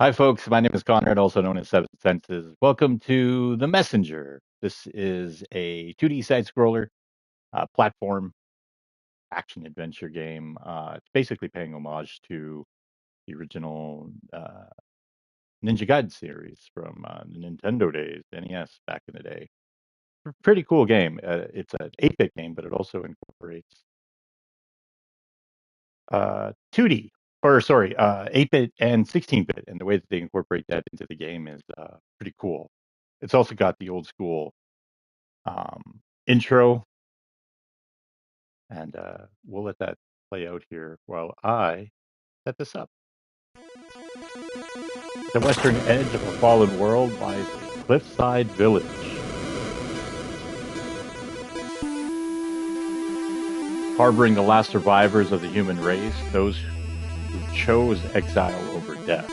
Hi, folks. My name is Conrad, also known as Seven Senses. Welcome to The Messenger. This is a 2D side scroller platform action adventure game. It's basically paying homage to the original Ninja Gaiden series from the Nintendo days, NES back in the day. Pretty cool game. It's an 8-bit game, but it also incorporates 2D, or sorry, 8-bit and 16-bit, and the way that they incorporate that into the game is pretty cool. It's also got the old school intro, and we'll let that play out here while I set this up. At the western edge of a fallen world lies a cliffside village. Harboring the last survivors of the human race, those who chose exile over death.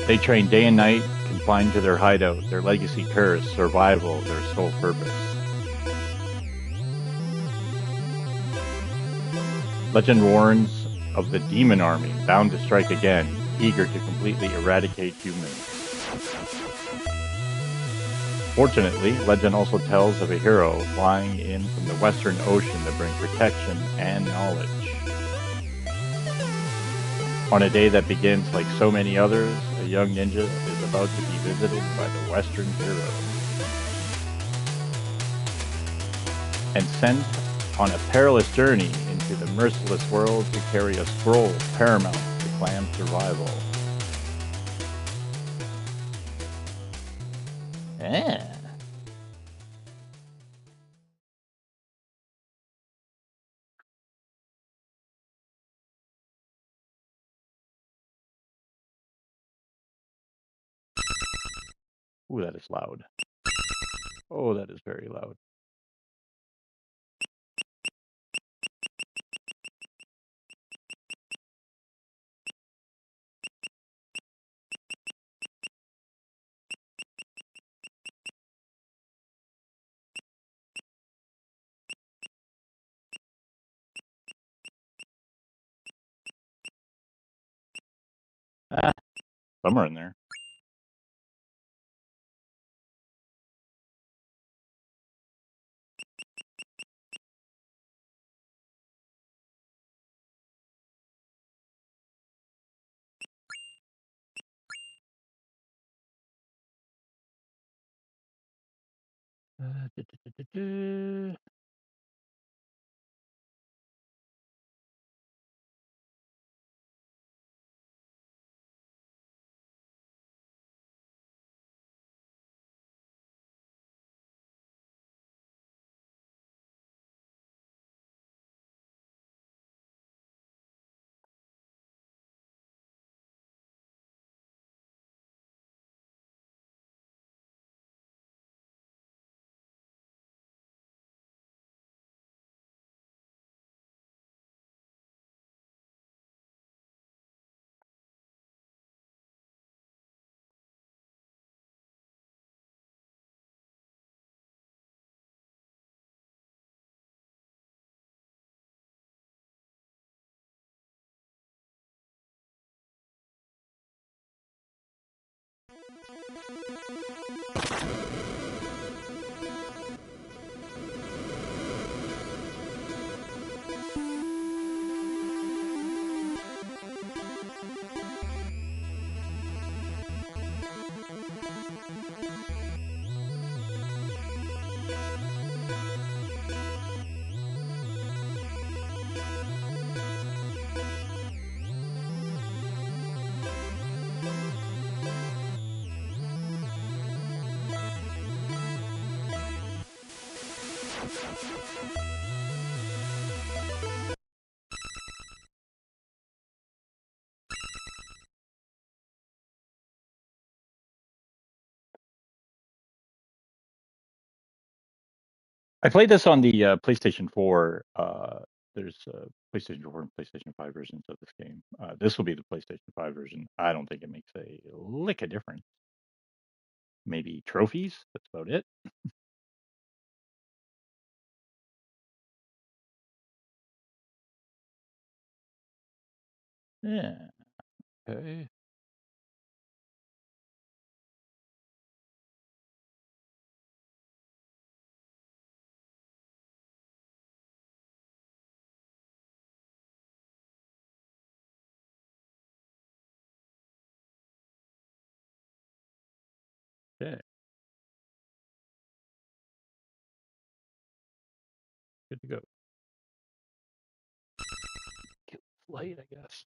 They train day and night, confined to their hideout, their legacy curse, survival, their sole purpose. Legend warns of the demon army, bound to strike again, eager to completely eradicate humans. Fortunately, legend also tells of a hero flying in from the western ocean to bring protection and knowledge. On a day that begins like so many others, a young ninja is about to be visited by the western hero and sent on a perilous journey into the merciless world to carry a scroll paramount to clan survival. Yeah. Ooh, that is loud. Oh, that is very loud. Ah, somewhere in there. Du- du- du- du- du. I played this on the PlayStation 4. There's PlayStation 4 and PlayStation 5 versions of this game. This will be the PlayStation 5 version. I don't think it makes a lick of difference. Maybe trophies. That's about it. Yeah. Okay. Okay. Good to go. Kill light, I guess.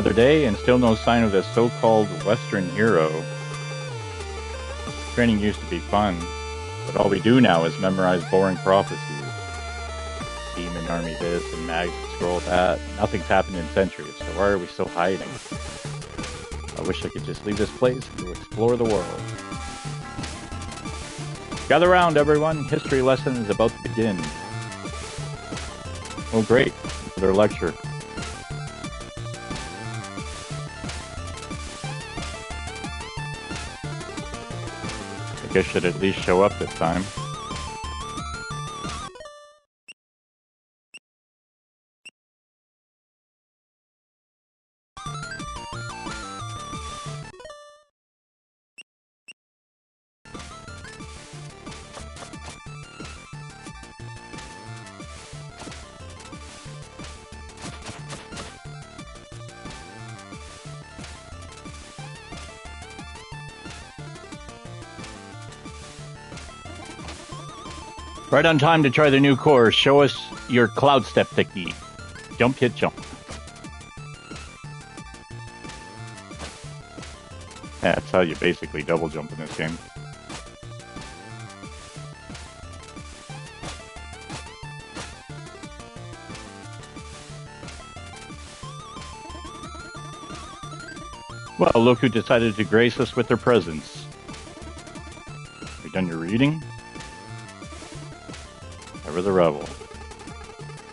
Another day and still no sign of the so-called Western hero. Training used to be fun, but all we do now is memorize boring prophecies. Demon army this and mag scroll that. Nothing's happened in centuries, so why are we still hiding? I wish I could just leave this place to explore the world. Gather round, everyone. History lesson is about to begin. Oh, great. Another lecture. I guess should at least show up this time. Right on time to try the new course. Show us your cloud step technique. Jump, hit, jump. Yeah, that's how you basically double jump in this game. Well, look who decided to grace us with their presence. Have you done your reading? Ever the rebel.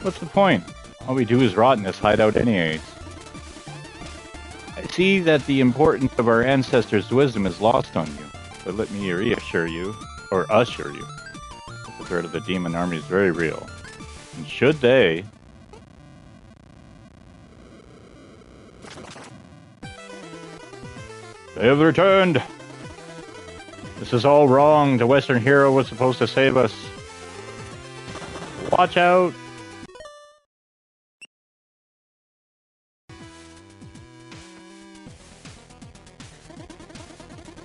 What's the point? All we do is rot in this hideout anyways. I see that the importance of our ancestors' wisdom is lost on you, but let me reassure you, or assure you, that the threat of the demon army is very real. And should they... They have returned! This is all wrong. The Western hero was supposed to save us. Watch out!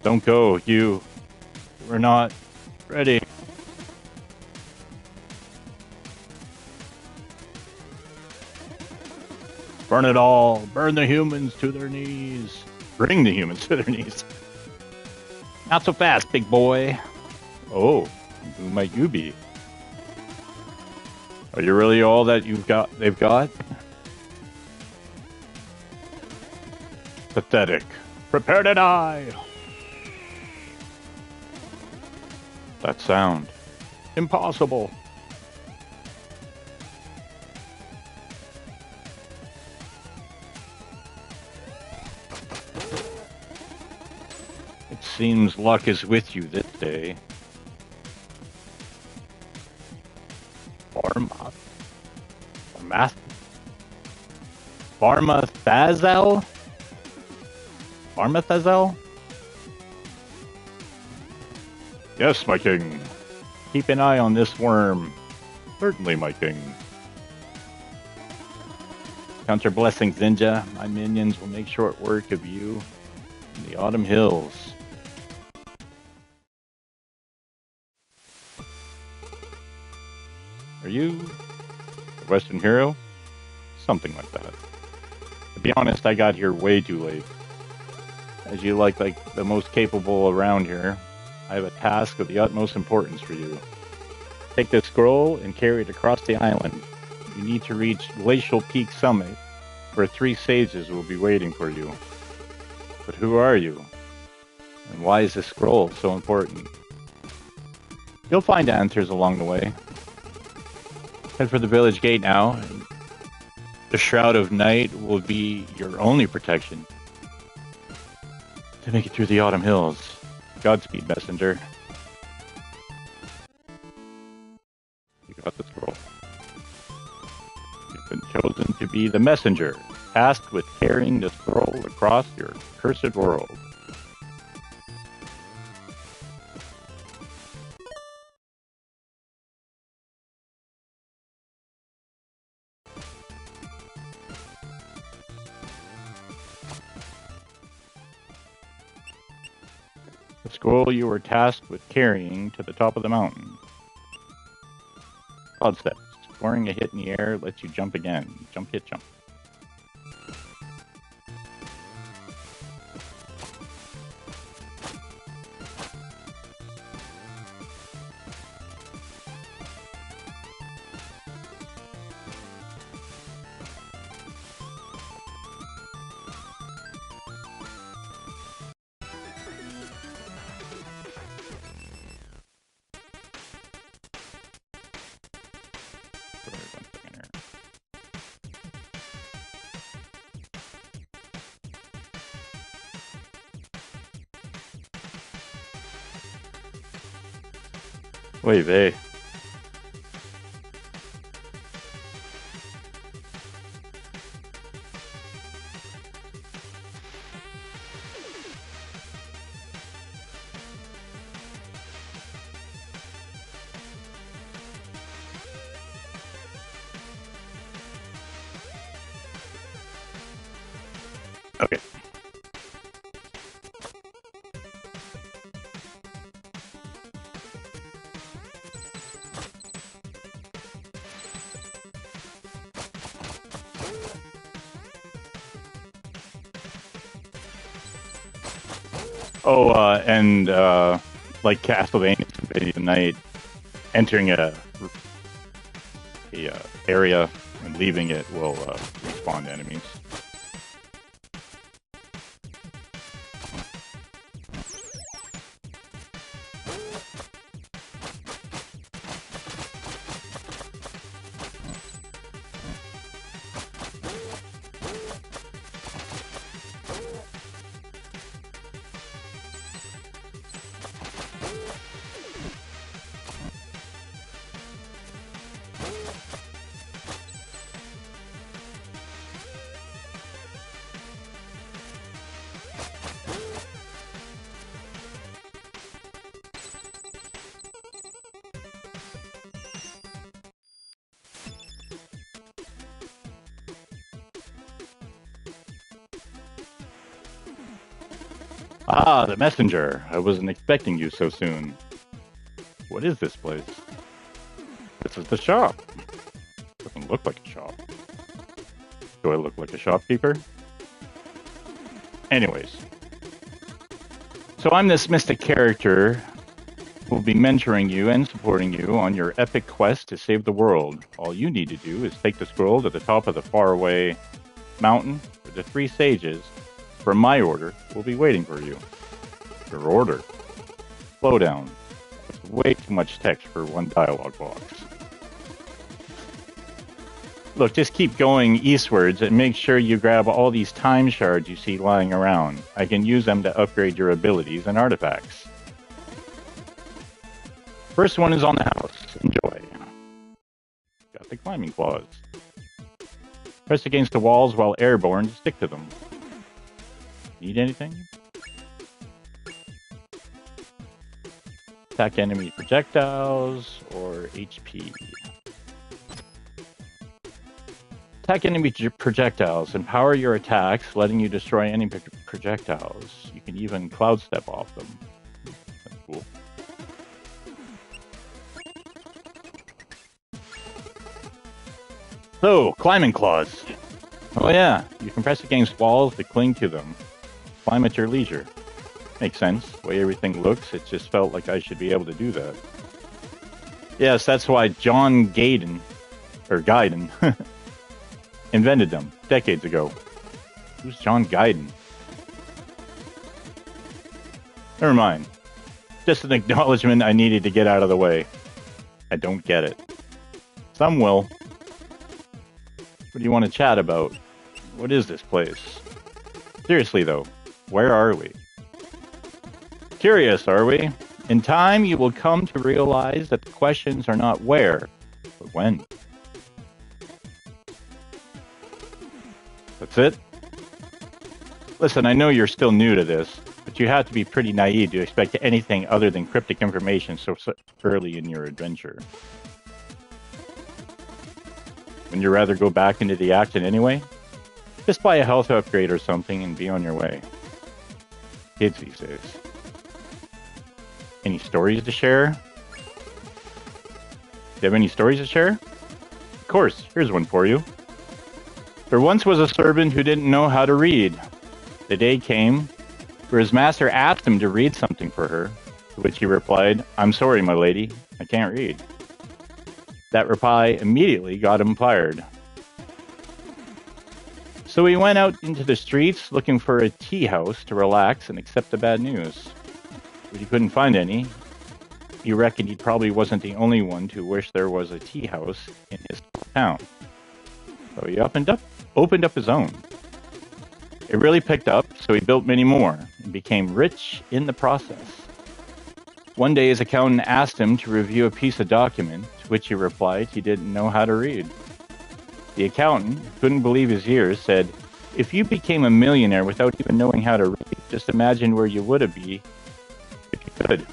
Don't go, you. We're not ready. Burn it all. Burn the humans to their knees. Bring the humans to their knees. Not so fast, big boy. Oh, who might you be? Are you really all that they've got? Pathetic. Prepare to die. That sound. Impossible. It seems luck is with you this day. Barmathazel? Barmathazel? Yes, my king. Keep an eye on this worm. Certainly, my king. Count your blessings, Ninja. My minions will make short work of you in the autumn hills. Are you the Western hero? Something like that. To be honest, I got here way too late. as you like the most capable around here, I have a task of the utmost importance for you. Take this scroll and carry it across the island. You need to reach Glacial Peak Summit, where 3 sages will be waiting for you. But who are you? And why is this scroll so important? You'll find answers along the way. Head for the village gate now. The Shroud of Night will be your only protection to make it through the autumn hills. Godspeed, messenger. You got the scroll. You've been chosen to be the messenger, tasked with carrying the scroll across your cursed world. The scroll you were tasked with carrying to the top of the mountain. Cloud steps. Scoring a hit in the air lets you jump again. Jump, hit, jump. Wait, they. Okay. Oh, and like Castlevania Symphony of the Night, entering a area and leaving it will respawn enemies. Ah, the messenger. I wasn't expecting you so soon. What is this place? This is the shop. Doesn't look like a shop. Do I look like a shopkeeper? Anyways. So I'm this mystic character who will be mentoring you and supporting you on your epic quest to save the world. All you need to do is take the scroll to the top of the faraway mountain where the 3 sages, from my order, will be waiting for you. Your order. Slow down. That's way too much text for one dialogue box. Look, just keep going eastwards and make sure you grab all these time shards you see lying around. I can use them to upgrade your abilities and artifacts. First one is on the house. Enjoy. Got the climbing claws. Press against the walls while airborne to stick to them. Need anything? Attack enemy projectiles or HP. Attack enemy projectiles. Empower your attacks, letting you destroy any projectiles. You can even cloud step off them. That's cool. So, climbing claws. Oh yeah, you can press against walls to cling to them. Climb at your leisure. Makes sense. The way everything looks, it just felt like I should be able to do that. Yes, that's why John Gaiden, or Gaiden, invented them decades ago. Who's John Gaiden? Never mind. Just an acknowledgement I needed to get out of the way. I don't get it. Some will. What do you want to chat about? What is this place? Seriously though, where are we? Curious, are we? In time, you will come to realize that the questions are not where, but when. That's it? Listen, I know you're still new to this, but you have to be pretty naive to expect anything other than cryptic information so early in your adventure. Wouldn't you rather go back into the action anyway? Just buy a health upgrade or something and be on your way. Kids these days. Any stories to share? Do you have any stories to share? Of course, here's one for you. There once was a servant who didn't know how to read. The day came where his master asked him to read something for her, to which he replied, "I'm sorry, my lady, I can't read." That reply immediately got him fired. So he went out into the streets looking for a tea house to relax and accept the bad news. But he couldn't find any. He reckoned he probably wasn't the only one to wish there was a tea house in his town. So he opened up his own. It really picked up, so he built many more and became rich in the process. One day his accountant asked him to review a piece of document, to which he replied he didn't know how to read. The accountant, who couldn't believe his ears, said, "If you became a millionaire without even knowing how to read, just imagine where you would be if you could."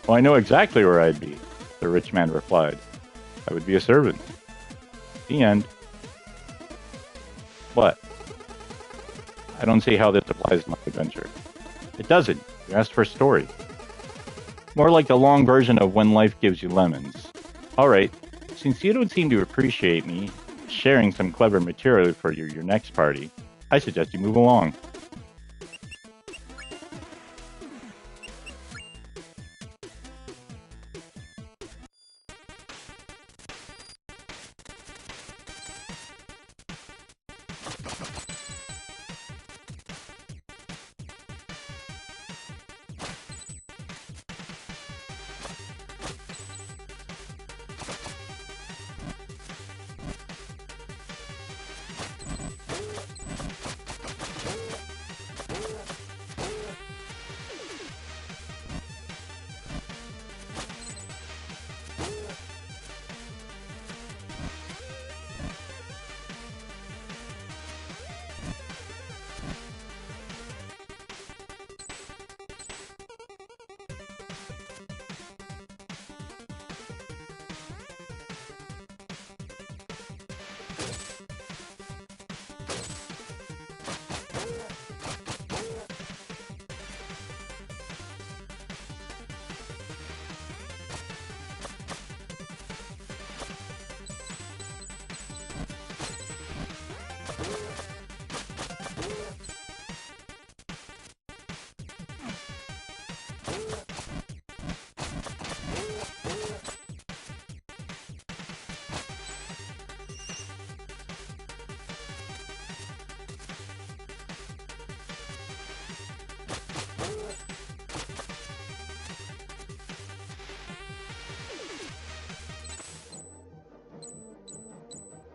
"Well, I know exactly where I'd be," the rich man replied. "I would be a servant." The end. What? I don't see how this applies to my adventure. It doesn't. You asked for a story. More like the long version of When Life Gives You Lemons. Alright, since you don't seem to appreciate me sharing some clever material for your next party, I suggest you move along.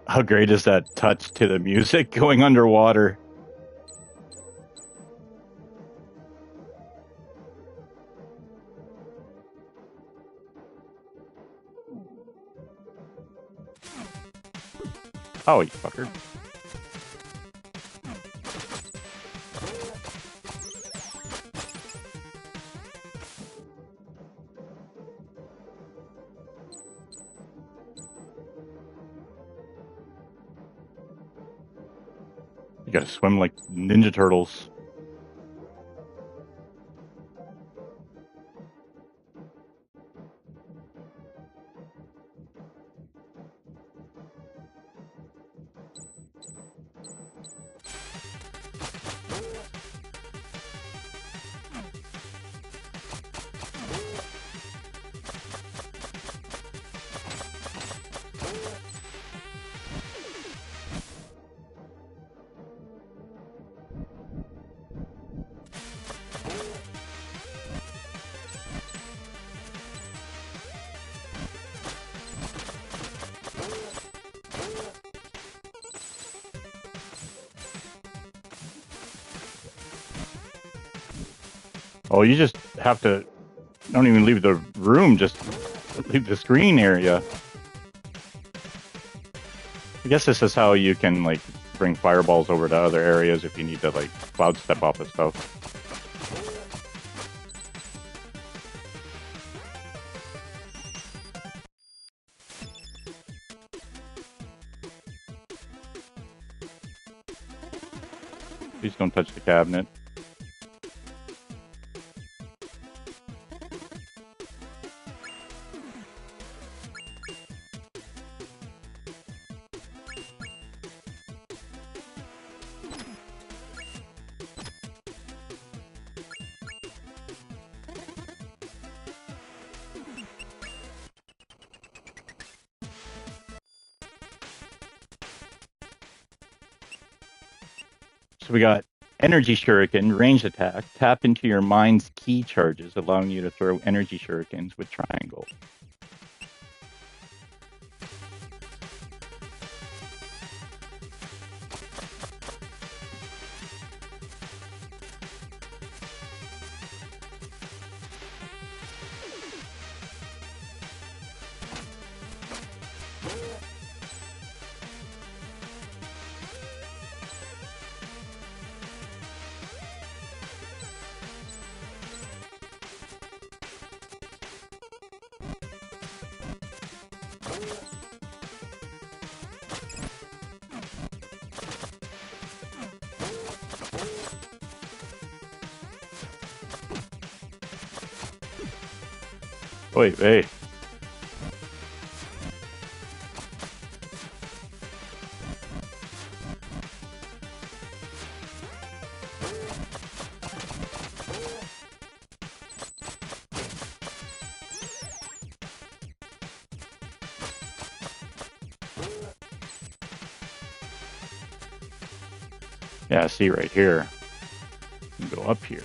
How great is that touch to the music going underwater? Oh, you fucker. You gotta swim like Ninja Turtles. Oh, you just have to, don't even leave the room, just leave the screen area. I guess this is how you can, like, bring fireballs over to other areas if you need to, like, cloud step off of stuff. Please don't touch the cabinet. So we got energy shuriken, ranged attack. Tap into your mind's key charges, allowing you to throw energy shurikens with triangle. Wait, hey. Yeah, see right here. You can go up here.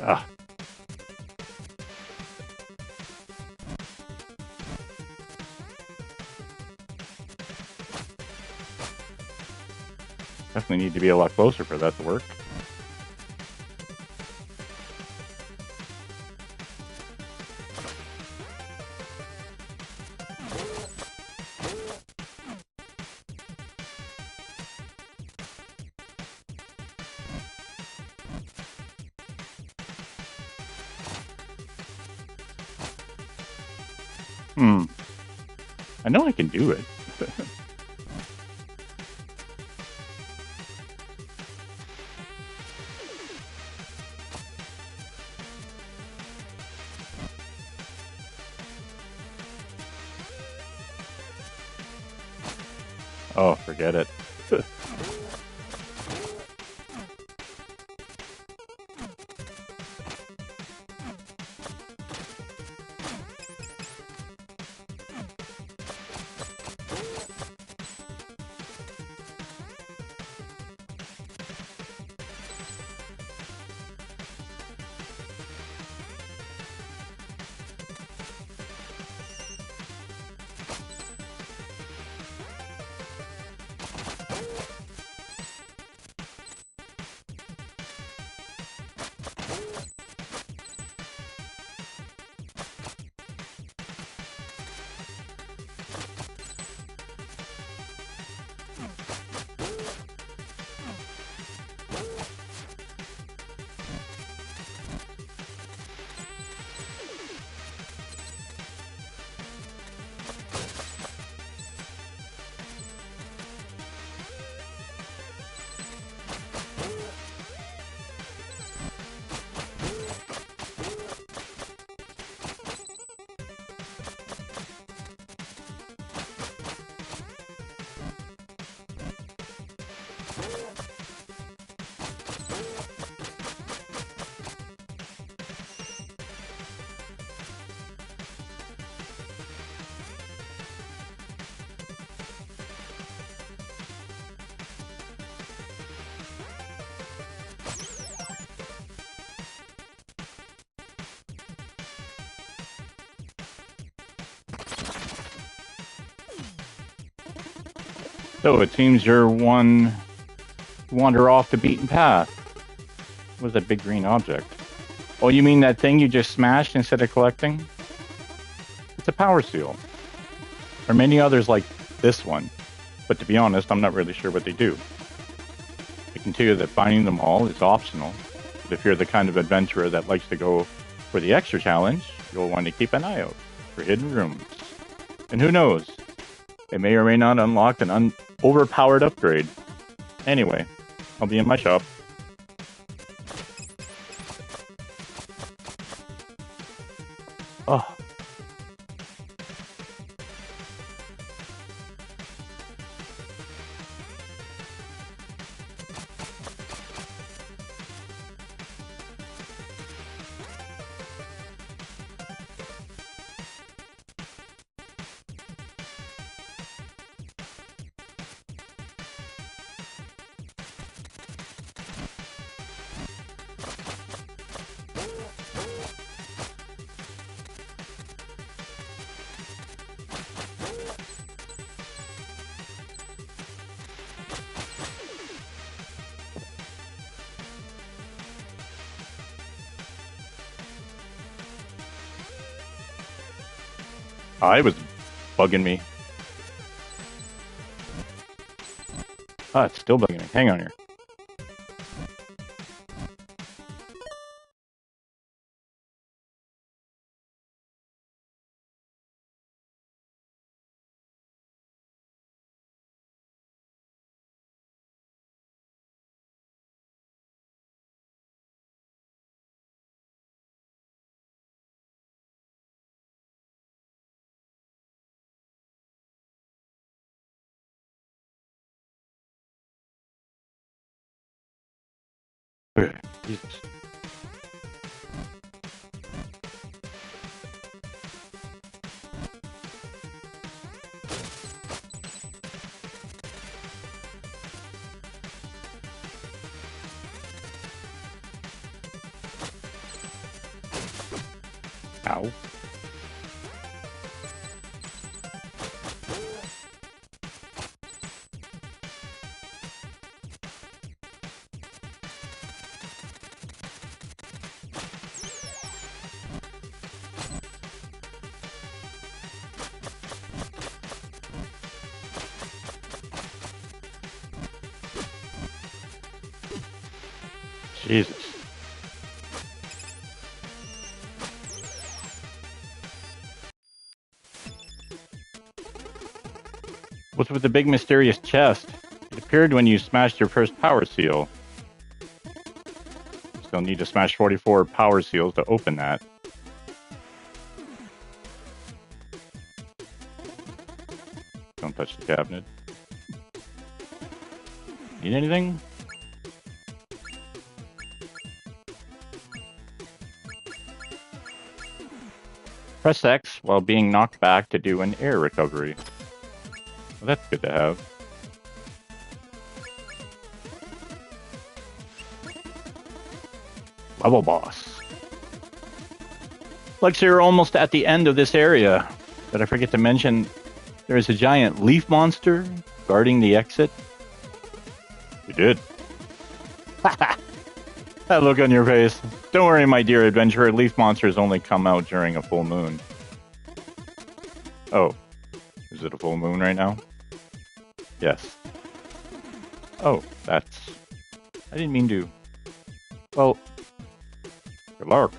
Ah. Definitely need to be a lot closer for that to work. I know I can do it. Oh, forget it. So it seems you're one to wander off the beaten path. What was that big green object? Oh, you mean that thing you just smashed instead of collecting? It's a power seal. There are many others like this one, but to be honest, I'm not really sure what they do. I can tell you that finding them all is optional, but if you're the kind of adventurer that likes to go for the extra challenge, you'll want to keep an eye out for hidden rooms. And who knows, it may or may not unlock an overpowered upgrade. Anyway, I'll be in my shop. Oh. It was bugging me. It's still bugging me. Hang on here. Jesus. Ow. Jesus. What's with the big mysterious chest? It appeared when you smashed your first power seal. Still need to smash 44 power seals to open that. Don't touch the cabinet. Need anything? Press X while being knocked back to do an air recovery. Well, that's good to have. Level boss. Looks like you're almost at the end of this area. Did I forget to mention there is a giant leaf monster guarding the exit? You did. That look on your face. Don't worry, my dear adventurer. Leaf monsters only come out during a full moon. Oh. Is it a full moon right now? Yes. Oh, that's... I didn't mean to... Well... Good luck.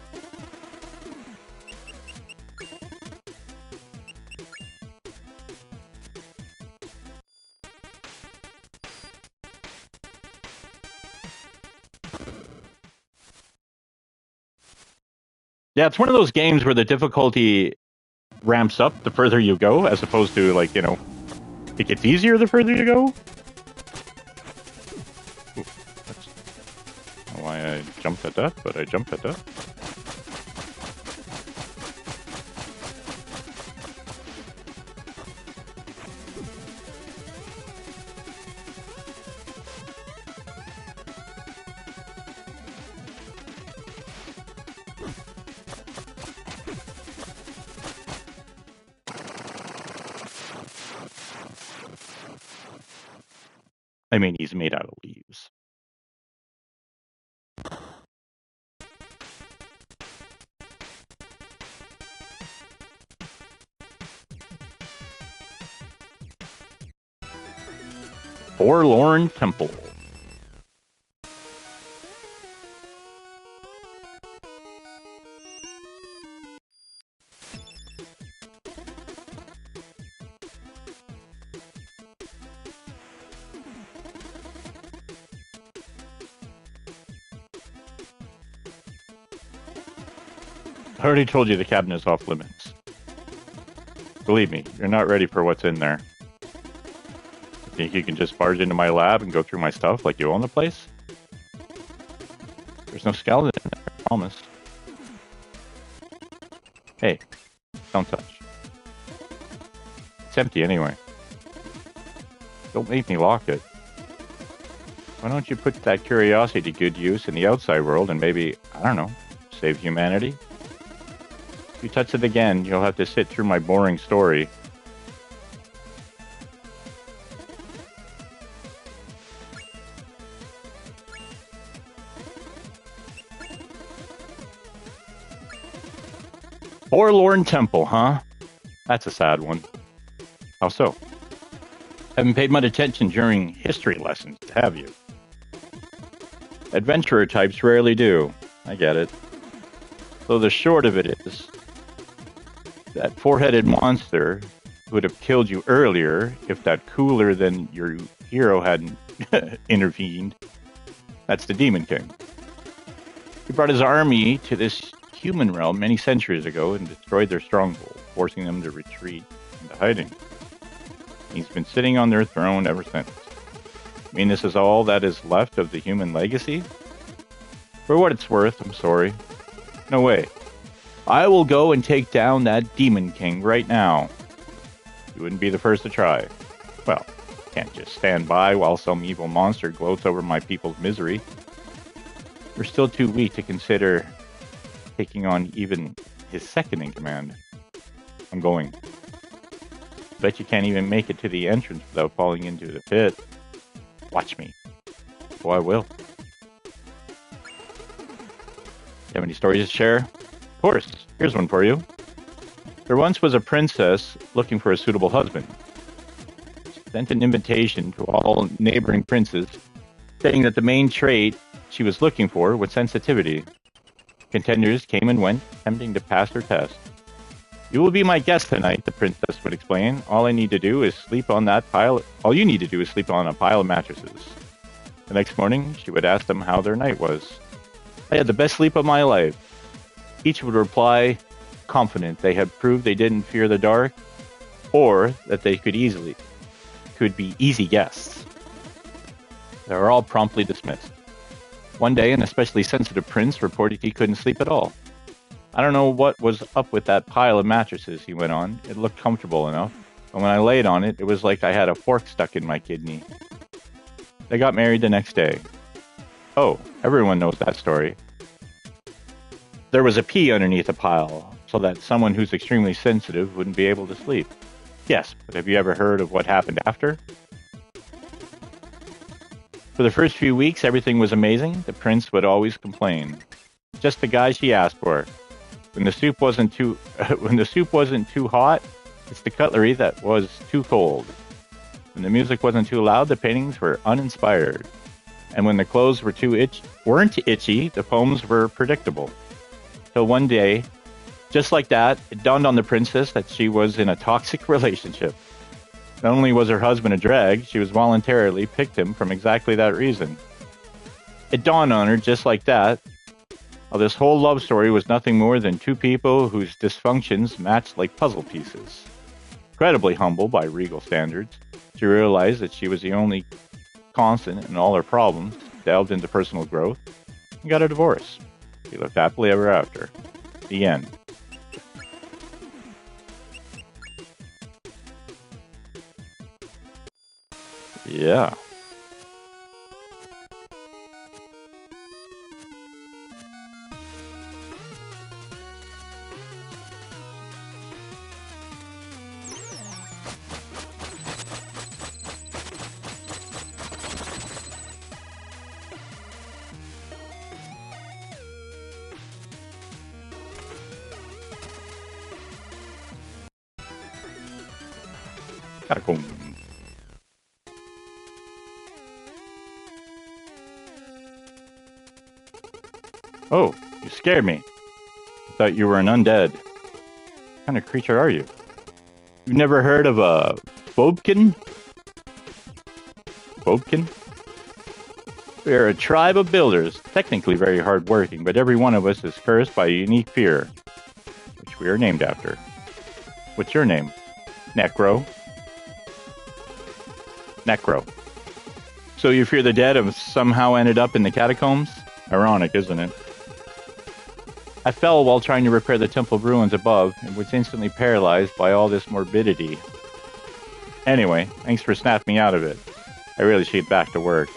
Yeah, it's one of those games where the difficulty ramps up the further you go, as opposed to, like, you know, it gets easier the further you go. Ooh, that's not why I jumped at that, but I jumped at that. I mean, he's made out of leaves. Forlorn Temple. I already told you the cabinet is off limits. Believe me, you're not ready for what's in there. Think you can just barge into my lab and go through my stuff like you own the place? There's no skeleton in there, I promise. Hey, don't touch. It's empty anyway. Don't make me lock it. Why don't you put that curiosity to good use in the outside world and maybe, I don't know, save humanity? If you touch it again, you'll have to sit through my boring story. Forlorn Temple, huh? That's a sad one. How so? Haven't paid much attention during history lessons, have you? Adventurer types rarely do. I get it. So the short of it is, that four-headed monster would have killed you earlier if that cooler than your hero hadn't intervened. That's the Demon King. He brought his army to this human realm many centuries ago and destroyed their stronghold, forcing them to retreat into hiding. He's been sitting on their throne ever since. I mean, this is all that is left of the human legacy? For what it's worth, I'm sorry. No way. I will go and take down that Demon King right now. You wouldn't be the first to try. Well, can't just stand by while some evil monster gloats over my people's misery. You're still too weak to consider taking on even his second in command. I'm going. Bet you can't even make it to the entrance without falling into the pit. Watch me. Oh, I will. You have any stories to share? Of course. Here's one for you. There once was a princess looking for a suitable husband. She sent an invitation to all neighboring princes, saying that the main trait she was looking for was sensitivity. Contenders came and went, attempting to pass her test. You will be my guest tonight, the princess would explain. All you need to do is sleep on a pile of mattresses. The next morning, she would ask them how their night was. I had the best sleep of my life. Each would reply, confident they had proved they didn't fear the dark, or that they could be easy guests. They were all promptly dismissed. One day, an especially sensitive prince reported he couldn't sleep at all. I don't know what was up with that pile of mattresses, he went on. It looked comfortable enough, and when I laid on it, it was like I had a fork stuck in my kidney. They got married the next day. Oh, everyone knows that story. There was a pea underneath the pile, so that someone who's extremely sensitive wouldn't be able to sleep. Yes, but have you ever heard of what happened after? For the first few weeks, everything was amazing. The prince would always complain. Just the guy she asked for. When the soup wasn't too hot, it's the cutlery that was too cold. When the music wasn't too loud, the paintings were uninspired. And when the clothes weren't itchy, the poems were predictable. Till one day, just like that, it dawned on the princess that she was in a toxic relationship. Not only was her husband a drag, she was voluntarily picked him from exactly that reason. It dawned on her just like that. This whole love story was nothing more than two people whose dysfunctions matched like puzzle pieces. Incredibly humble by regal standards, she realized that she was the only constant in all her problems, delved into personal growth, and got a divorce. She lived happily ever after. The end. Yeah. Catacomb. Oh, you scared me. I thought you were an undead. What kind of creature are you? You've never heard of a Bobkin? Bobkin? We are a tribe of builders, technically very hardworking, but every one of us is cursed by a unique fear, which we are named after. What's your name? Necro. Necro. So you fear the dead have somehow ended up in the catacombs? Ironic, isn't it? I fell while trying to repair the temple ruins above and was instantly paralyzed by all this morbidity. Anyway, thanks for snapping me out of it. I really should get back to work.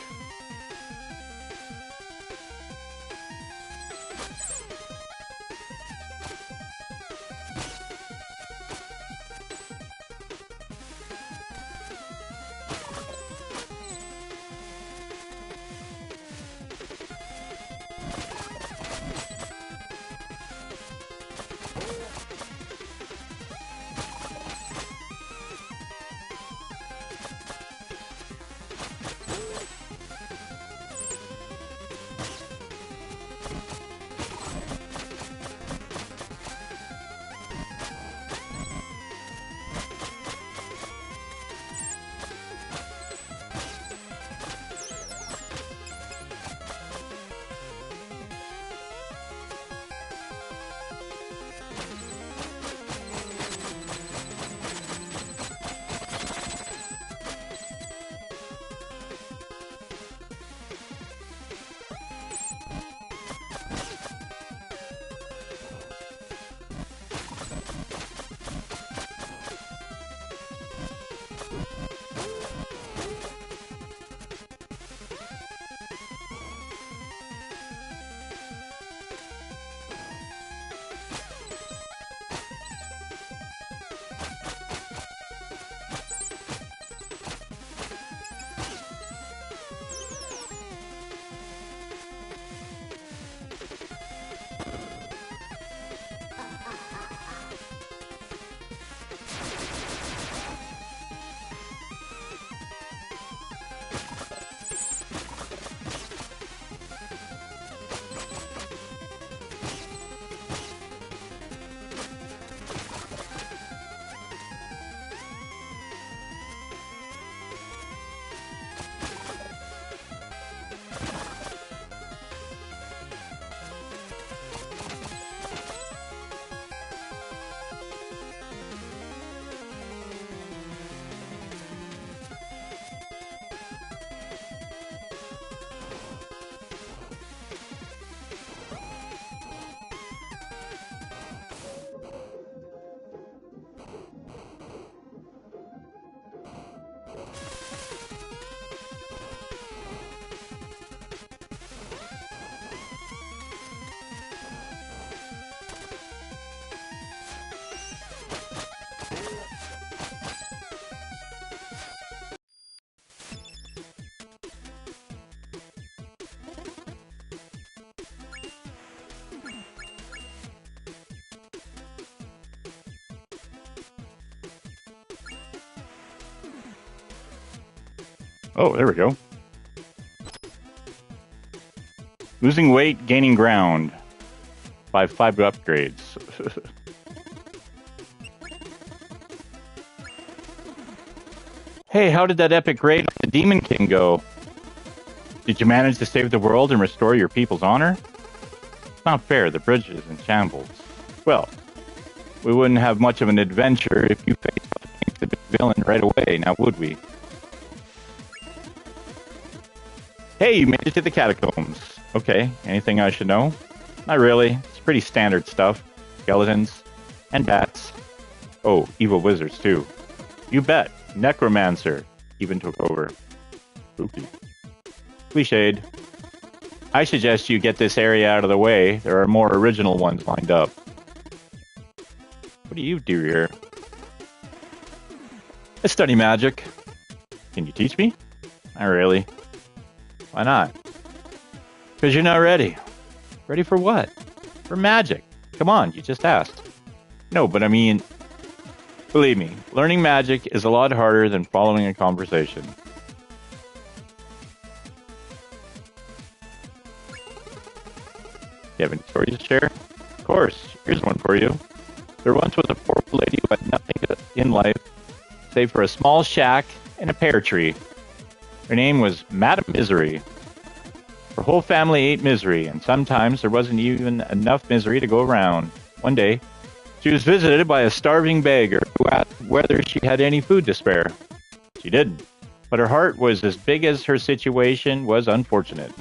Oh, there we go. Losing weight, gaining ground. By 5 upgrades. Hey, how did that epic raid on the Demon King go? Did you manage to save the world and restore your people's honor? It's not fair, the bridge is in shambles. Well, we wouldn't have much of an adventure if you faced off against the big villain right away, now would we? Hey, you made it to the catacombs. Okay, anything I should know? Not really. It's pretty standard stuff. Skeletons. And bats. Oh, evil wizards, too. You bet. Necromancer even took over. Spooky. Cliched. I suggest you get this area out of the way. There are more original ones lined up. What do you do here? I study magic. Can you teach me? Not really. Why not? Because you're not ready. Ready for what? For magic. Come on, you just asked. No, but I mean... Believe me, learning magic is a lot harder than following a conversation. You have any stories to share? Of course, here's one for you. There once was a poor lady who had nothing in life save for a small shack and a pear tree. Her name was Madame Misery. Her whole family ate misery, and sometimes there wasn't even enough misery to go around. One day, she was visited by a starving beggar who asked whether she had any food to spare. She didn't, but her heart was as big as her situation was unfortunate.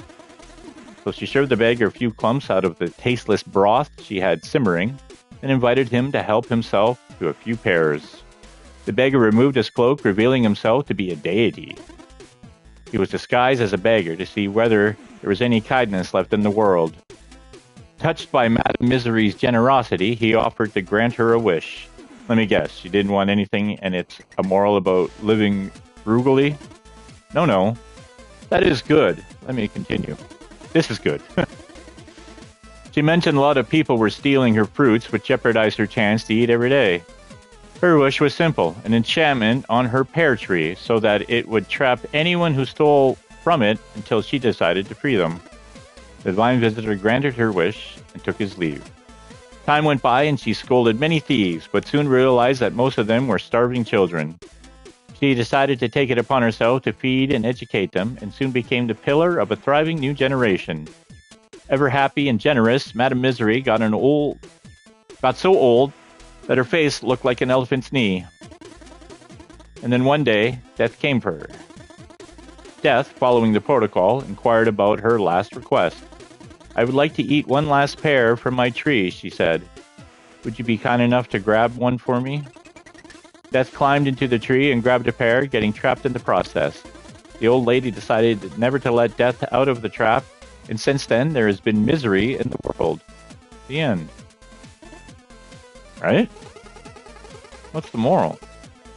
So she served the beggar a few clumps out of the tasteless broth she had simmering, and invited him to help himself to a few pears. The beggar removed his cloak, revealing himself to be a deity. He was disguised as a beggar to see whether there was any kindness left in the world. Touched by Madame Misery's generosity, he offered to grant her a wish. Let me guess, she didn't want anything, and it's a moral about living frugally? No. That is good. Let me continue. This is good. She mentioned a lot of people were stealing her fruits, which jeopardized her chance to eat every day. Her wish was simple, an enchantment on her pear tree so that it would trap anyone who stole from it until she decided to free them. The divine visitor granted her wish and took his leave. Time went by and she scolded many thieves, but soon realized that most of them were starving children. She decided to take it upon herself to feed and educate them, and soon became the pillar of a thriving new generation. Ever happy and generous, Madame Misery got so old that her face looked like an elephant's knee. And then one day, death came for her. Death, following the protocol, inquired about her last request. "I would like to eat one last pear from my tree," she said. "Would you be kind enough to grab one for me?" Death climbed into the tree and grabbed a pear, getting trapped in the process. The old lady decided never to let Death out of the trap, and since then there has been misery in the world. The end. Right? What's the moral?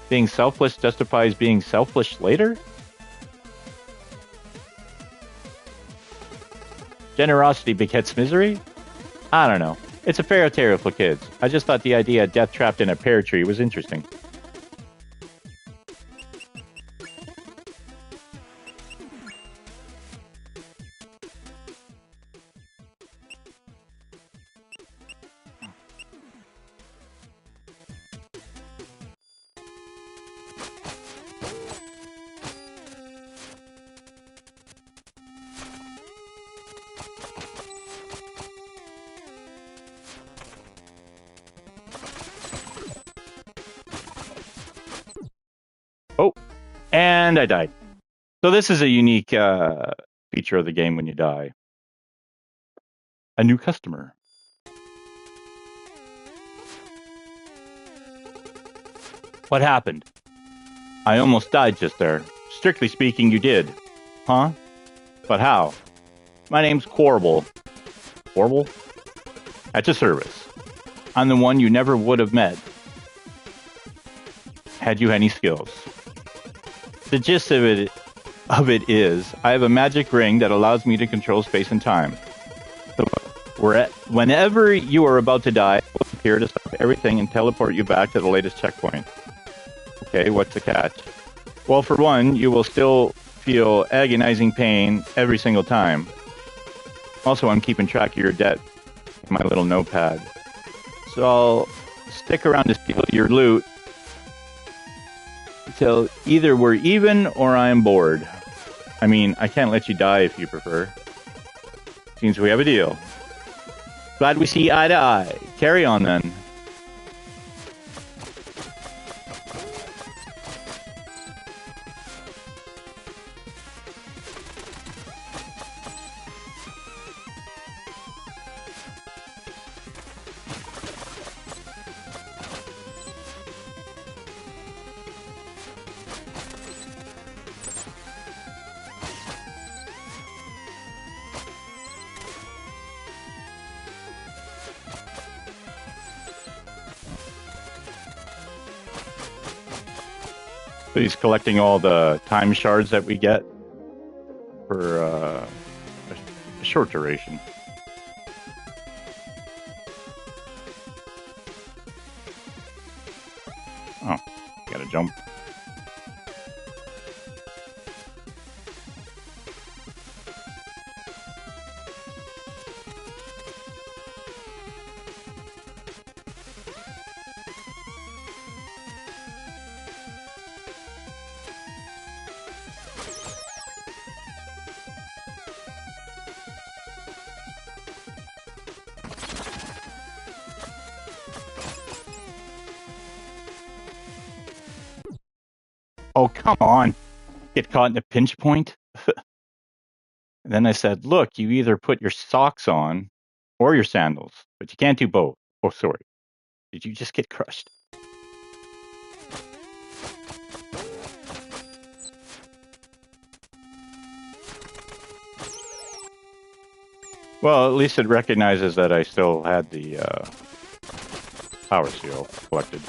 Being selfless justifies being selfish later? Generosity begets misery? I don't know. It's a fairy tale for kids. I just thought the idea of death trapped in a pear tree was interesting. Oh, and I died. So this is a unique feature of the game when you die. A new customer. What happened? I almost died just there. Strictly speaking, you did. Huh? But how? My name's Quarble. Quarble? At your service. I'm the one you never would have met had you any skills. The gist of it is, I have a magic ring that allows me to control space and time. So whenever you are about to die, I will appear to stop everything and teleport you back to the latest checkpoint. Okay, what's the catch? Well, for one, you will still feel agonizing pain every single time. Also, I'm keeping track of your debt in my little notepad. So I'll stick around to steal your loot until either we're even or I'm bored. I mean, I can't let you die if you prefer. Seems we have a deal. Glad we see eye to eye. Carry on then. So he's collecting all the time shards that we get for a short duration. Oh, gotta jump. Oh, come on. Get caught in a pinch point. And then I said, look, you either put your socks on or your sandals, but you can't do both. Oh, sorry. Did you just get crushed? Well, at least it recognizes that I still had the power seal collected.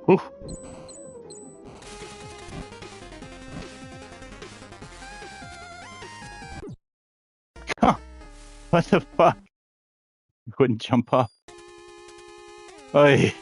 Whew. Huh. What the fuck? You couldn't jump up. Oy.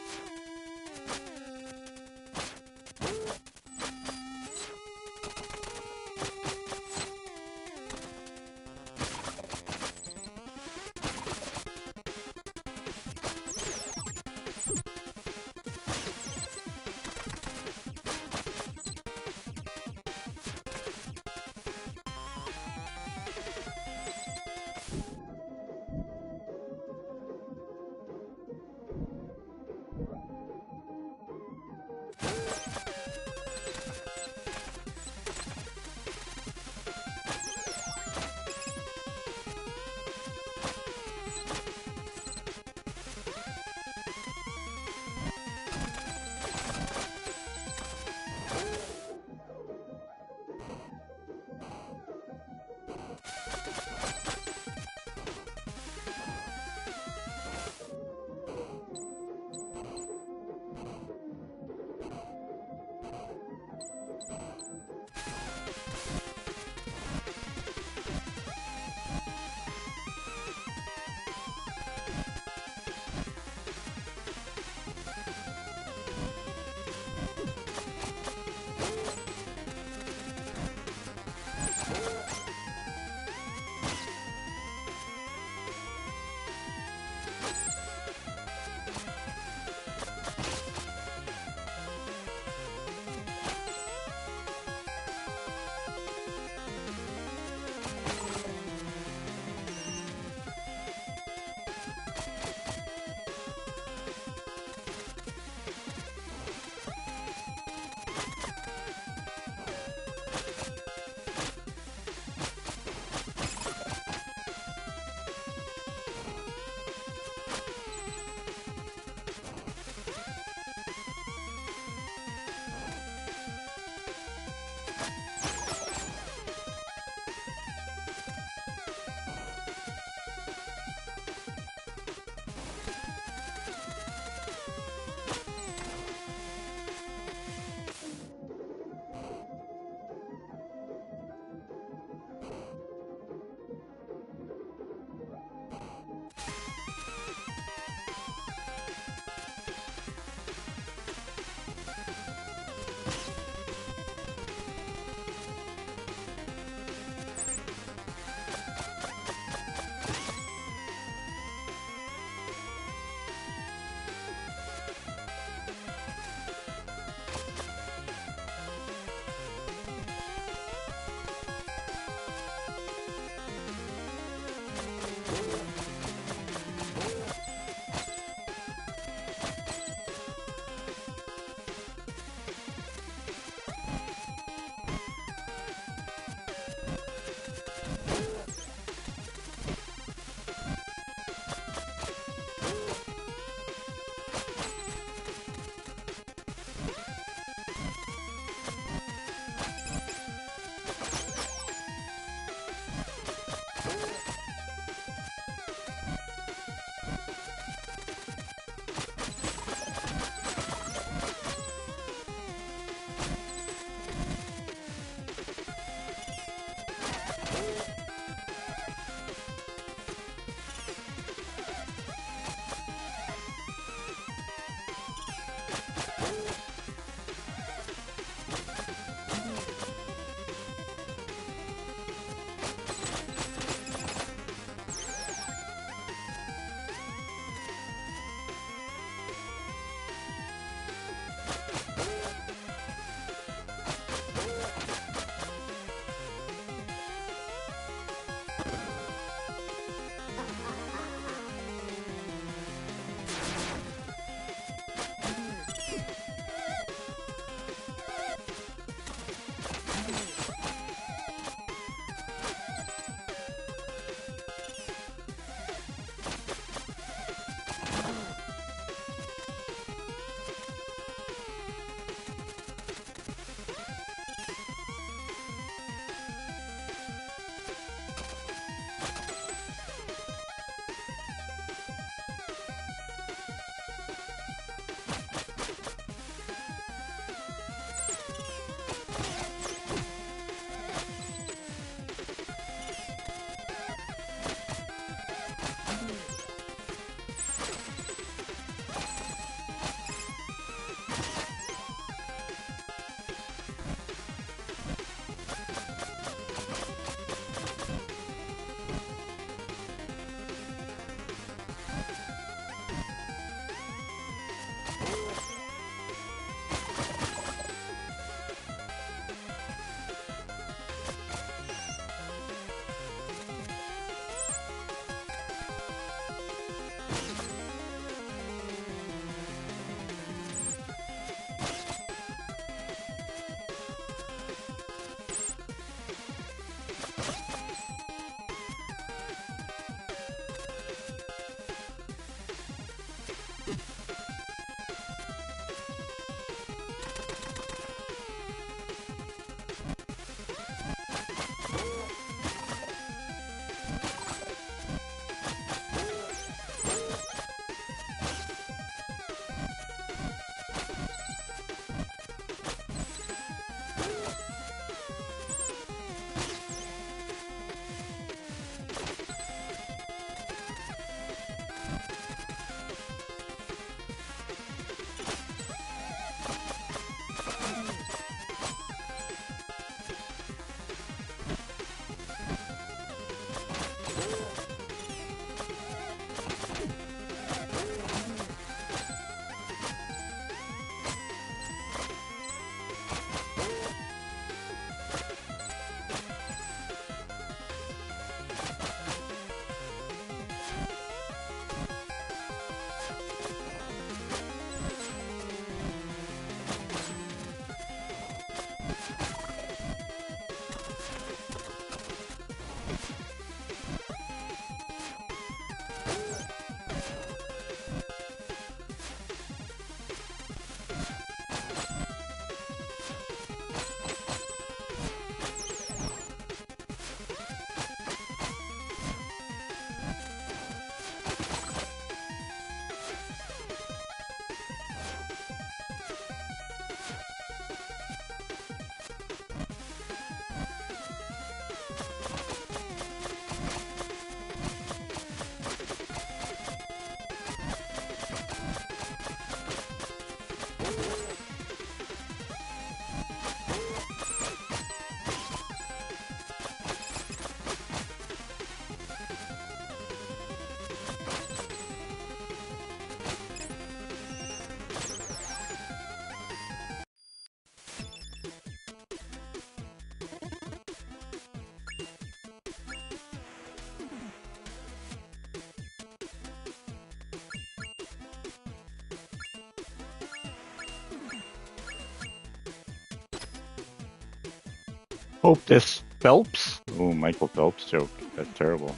Hope this Phelps. Oh, Michael Phelps joke. That's terrible.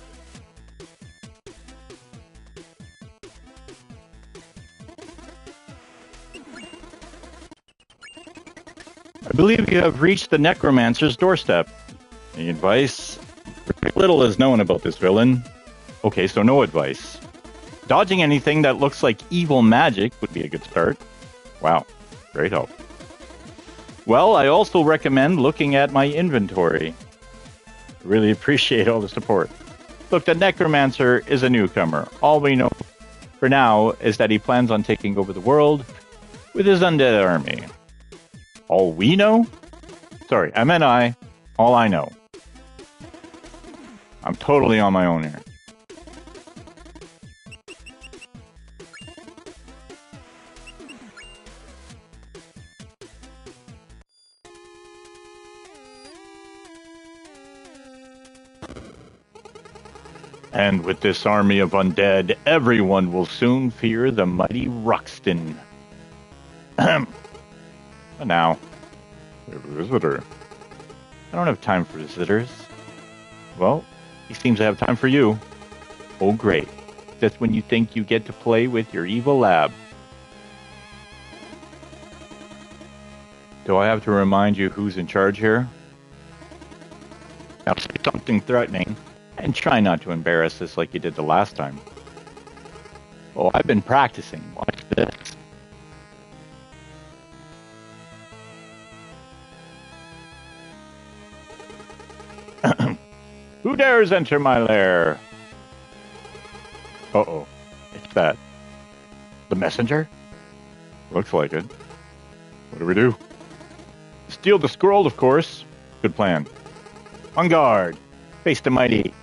I believe you have reached the necromancer's doorstep. Any advice? Very little is known about this villain. Okay, so no advice. Dodging anything that looks like evil magic would be a good start. Wow, great help. Well, I also recommend looking at my inventory. Really appreciate all the support. Look, the necromancer is a newcomer. All we know for now is that he plans on taking over the world with his undead army. All we know? Sorry, I meant I. All I know. I'm totally on my own here. And with this army of undead, everyone will soon fear the mighty Ruxton. But now, we have a visitor. I don't have time for visitors. Well, he seems to have time for you. Oh, great. That's when you think you get to play with your evil lab. Do I have to remind you who's in charge here? Now say something threatening, and try not to embarrass us like you did the last time. Oh, I've been practicing. Watch this. Who dares enter my lair? Uh-oh. It's that. The messenger? Looks like it. What do we do? Steal the scroll, of course. Good plan. On guard. Face the might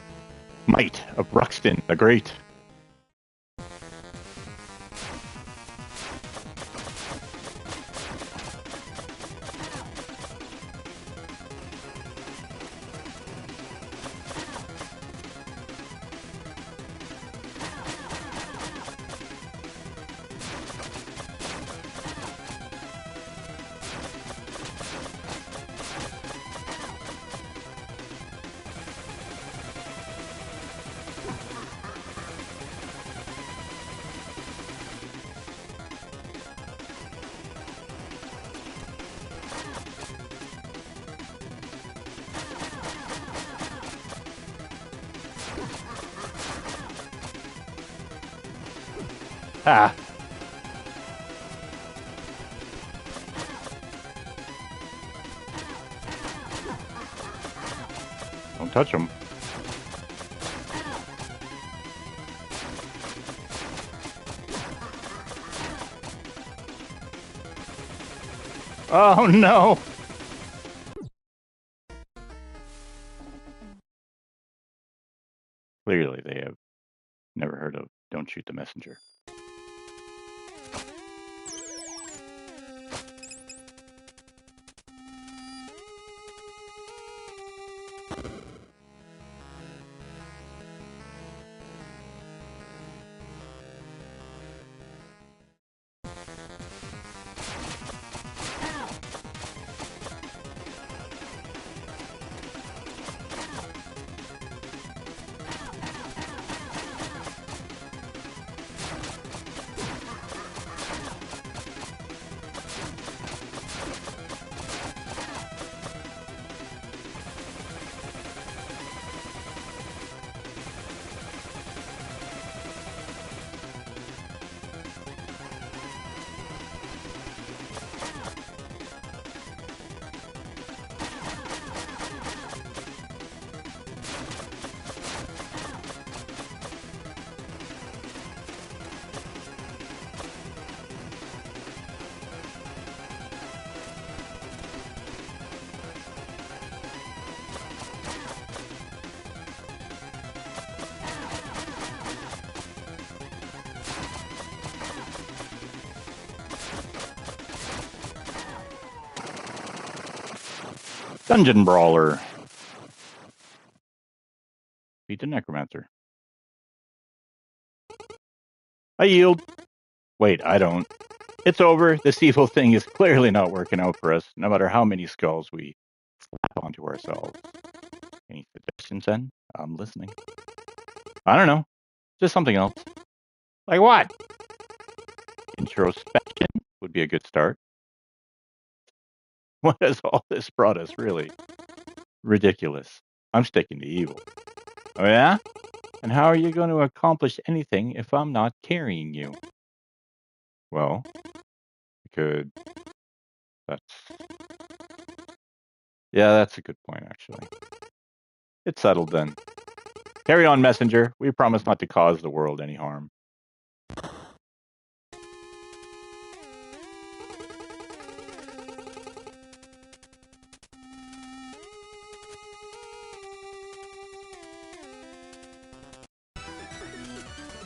of Ruxton the Great. Ah. Don't touch him. Oh no! Clearly they have never heard of Don't Shoot the Messenger. Dungeon Brawler. Beat the Necromancer. I yield. Wait, I don't. It's over. This evil thing is clearly not working out for us, no matter how many skulls we slap onto ourselves. Any suggestions then? I'm listening. I don't know. Just something else. Like what? Introspection would be a good start. What has all this brought us, really? Ridiculous. I'm sticking to evil. Oh, yeah? And how are you going to accomplish anything if I'm not carrying you? Well, I could. That's. Yeah, that's a good point, actually. It's settled then. Carry on, messenger. We promise not to cause the world any harm.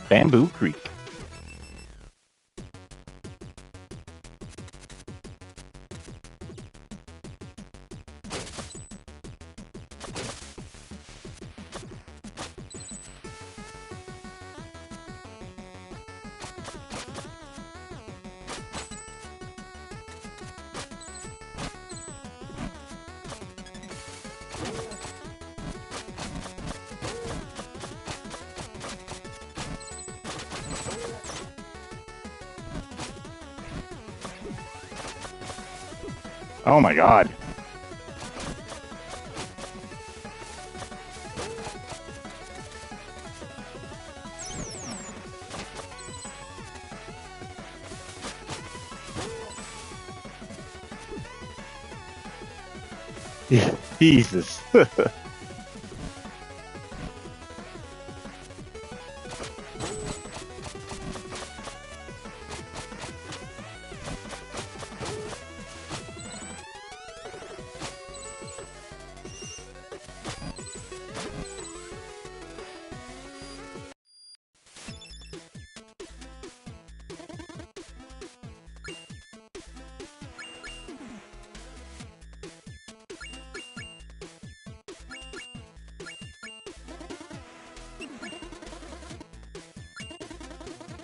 Bamboo Creek. Oh my god. Jesus.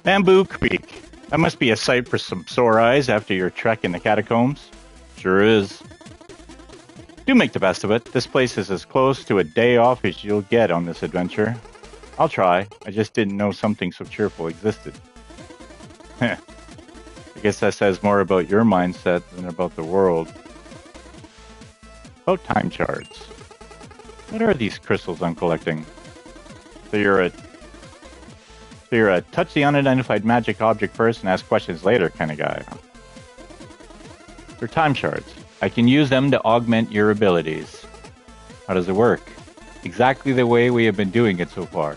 Bamboo Creek. That must be a sight for some sore eyes after your trek in the catacombs. Sure is. Do make the best of it. This place is as close to a day off as you'll get on this adventure. I'll try. I just didn't know something so cheerful existed. Heh. I guess that says more about your mindset than about the world. About time shards. What are these crystals I'm collecting? So you're a touch the unidentified magic object first and ask questions later kind of guy. They're time shards. I can use them to augment your abilities. How does it work? Exactly the way we have been doing it so far.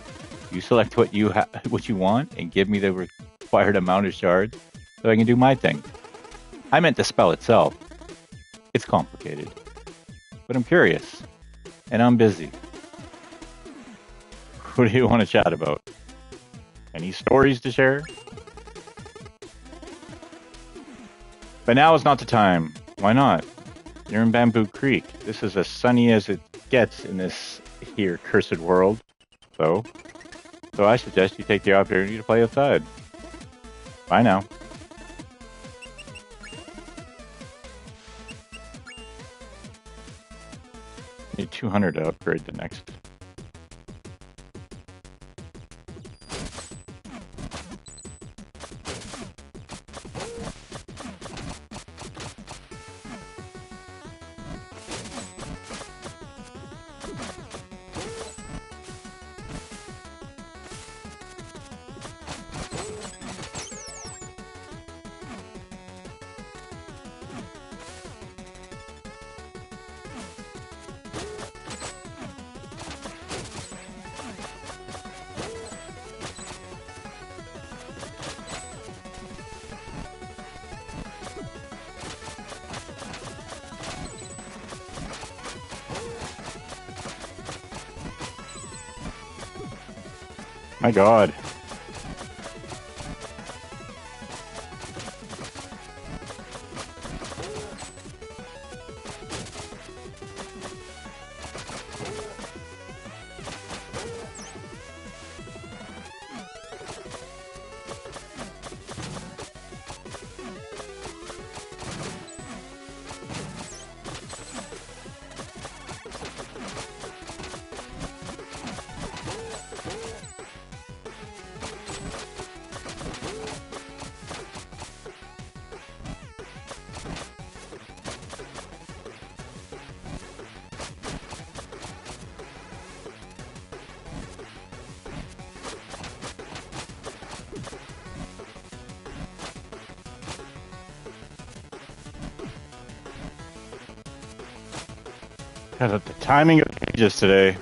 You select what you want and give me the required amount of shards so I can do my thing. I meant the spell itself. It's complicated. But I'm curious. And I'm busy. What do you want to chat about? Any stories to share? But now is not the time. Why not? You're in Bamboo Creek. This is as sunny as it gets in this here cursed world. So I suggest you take the opportunity to play outside. Bye now. Need 200 to upgrade the next. My god. Got the timing of pages today.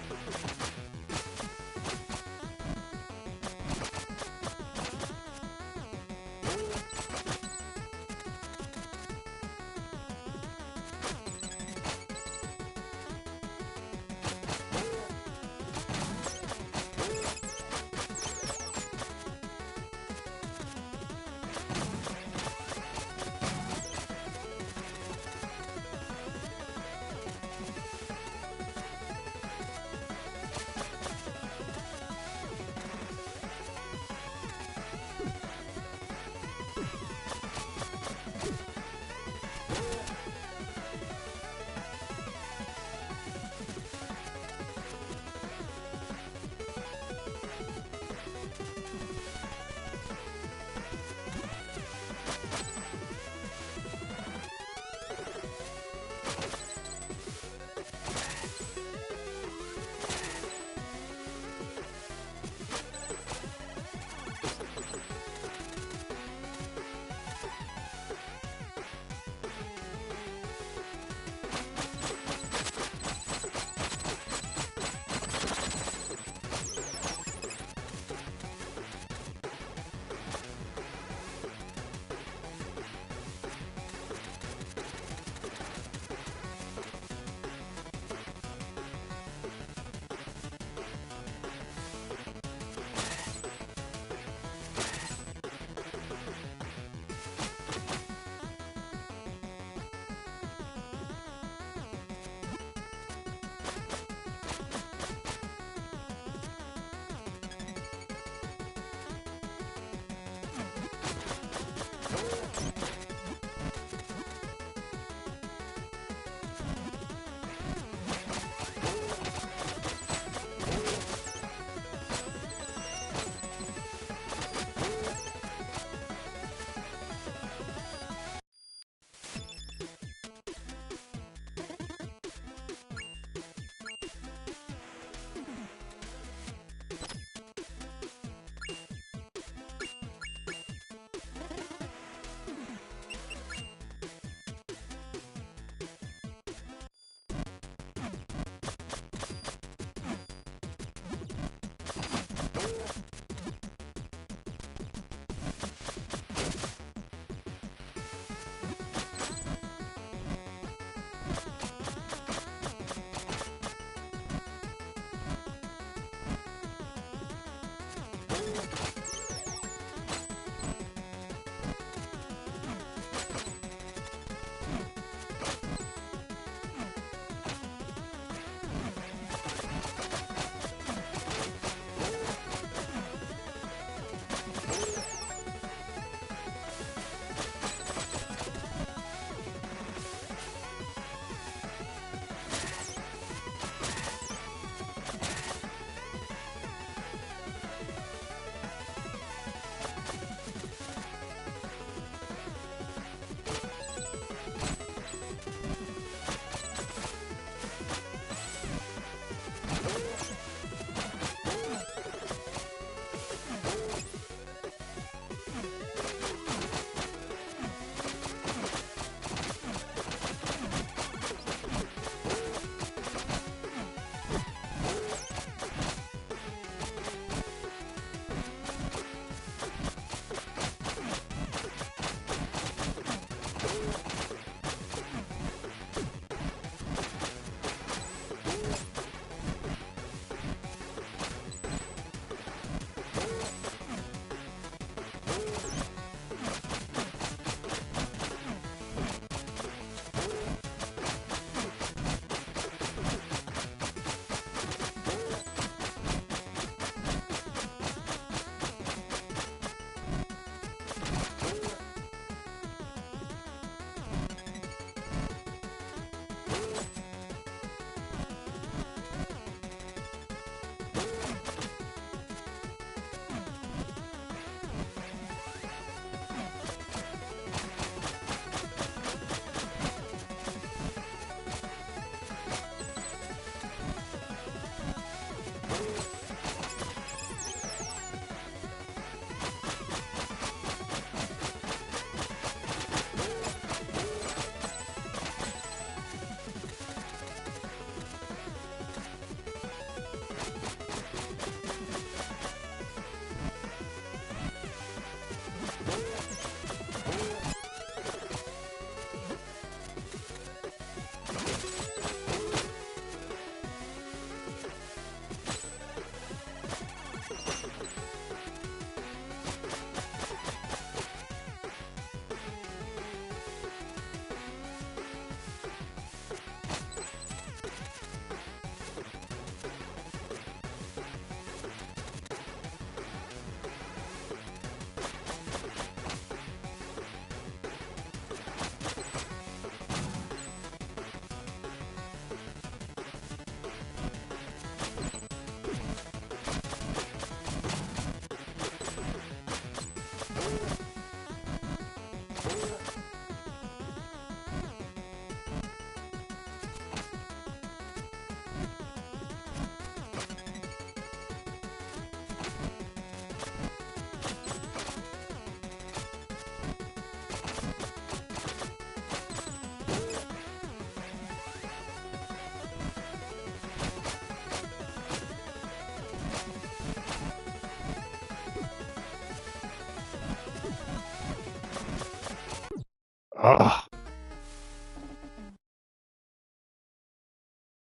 Ugh.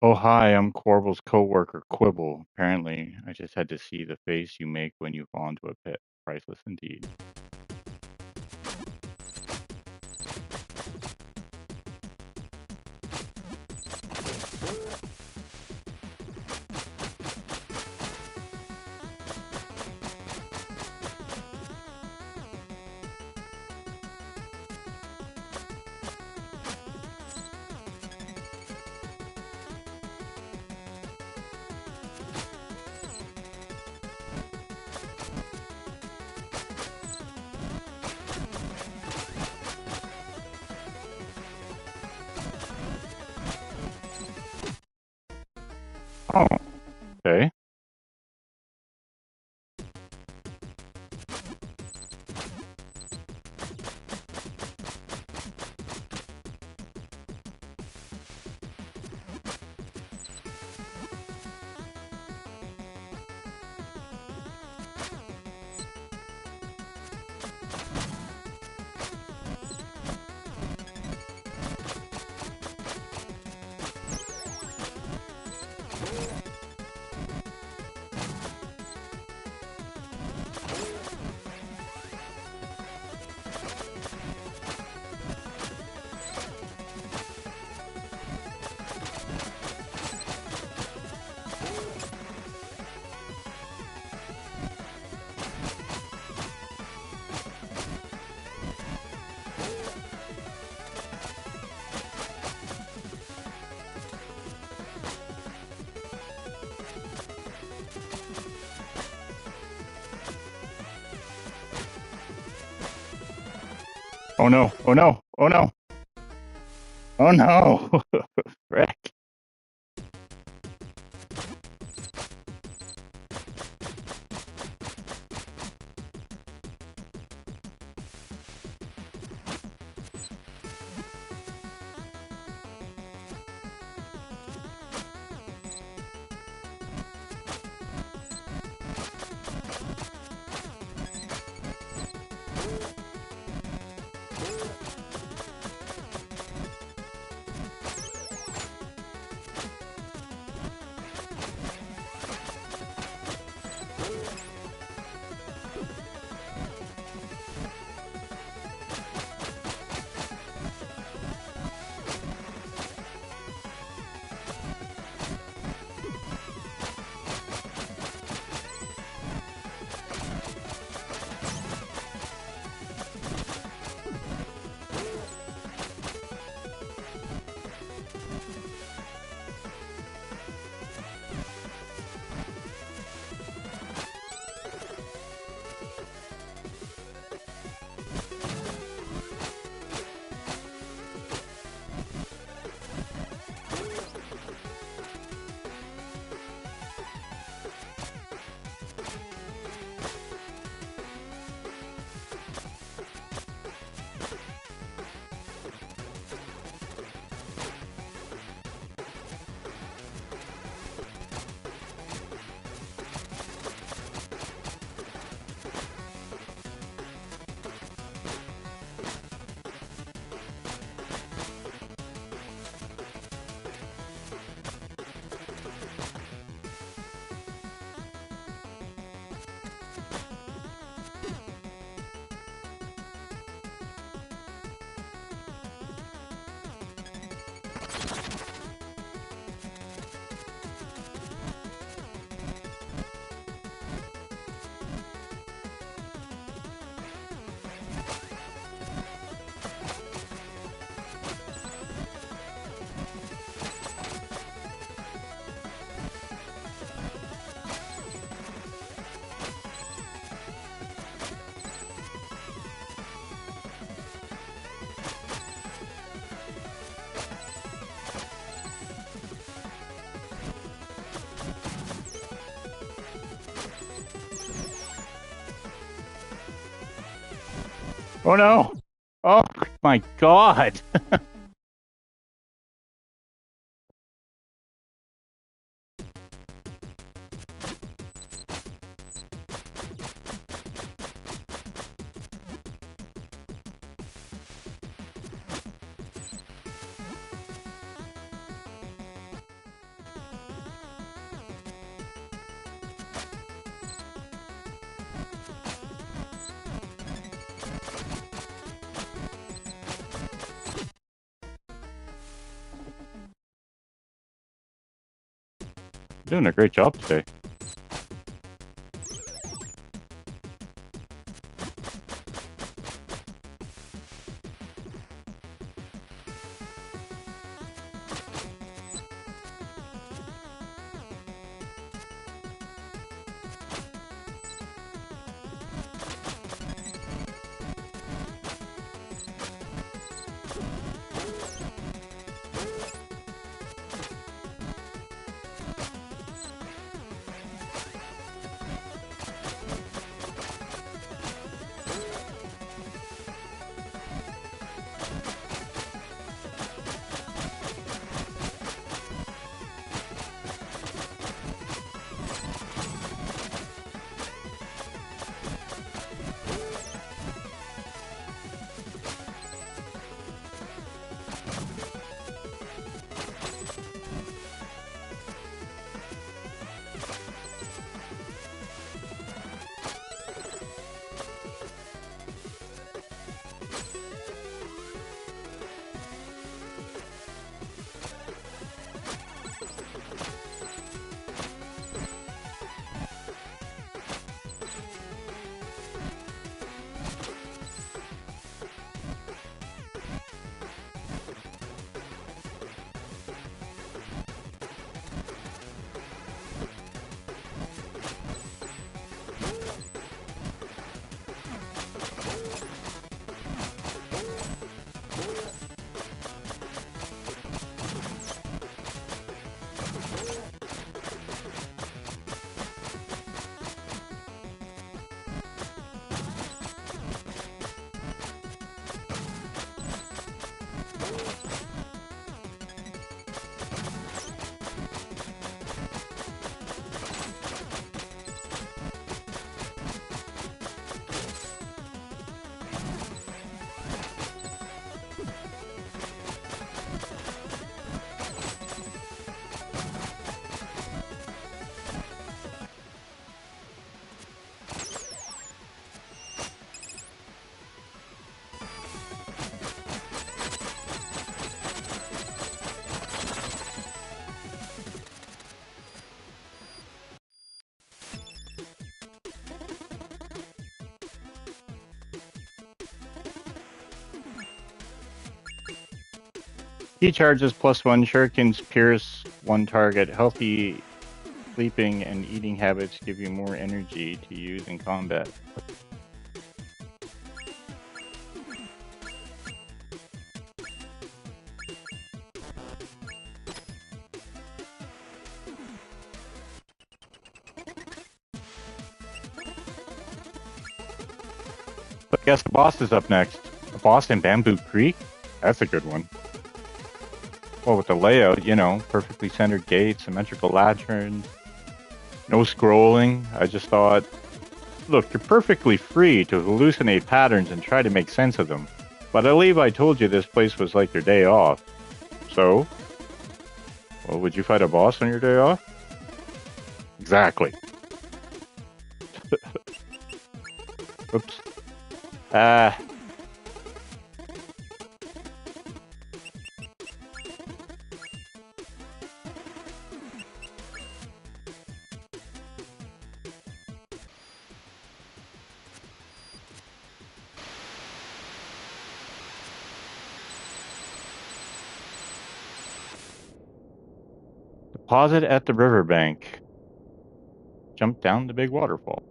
Oh, hi, I'm Corbel's coworker, Quibble. Apparently, I just had to see the face you make when you fall into a pit. Priceless indeed. Oh, okay. Oh no, oh no, oh no, oh no. Frick. Oh no. Oh my God. Doing a great job today. Key charges +1, shurikens pierce one target. Healthy sleeping and eating habits give you more energy to use in combat. But guess the boss is up next. The boss in Bamboo Creek? That's a good one. Well, with the layout, you know, perfectly centered gates, symmetrical lanterns, no scrolling. I just thought, look, you're perfectly free to hallucinate patterns and try to make sense of them. But I believe I told you this place was like your day off. So? Well, would you fight a boss on your day off? Exactly. Oops. Deposit at the riverbank. Jump down the big waterfall.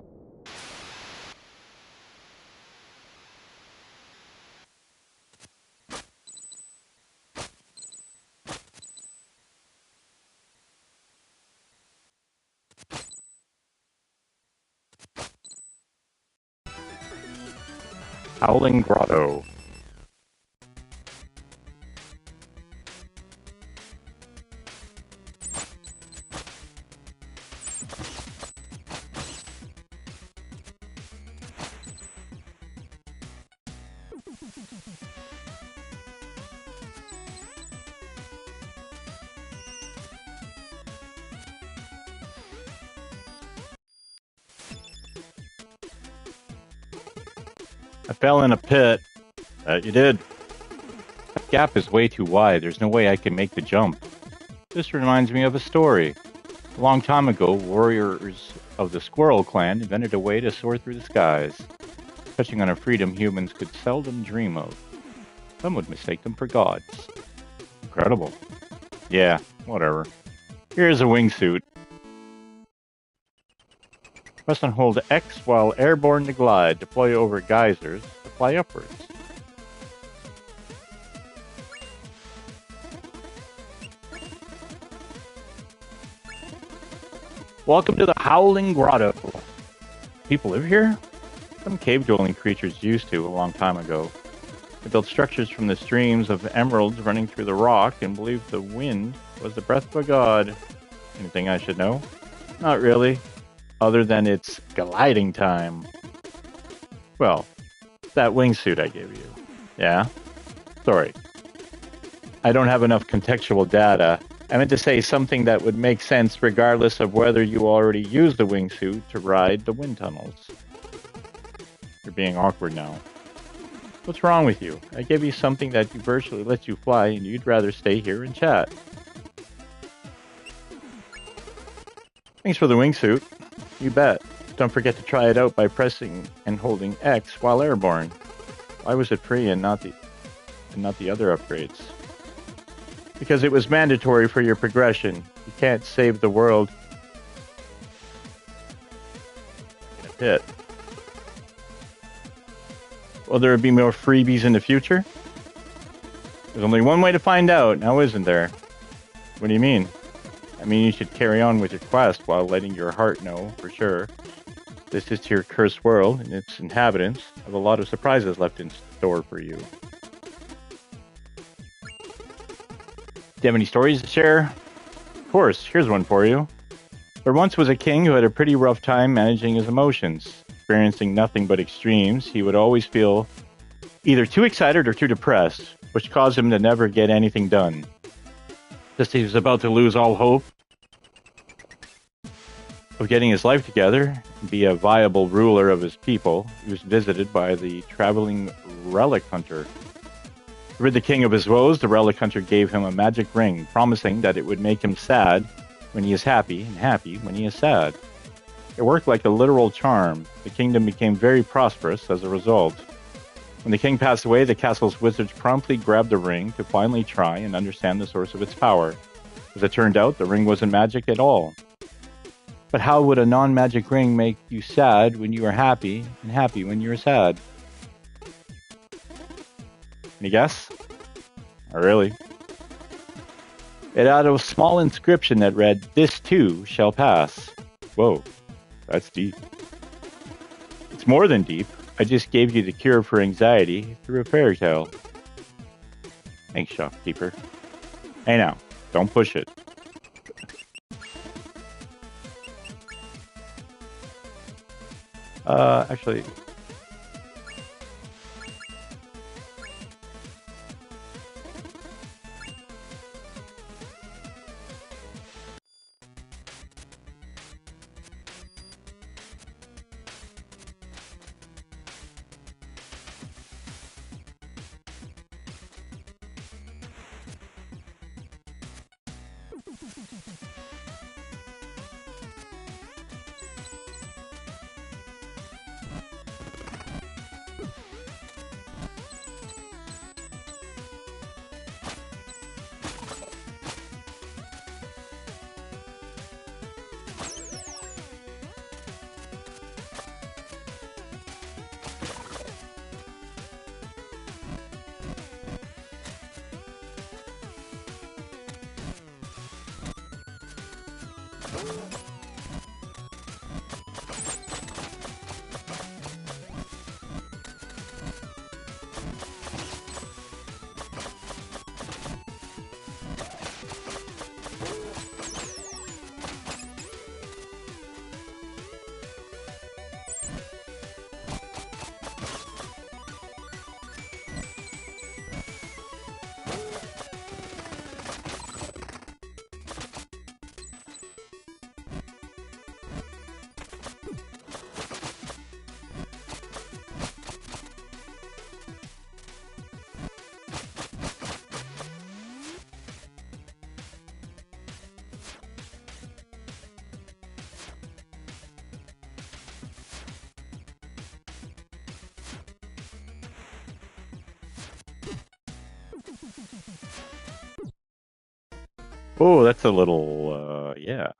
Howling Grotto. I fell in a pit. You did. That gap is way too wide. There's no way I can make the jump. This reminds me of a story. A long time ago, warriors of the Squirrel Clan invented a way to soar through the skies, touching on a freedom humans could seldom dream of. Some would mistake them for gods. Incredible. Yeah, whatever. Here's a wingsuit. Press and hold X while airborne to glide, deploy over geysers, to fly upwards. Welcome to the Howling Grotto. People live here? Some cave-dwelling creatures used to a long time ago. They built structures from the streams of emeralds running through the rock and believed the wind was the breath of a god. Anything I should know? Not really, other than it's gliding time. Well, that wingsuit I gave you. Yeah? Sorry. I don't have enough contextual data. I meant to say something that would make sense regardless of whether you already used the wingsuit to ride the wind tunnels. You're being awkward now. What's wrong with you? I gave you something that virtually lets you fly and you'd rather stay here and chat. Thanks for the wingsuit. You bet. Don't forget to try it out by pressing and holding X while airborne. Why was it free and not the other upgrades? Because it was mandatory for your progression. You can't save the world in a pit. Will there be more freebies in the future? There's only one way to find out, now isn't there? What do you mean? I mean you should carry on with your quest while letting your heart know for sure. This is your cursed world, and its inhabitants have a lot of surprises left in store for you. Do you have any stories to share? Of course, here's one for you. There once was a king who had a pretty rough time managing his emotions. Experiencing nothing but extremes, he would always feel either too excited or too depressed, which caused him to never get anything done. Just as he was about to lose all hope of getting his life together and be a viable ruler of his people, he was visited by the traveling relic hunter. To rid the king of his woes, the relic hunter gave him a magic ring, promising that it would make him sad when he is happy and happy when he is sad. It worked like a literal charm. The kingdom became very prosperous as a result. When the king passed away, the castle's wizards promptly grabbed the ring to finally try and understand the source of its power. As it turned out, the ring wasn't magic at all. But how would a non-magic ring make you sad when you are happy and happy when you are sad? Any guess? Not really. It had a small inscription that read, "This too shall pass." Whoa, that's deep. It's more than deep. I just gave you the cure for anxiety through a fairy tale. Thanks, shopkeeper. Hey now, don't push it. Actually... Oh, that's a little, yeah.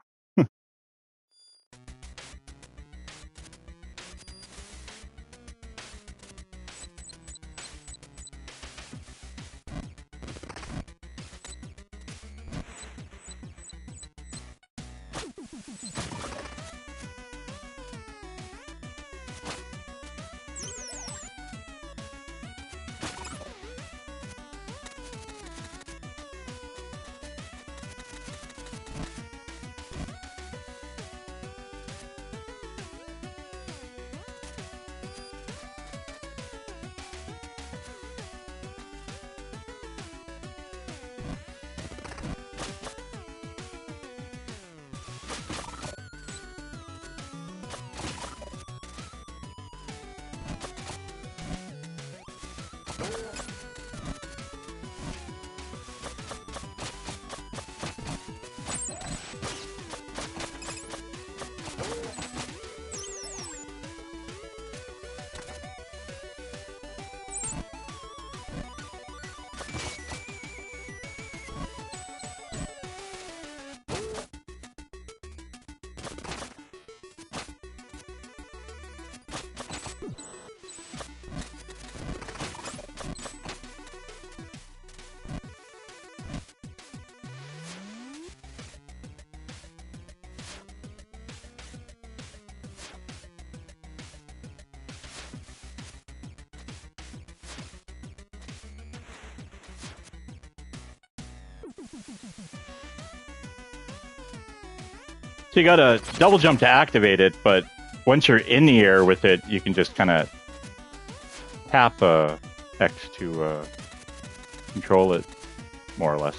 So you got to double jump to activate it, but once you're in the air with it, you can just kind of tap X to control it, more or less.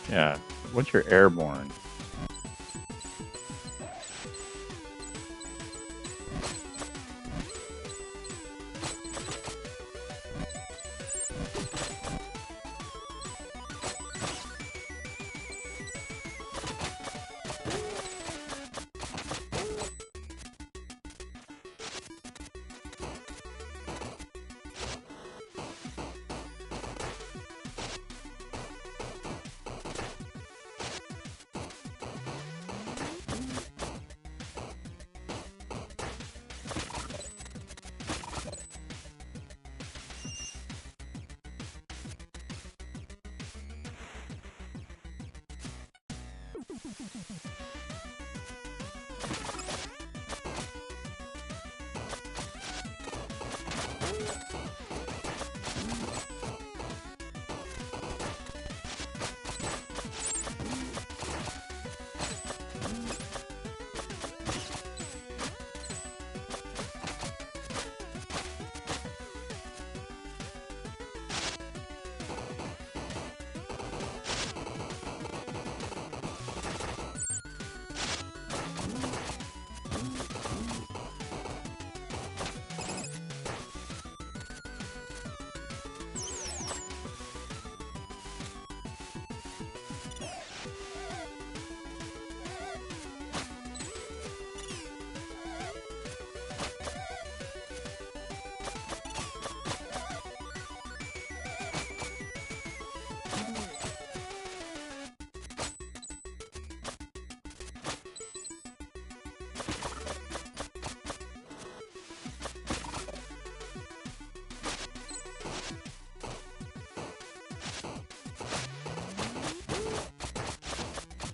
Yeah, once you're airborne.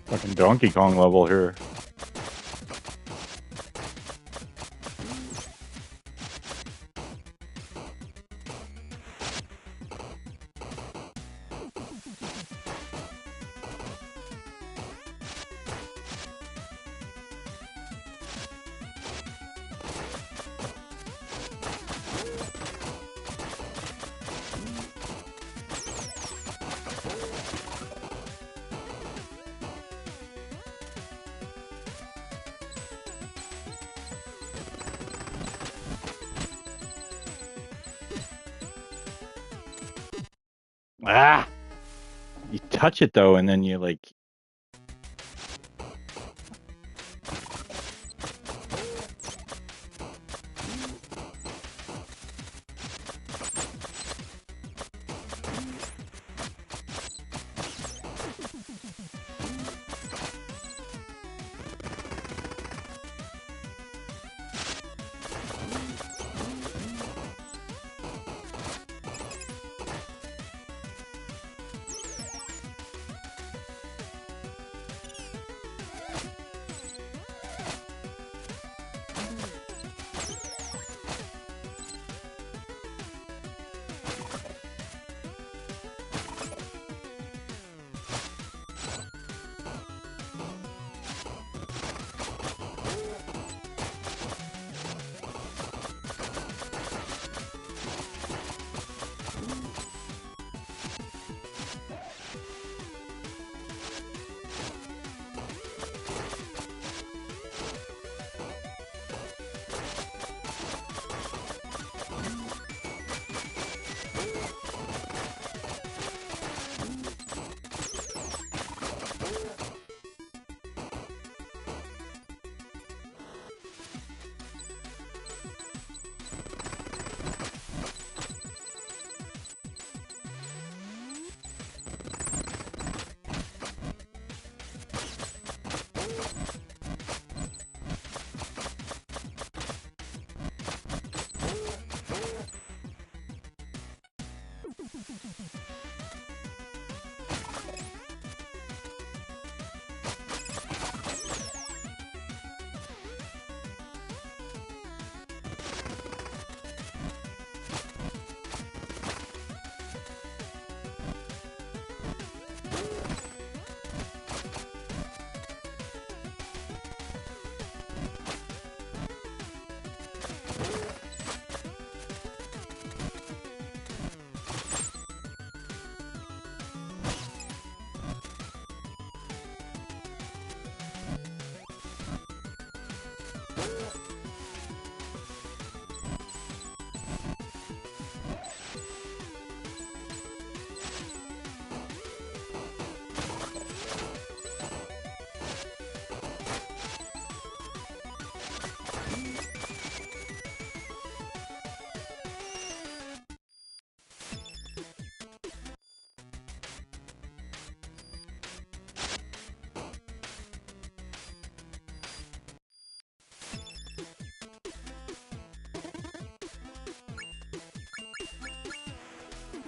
Fucking Donkey Kong level here. Ah! You touch it though, and then you like.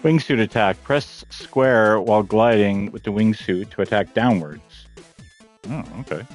Wingsuit attack. Press square while gliding with the wingsuit to attack downwards. Oh, okay.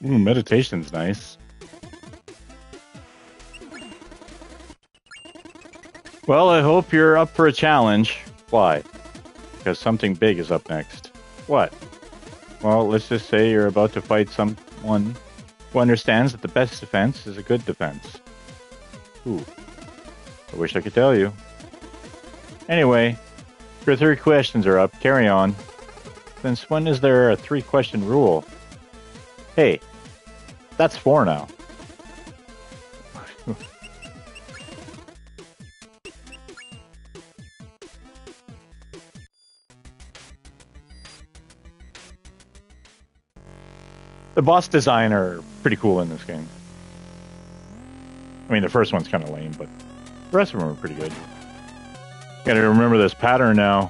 Ooh, meditation's nice. Well, I hope you're up for a challenge. Why? Because something big is up next. What? Well, let's just say you're about to fight someone who understands that the best defense is a good defense. Ooh. I wish I could tell you. Anyway, your 3 questions are up. Carry on. Since when is there a 3-question rule? Hey, that's 4 now. The boss design are pretty cool in this game. I mean, the first one's kind of lame, but the rest of them are pretty good. Gotta remember this pattern now.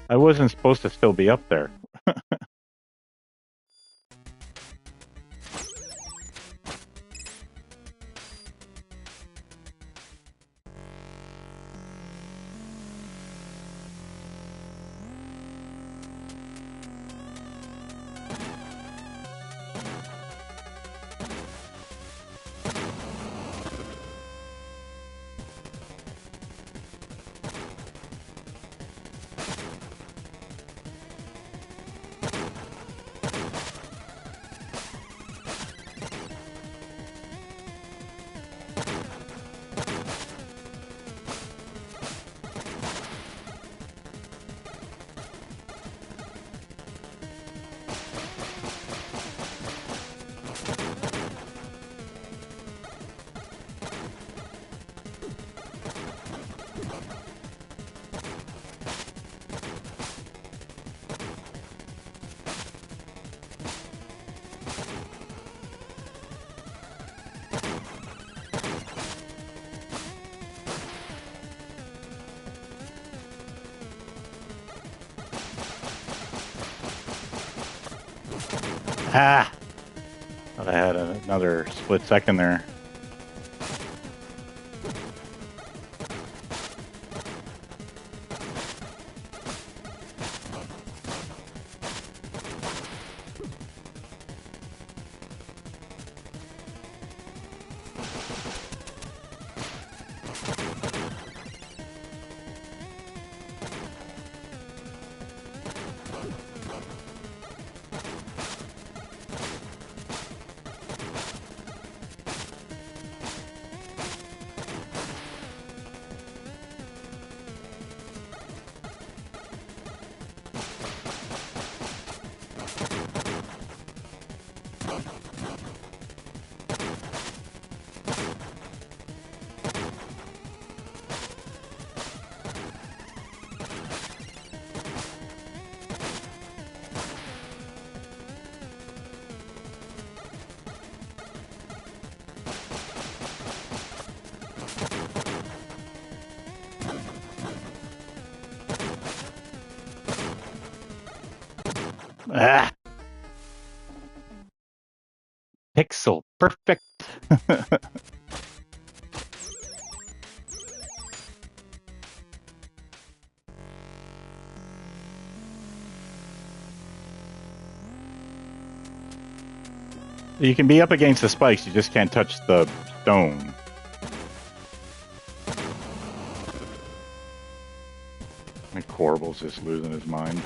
I wasn't supposed to still be up there. Ah! Thought I had another split second there. Ah! Pixel perfect. You can be up against the spikes, you just can't touch the stone. And Corbel's just losing his mind.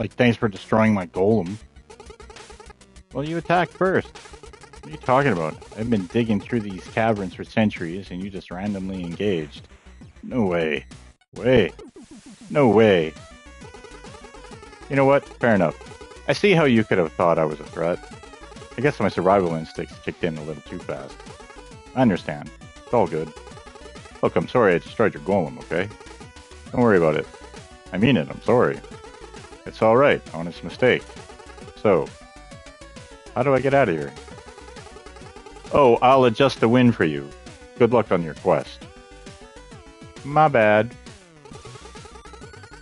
Like, thanks for destroying my golem. Well, you attacked first. What are you talking about? I've been digging through these caverns for centuries, and you just randomly engaged. No way. No way. You know what? Fair enough. I see how you could have thought I was a threat. I guess my survival instincts kicked in a little too fast. I understand. It's all good. Look, I'm sorry I destroyed your golem, okay? Don't worry about it. I mean it, I'm sorry. It's alright, honest mistake. So, how do I get out of here? Oh, I'll adjust the wind for you. Good luck on your quest. My bad.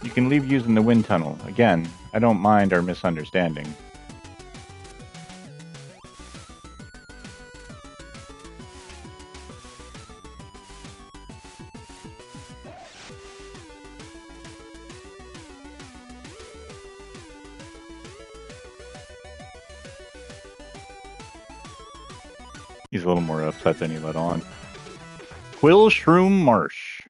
You can leave using the wind tunnel. Again, I don't mind our misunderstanding. He's a little more upset than he let on. Quill Shroom Marsh.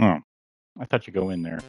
Oh, I thought you'd go in there.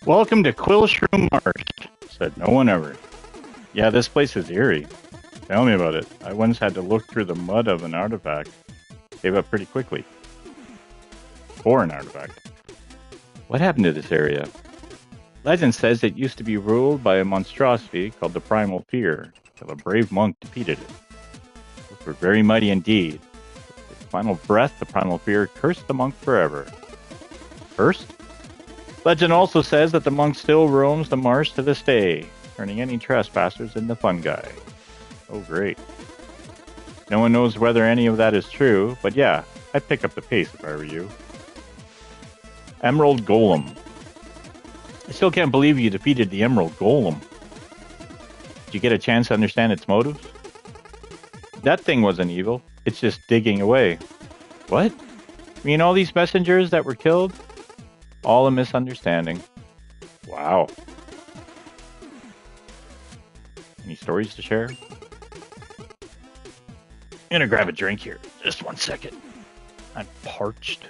Welcome to Quillshroom Marsh, said no one ever. Yeah, this place is eerie. Tell me about it. I once had to look through the mud of an artifact. Gave up pretty quickly. For an artifact. What happened to this area? Legend says it used to be ruled by a monstrosity called the Primal Fear, till a brave monk defeated it. Those were very mighty indeed. With his final breath, the Primal Fear cursed the monk forever. Cursed? Legend also says that the monk still roams the marsh to this day, turning any trespassers into fungi. Oh, great. No one knows whether any of that is true, but yeah, I'd pick up the pace if I were you. Emerald Golem. I still can't believe you defeated the Emerald Golem. Did you get a chance to understand its motives? That thing wasn't evil. It's just digging away. What? You mean all these messengers that were killed? All a misunderstanding. Wow. Any stories to share? I'm gonna grab a drink here. Just 1 second. I'm parched.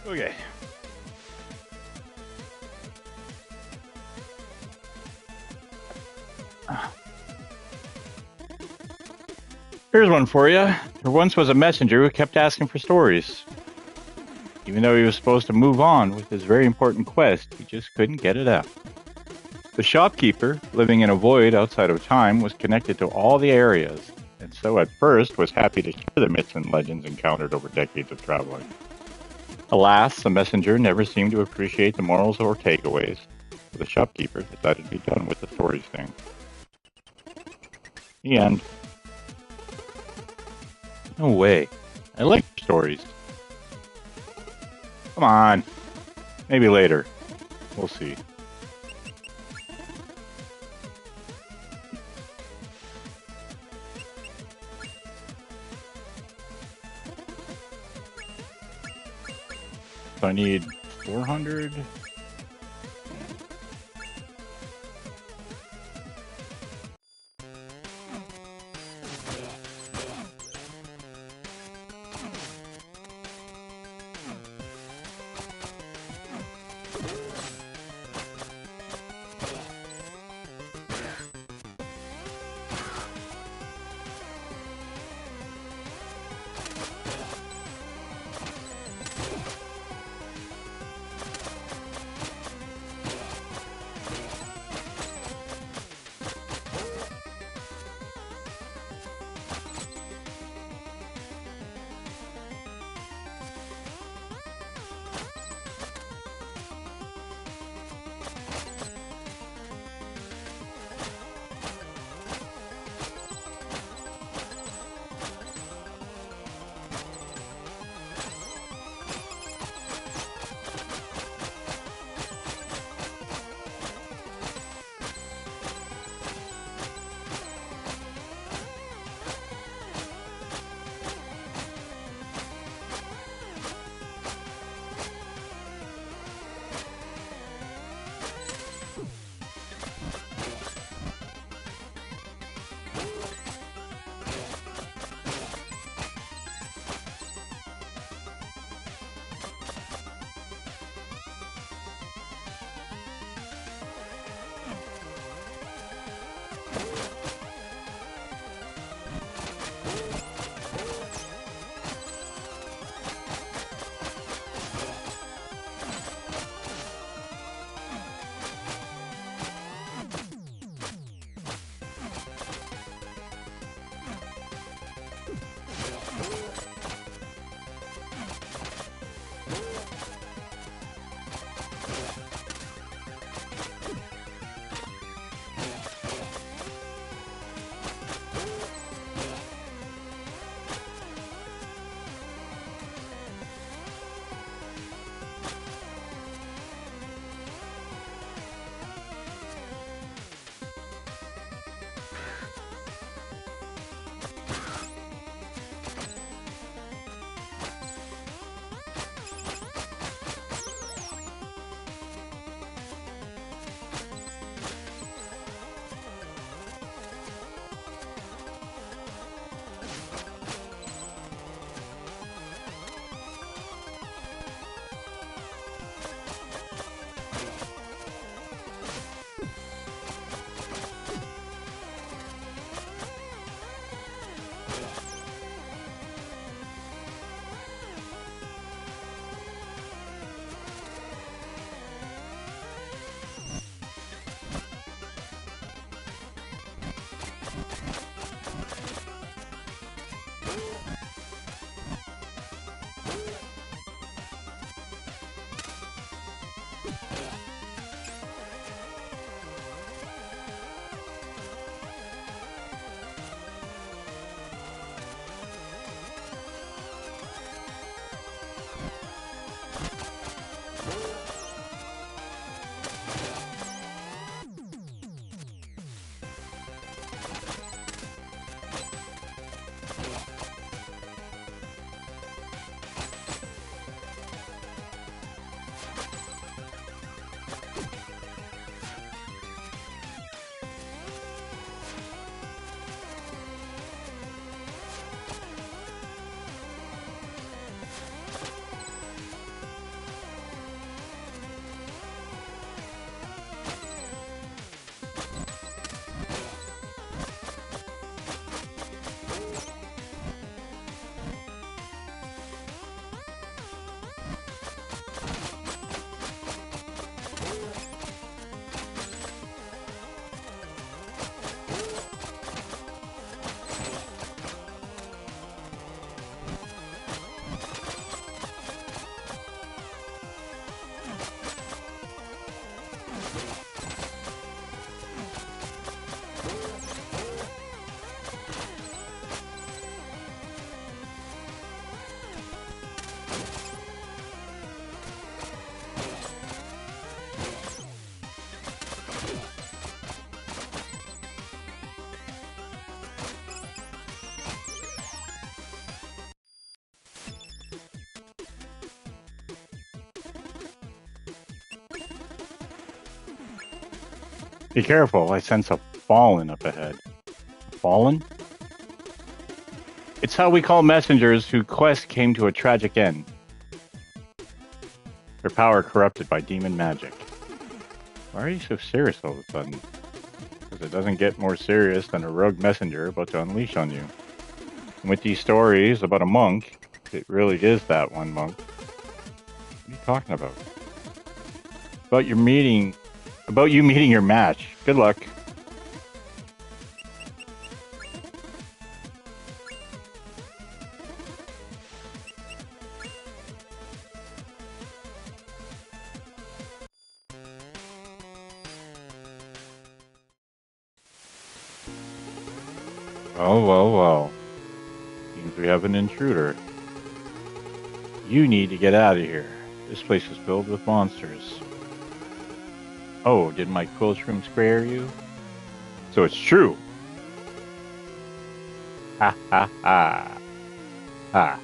Okay. Here's one for you. There once was a messenger who kept asking for stories. Even though he was supposed to move on with his very important quest, he just couldn't get it out. The shopkeeper, living in a void outside of time, was connected to all the areas, and so at first was happy to share the myths and legends encountered over decades of traveling. Alas, the messenger never seemed to appreciate the morals or takeaways, so the shopkeeper decided to be done with the stories thing. The end. No way. I like stories. Come on. Maybe later. We'll see. So I need 400. Be careful, I sense a fallen up ahead. Fallen? It's how we call messengers whose quest came to a tragic end. Their power corrupted by demon magic. Why are you so serious all of a sudden? Because it doesn't get more serious than a rogue messenger about to unleash on you. And with these stories about a monk, it really is that one monk. What are you talking about? About your meeting, about you meeting your match. Good luck. Well. Seems we have an intruder. You need to get out of here. This place is filled with monsters. Oh, did my quill shroom scare you? So it's true. Ha ha ha. Ha.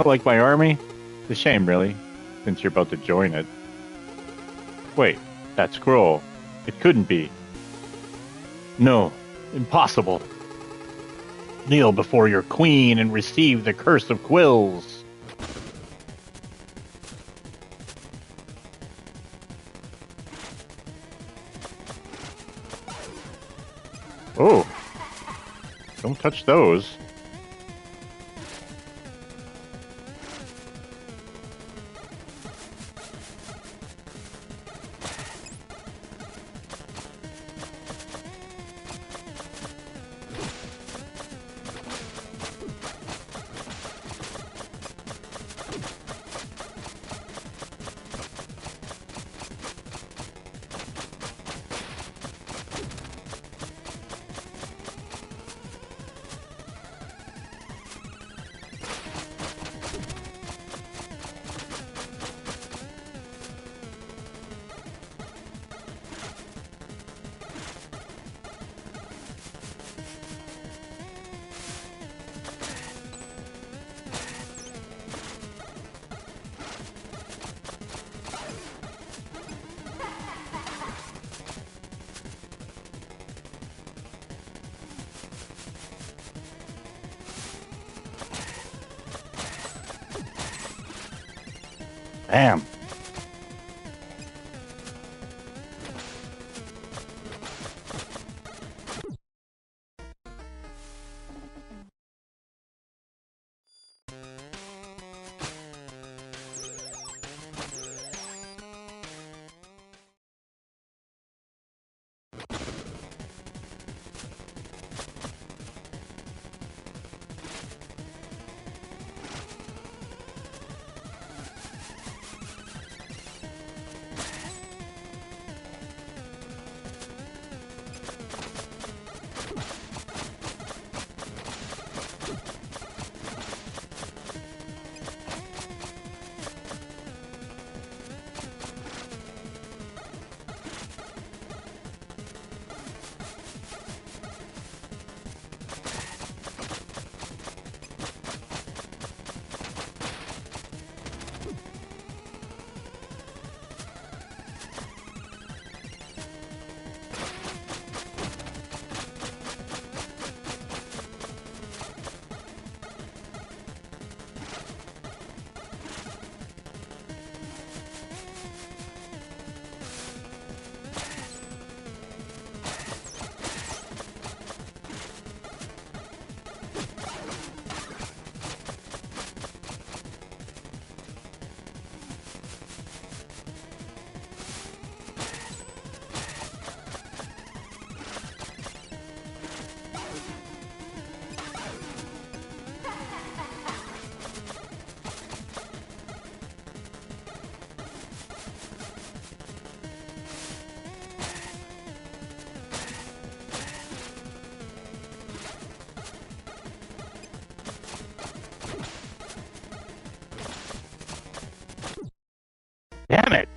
Like my army? It's a shame, really, since you're about to join it. Wait, that scroll. It couldn't be. No, impossible. Kneel before your queen and receive the curse of quills. Oh, don't touch those. Damn. Damn it.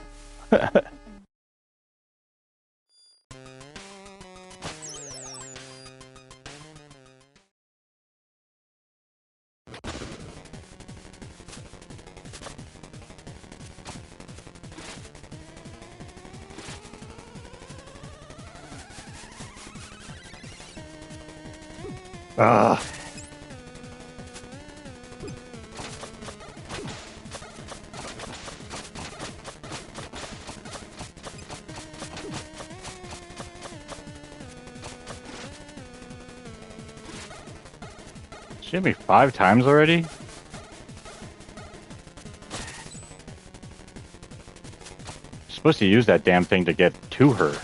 Ugh. She hit me 5 times already? You're supposed to use that damn thing to get to her.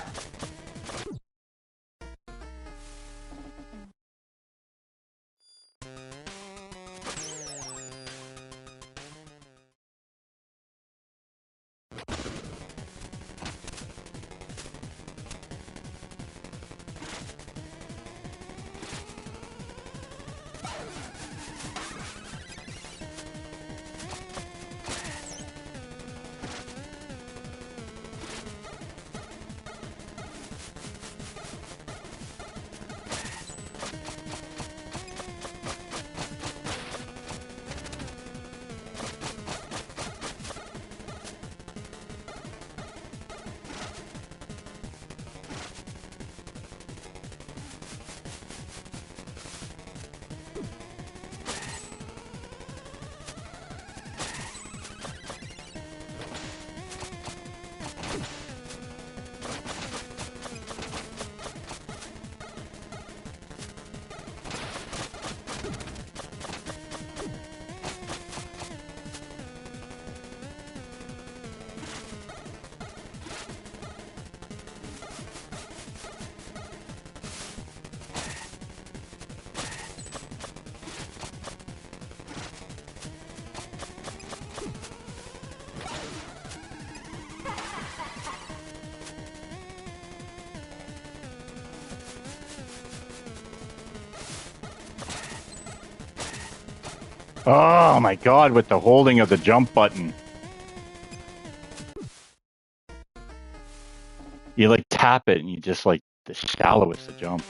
Oh my god, with the holding of the jump button. You like tap it and you just like the shallowest of jumps.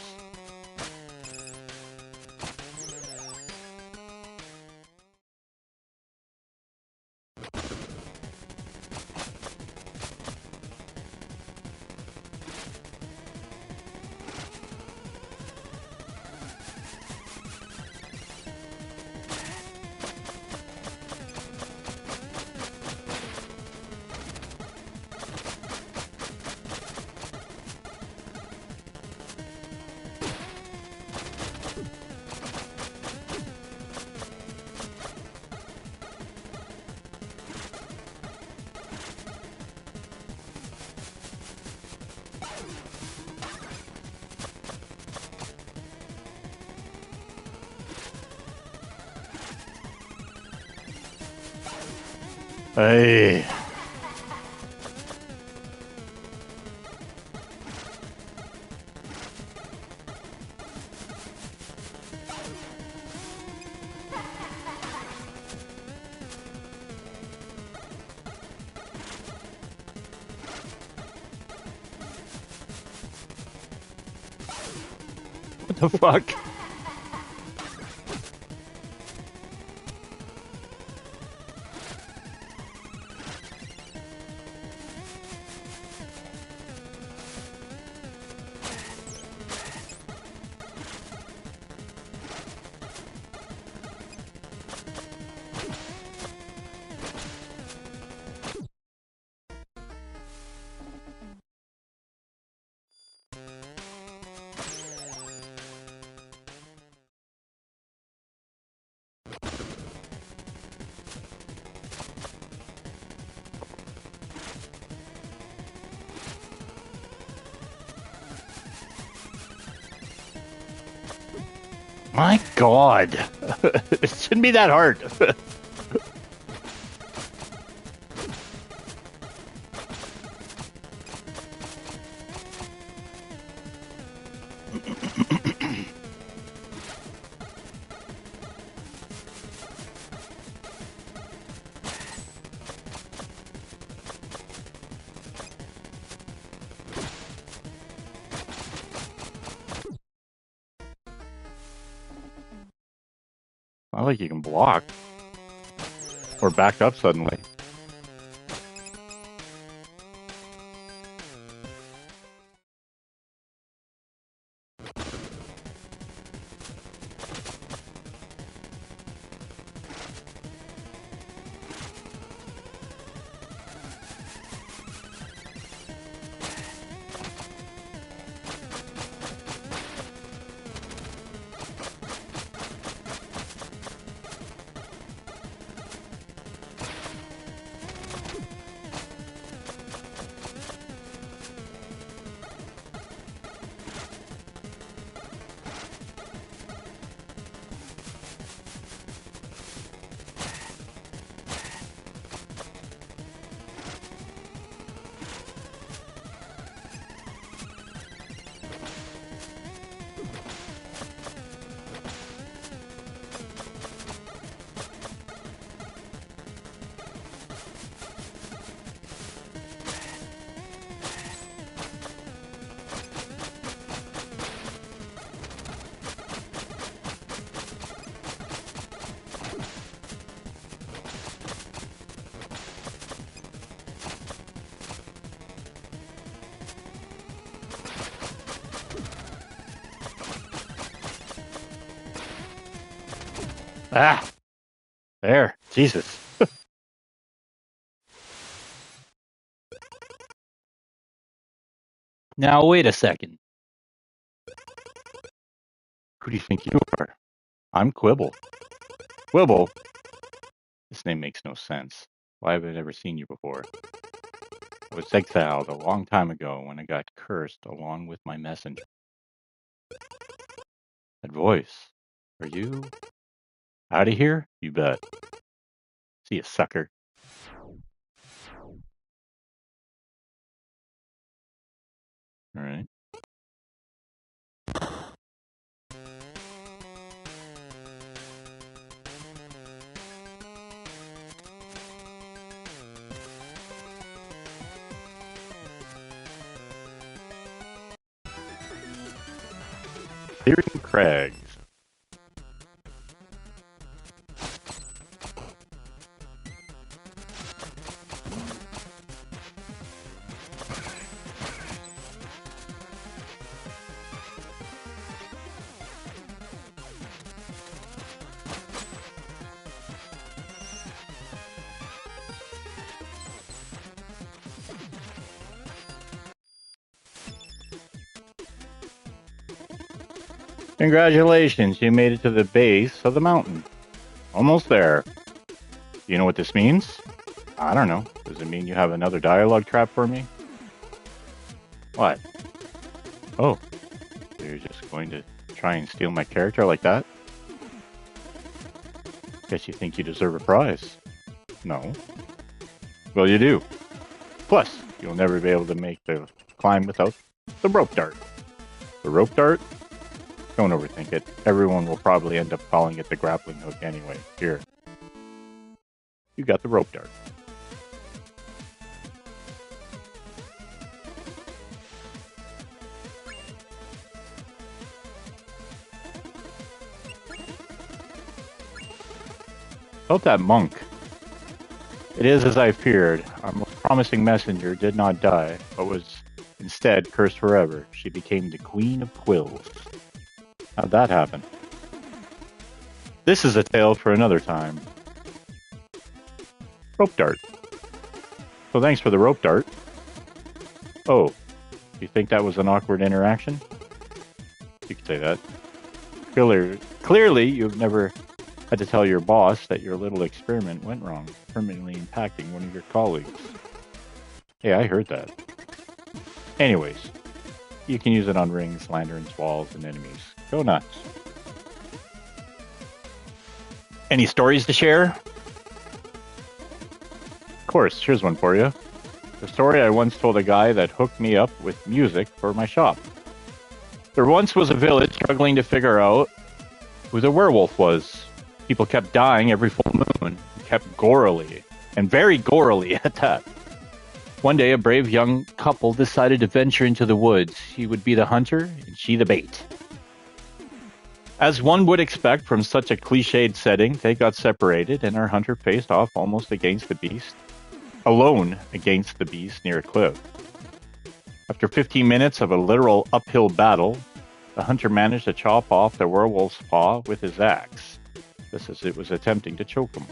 Hey. What the fuck? My god. It shouldn't be that hard. Not like you can block. Or back up suddenly. Ah, there. Jesus. Now, wait a second. Who do you think you are? I'm Quibble. Quibble? This name makes no sense. Why have I never seen you before? I was exiled a long time ago when I got cursed along with my messenger. That voice. Are you out of here? You bet. See you, sucker. All right. Clearing crags. Congratulations, you made it to the base of the mountain. Almost there. You know what this means? I don't know. Does it mean you have another dialogue trap for me? What? Oh, you're just going to try and steal my character like that? Guess you think you deserve a prize. No. Well, you do. Plus, you'll never be able to make the climb without the rope dart. The rope dart? Don't overthink it. Everyone will probably end up calling it the grappling hook anyway. Here. You got the rope dart. About that monk. It is as I feared. Our most promising messenger did not die, but was instead cursed forever. She became the Queen of Quills. How'd that happen? This is a tale for another time. Rope dart. So thanks for the rope dart. Oh, you think that was an awkward interaction? You could say that. Clearly, you've never had to tell your boss that your little experiment went wrong, permanently impacting one of your colleagues. Hey, I heard that. Anyways, you can use it on rings, lanterns, walls, and enemies. Go nuts. Any stories to share? Of course, here's one for you. The story I once told a guy that hooked me up with music for my shop. There once was a village struggling to figure out who the werewolf was. People kept dying every full moon, kept gorily, and very gorily at that. One day, a brave young couple decided to venture into the woods. He would be the hunter, and she the bait. As one would expect from such a cliched setting, they got separated, and our hunter faced off almost against the beast, alone against the beast near a cliff. After 15 minutes of a literal uphill battle, the hunter managed to chop off the werewolf's paw with his axe, just as it was attempting to choke him.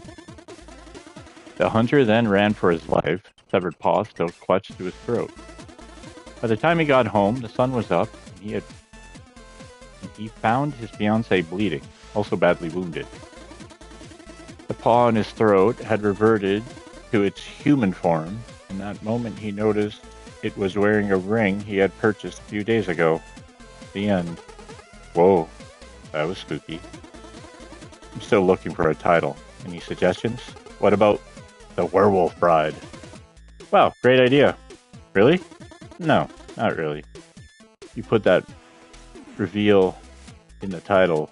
The hunter then ran for his life, severed paw still clutched to his throat. By the time he got home, the sun was up, and he found his fiancée bleeding, also badly wounded. The paw on his throat had reverted to its human form. In that moment, he noticed it was wearing a ring he had purchased a few days ago. The end. Whoa, that was spooky. I'm still looking for a title. Any suggestions? What about The Werewolf Bride? Wow, great idea. Really? No, not really. You put that reveal in the title.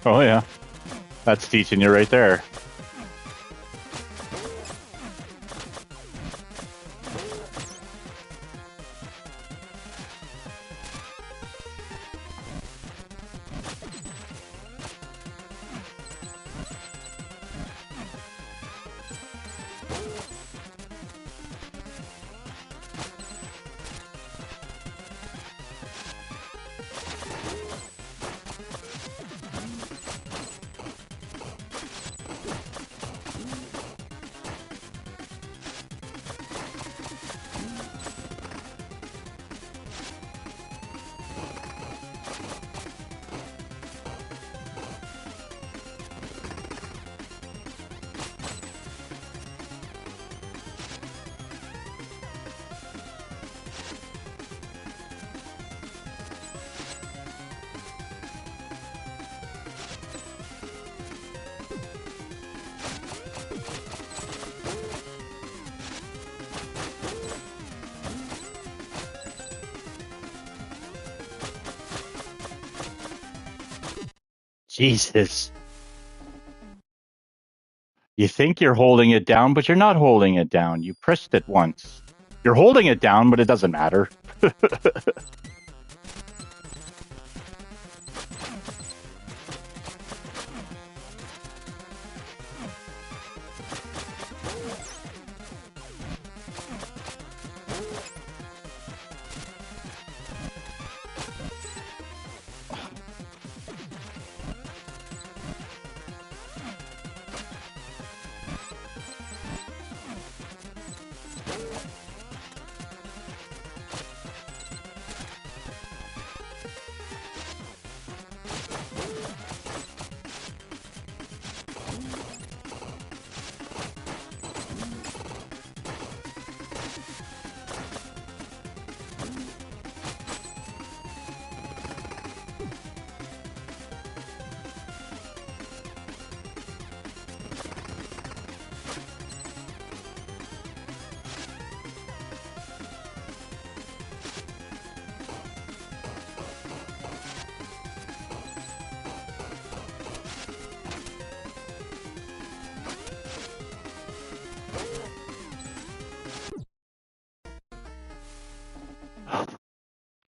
Oh yeah, that's teaching you right there. Jesus. You think you're holding it down, but you're not holding it down. You pressed it once. You're holding it down, but it doesn't matter.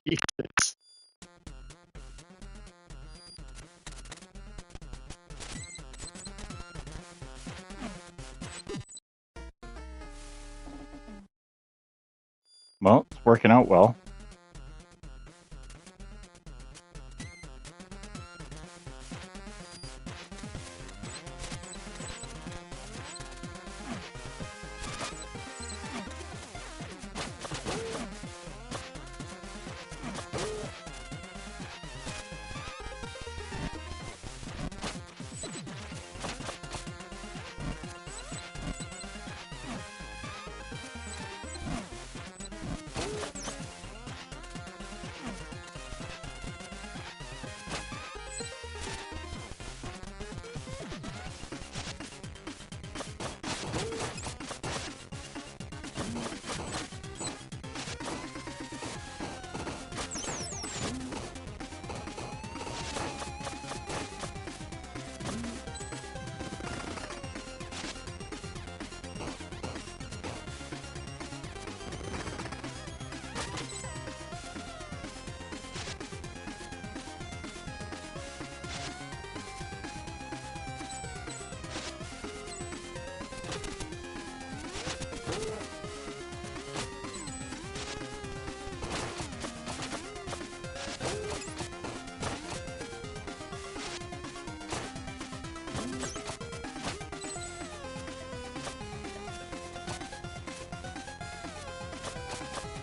Jesus. Well, it's working out well.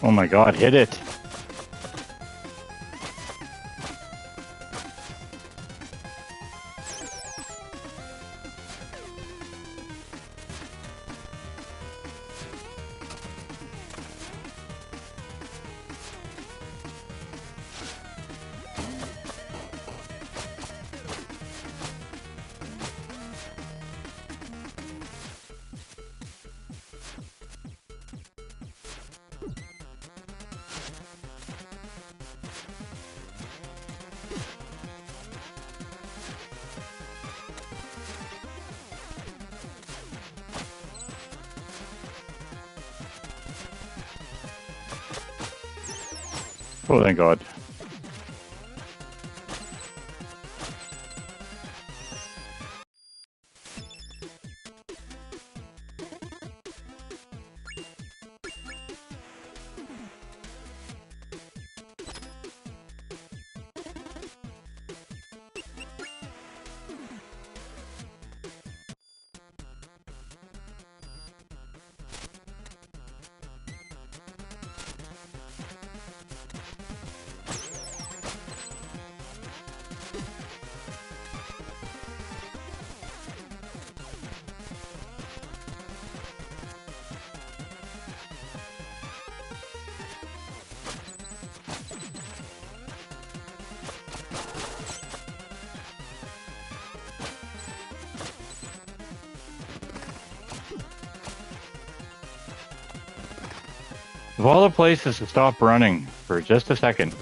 Oh my God, hit it. Oh, thank God. Of all the places to stop running for just a second.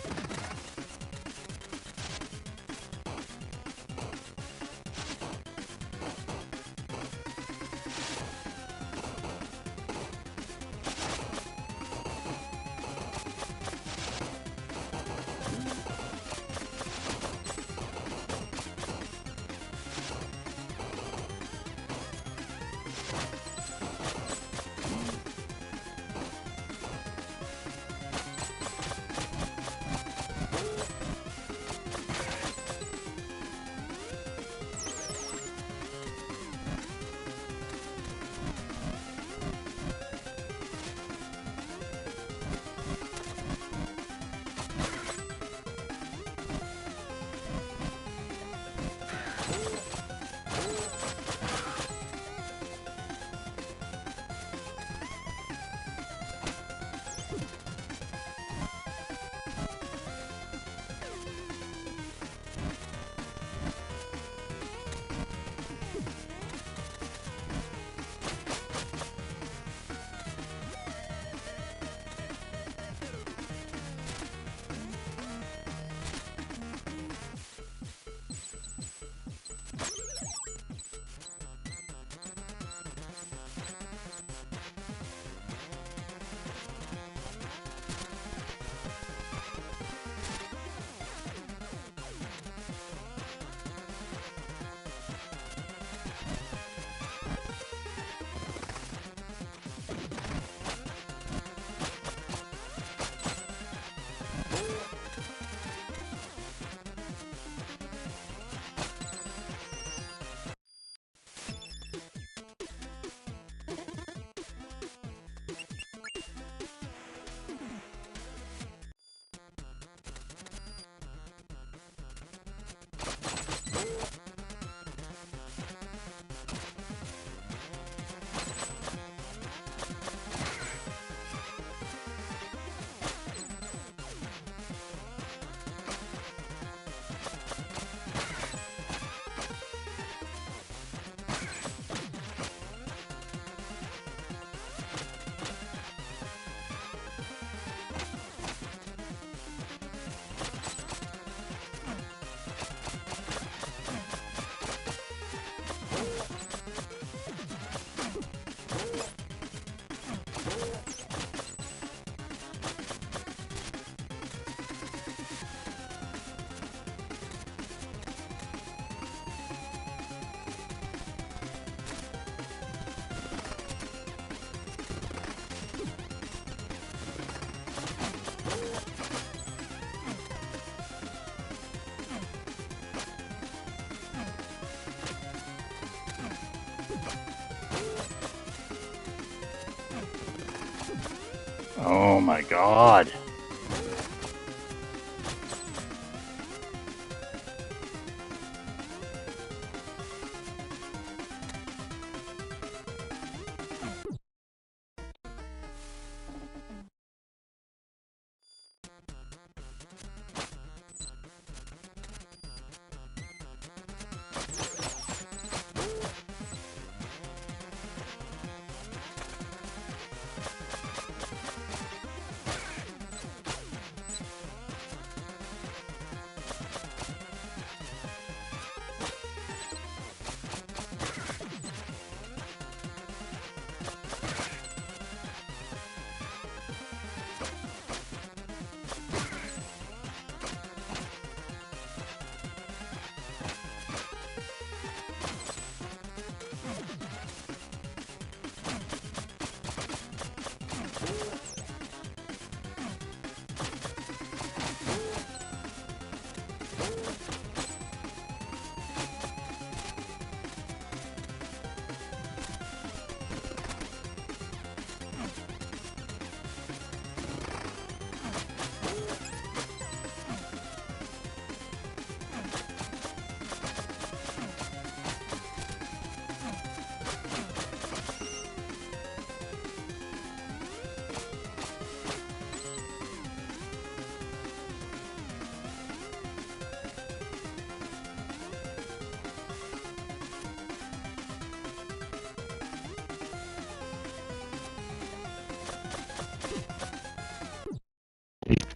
Oh my god.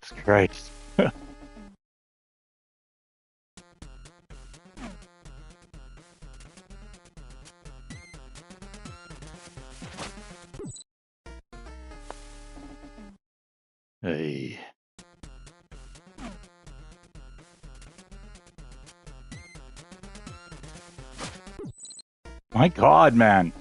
Jesus Christ. Hey. My god, man.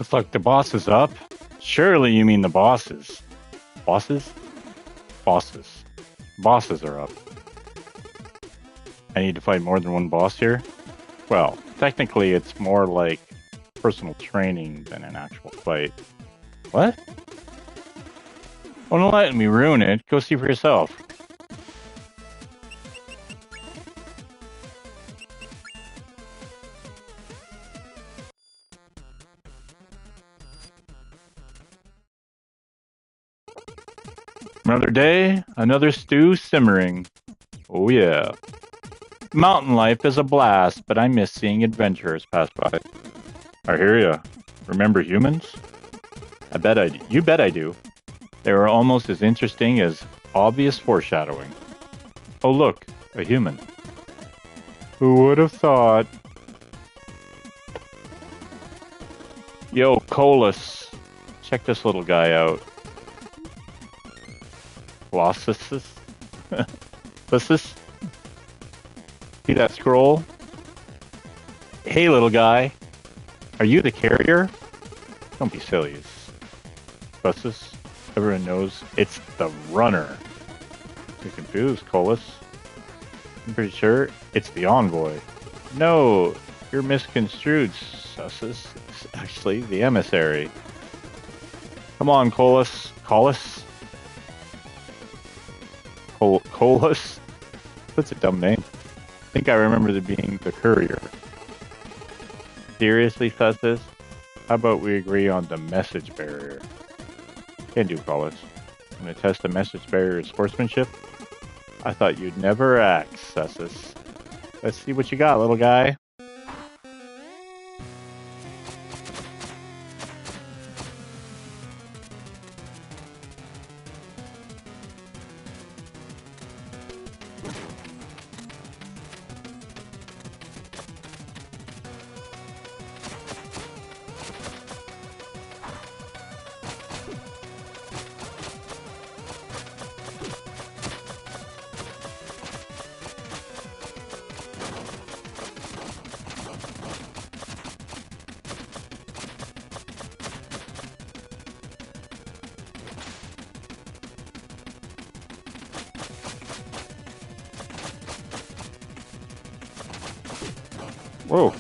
Looks like the boss is up. Surely you mean the bosses. Bosses? Bosses. Bosses are up. I need to fight more than one boss here? Well, technically it's more like personal training than an actual fight. What? Well, don't let me ruin it. Go see for yourself. Another day, another stew simmering. Oh yeah. Mountain life is a blast, but I miss seeing adventurers pass by. I hear ya. Remember humans? I bet I do. You bet I do. They were almost as interesting as obvious foreshadowing. Oh look, a human. Who would have thought? Yo, Colas. Check this little guy out. Colossus? Colossus? See that scroll? Hey, little guy. Are you the carrier? Don't be silly. Colossus? Everyone knows it's the runner. You're confused, Colas. I'm pretty sure it's the envoy. No, you're misconstrued, Sussus. It's actually the emissary. Come on, Colas. Colas? Colas? That's a dumb name. I think I remember there being the courier. Seriously, Sussus? How about we agree on the message barrier? Can do, Colas. I'm gonna test the message barrier's sportsmanship. I thought you'd never act, Sussus. Let's see what you got, little guy. Whoa.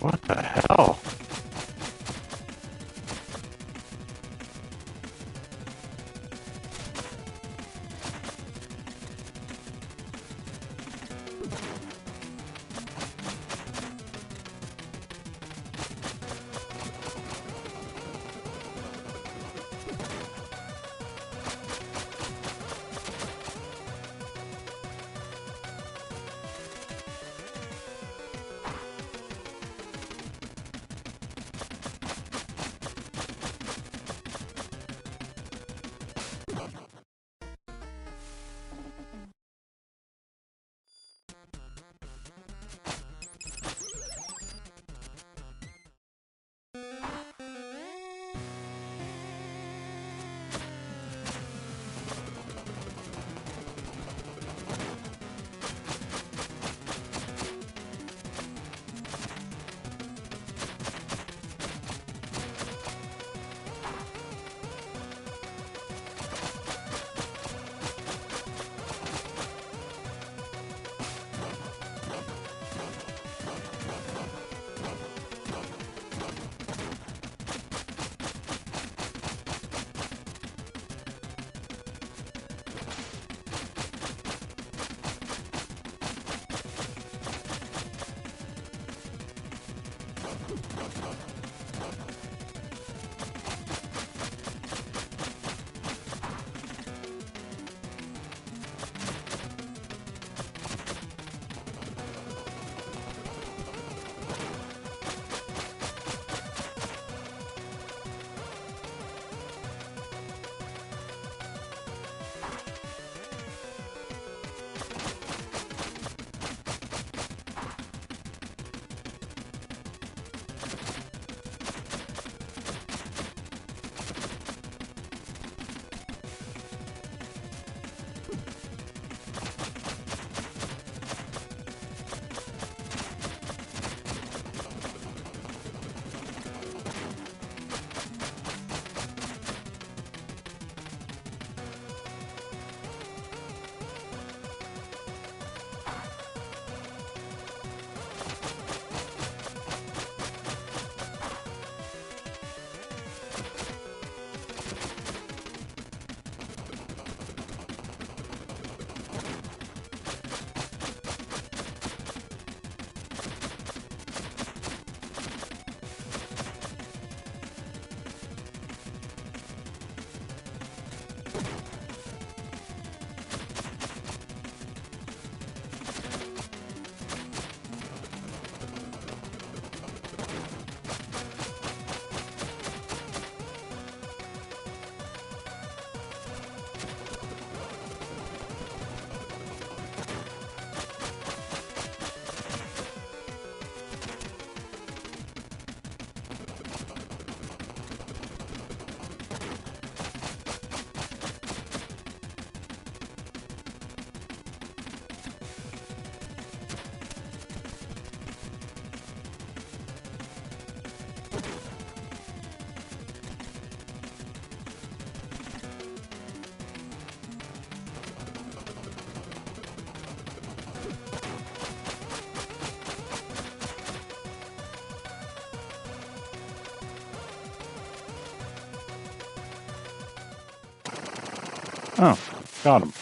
What the hell? Oh, got him.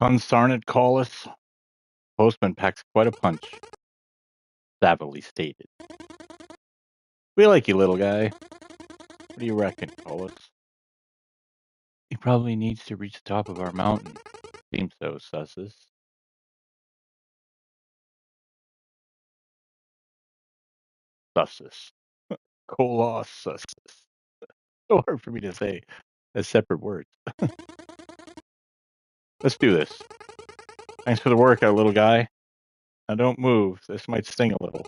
Unsarned Collis. Postman packs quite a punch, savagely stated. We like you, little guy. What do you reckon, Collis? He probably needs to reach the top of our mountain. Seems so, Sussus. Sussus. Colossus. So hard for me to say as separate words. Let's do this. Thanks for the workout, little guy. Now don't move. This might sting a little.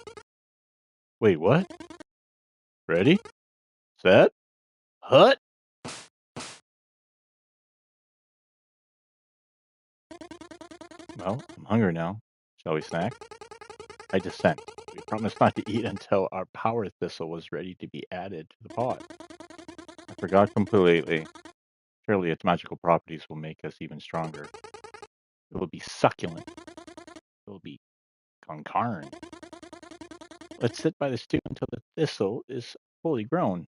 Wait, what? Ready? Set? Hut? Well, I'm hungry now. Shall we snack? I dissent. We promised not to eat until our power thistle was ready to be added to the pot. Forgot completely. Surely its magical properties will make us even stronger. It will be succulent. It will be concarn. Let's sit by the stew until the thistle is fully grown.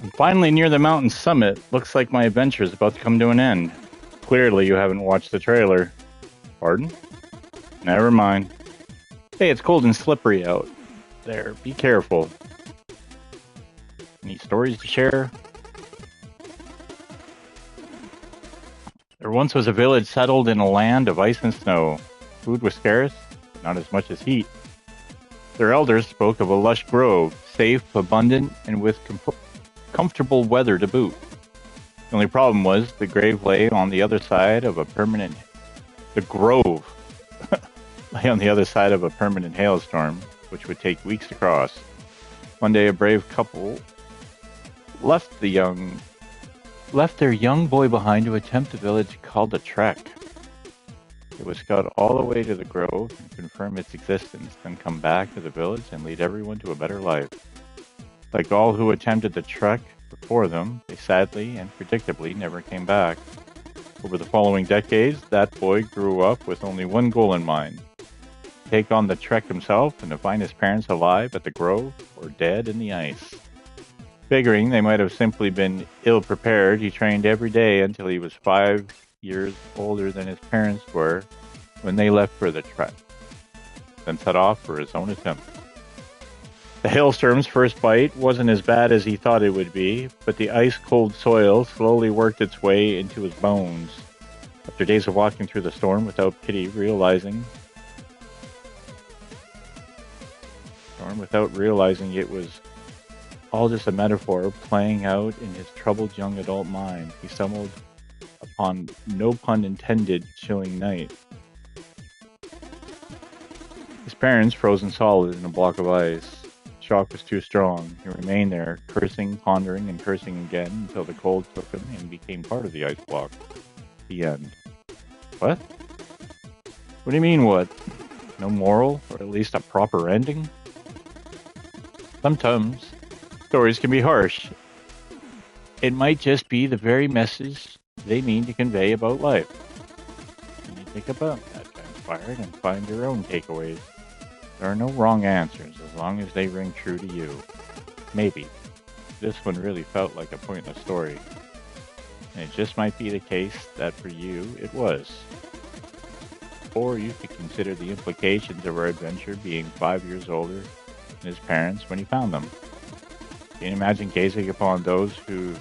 I'm finally near the mountain summit. Looks like my adventure is about to come to an end. Clearly, you haven't watched the trailer. Pardon? Never mind. Hey, it's cold and slippery out there. Be careful. Any stories to share? There once was a village settled in a land of ice and snow. Food was scarce, but not as much as heat. Their elders spoke of a lush grove, safe, abundant, and with comfortable weather to boot. The only problem was the grave lay on the other side of a permanent... The grove lay on the other side of a permanent hailstorm, which would take weeks to cross. One day, a brave couple left their young boy behind to attempt a village called a trek. It would scout all the way to the grove and confirm its existence, then come back to the village and lead everyone to a better life. Like all who attempted the trek before them, they sadly and predictably never came back. Over the following decades, that boy grew up with only one goal in mind: take on the trek himself and to find his parents alive at the grove or dead in the ice. Figuring they might have simply been ill-prepared, he trained every day until he was 5 years older than his parents were when they left for the trek, then set off for his own attempt. The hailstorm's first bite wasn't as bad as he thought it would be, but the ice-cold soil slowly worked its way into his bones. After days of walking through the storm without realizing it was all just a metaphor playing out in his troubled young adult mind, he stumbled upon, no pun intended, chilling night. His parents frozen solid in a block of ice. The shock was too strong. He remained there, cursing, pondering, and cursing again until the cold took him and became part of the ice block. The end. What? What do you mean, what? No moral, or at least a proper ending? Sometimes stories can be harsh. It might just be the very message they mean to convey about life. And you think about that transpired and find your own takeaways. There are no wrong answers as long as they ring true to you. Maybe. This one really felt like a pointless story. And it just might be the case that for you it was. Or you could consider the implications of our adventure being 5 years older than his parents when he found them. Can you imagine gazing upon those who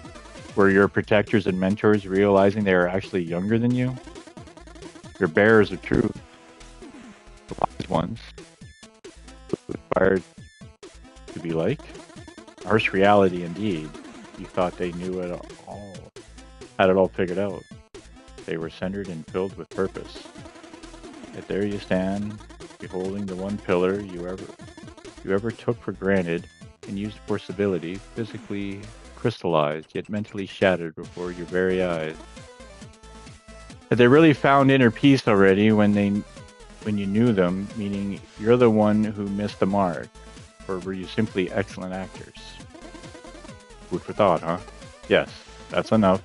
were your protectors and mentors, realizing they are actually younger than you? Your bearers of truth, the wise ones, who aspired to be like? Harsh reality indeed. You thought they knew it all, had it all figured out. They were centered and filled with purpose. Yet there you stand, beholding the one pillar you ever took for granted and used for stability, physically crystallized yet mentally shattered before your very eyes. That they really found inner peace already when you knew them, meaning you're the one who missed the mark, or were you simply excellent actors? Food for thought, huh? Yes, that's enough.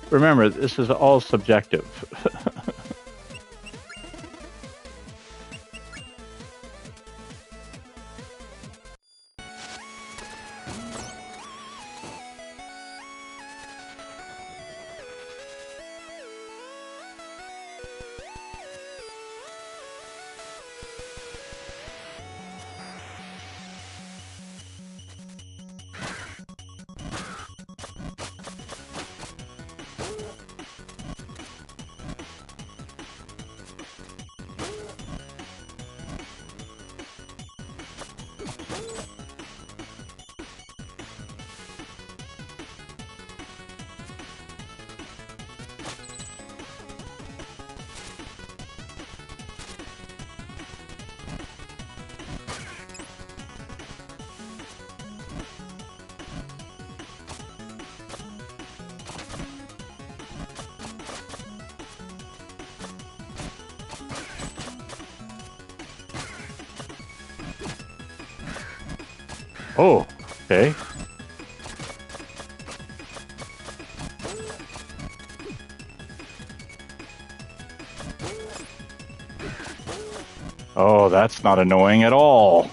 Remember, this is all subjective. Oh, okay. Oh, that's not annoying at all.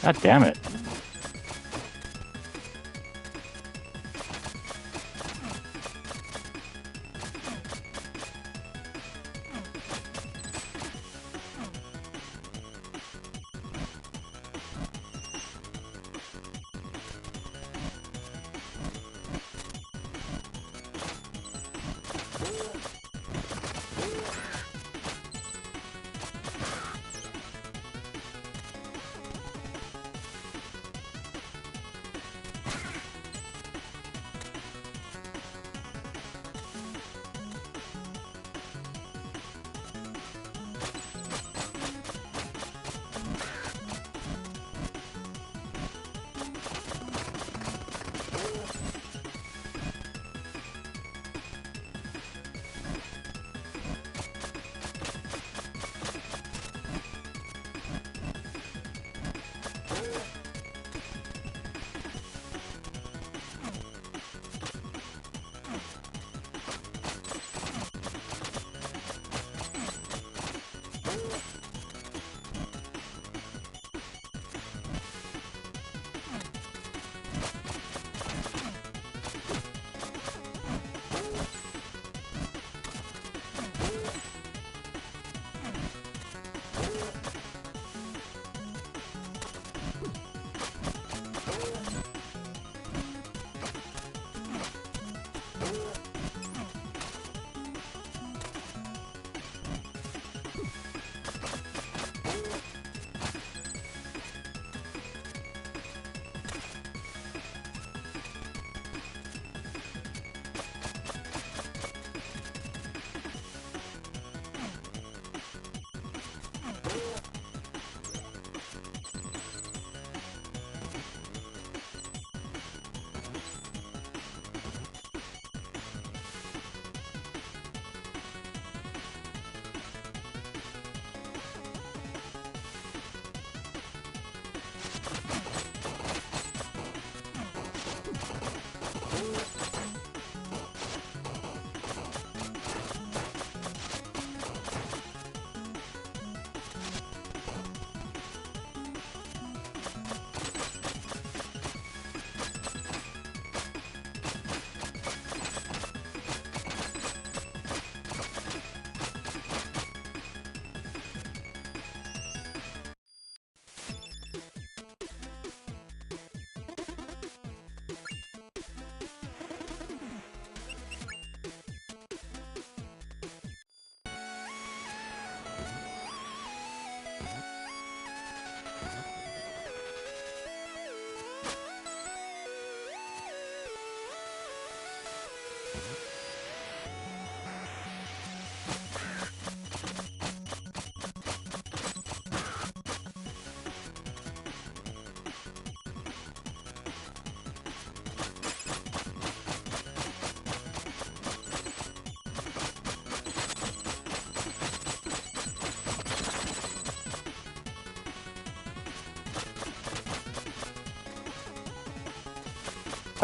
God damn it.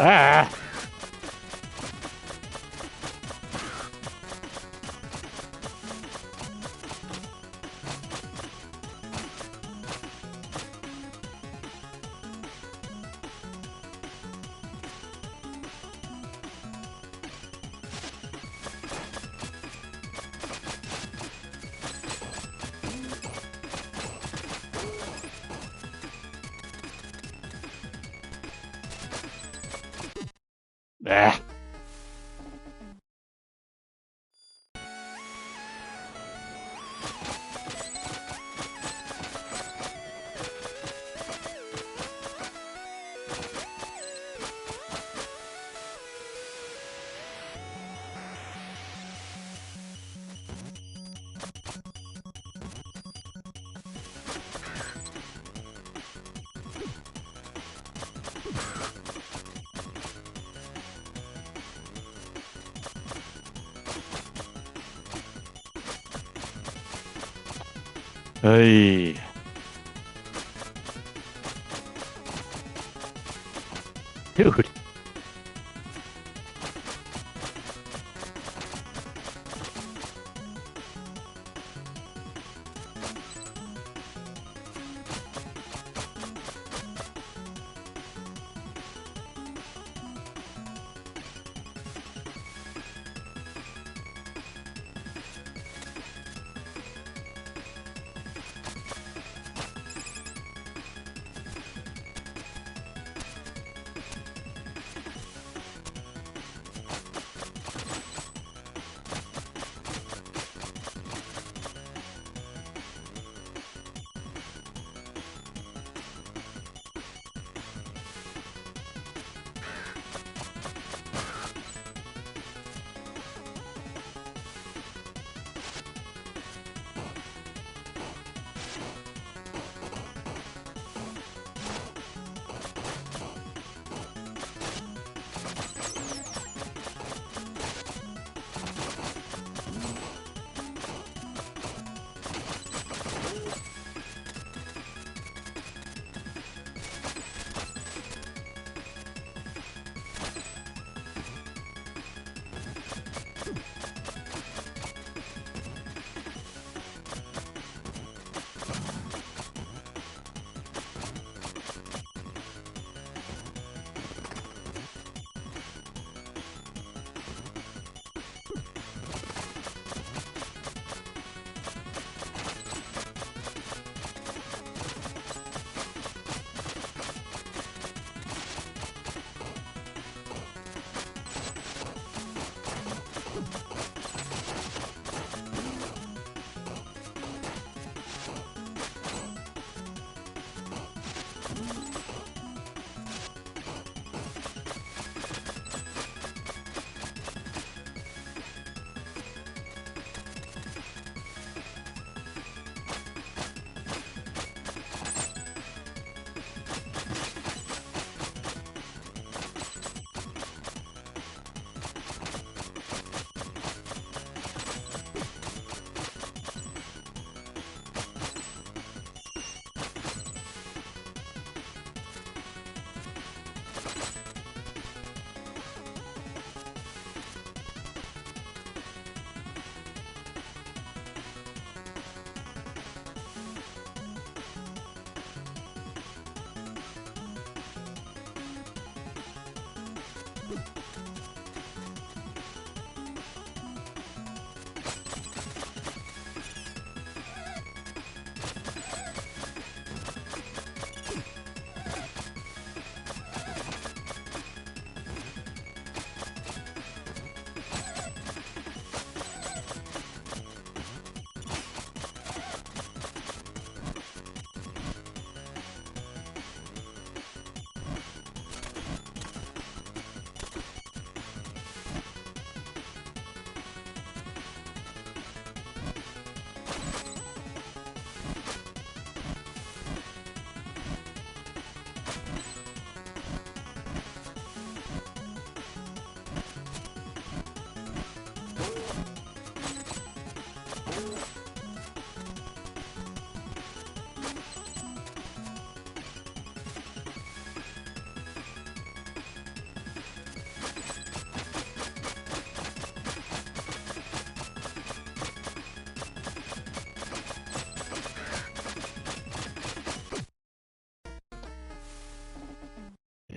Ah! Ah! Hey. Dude.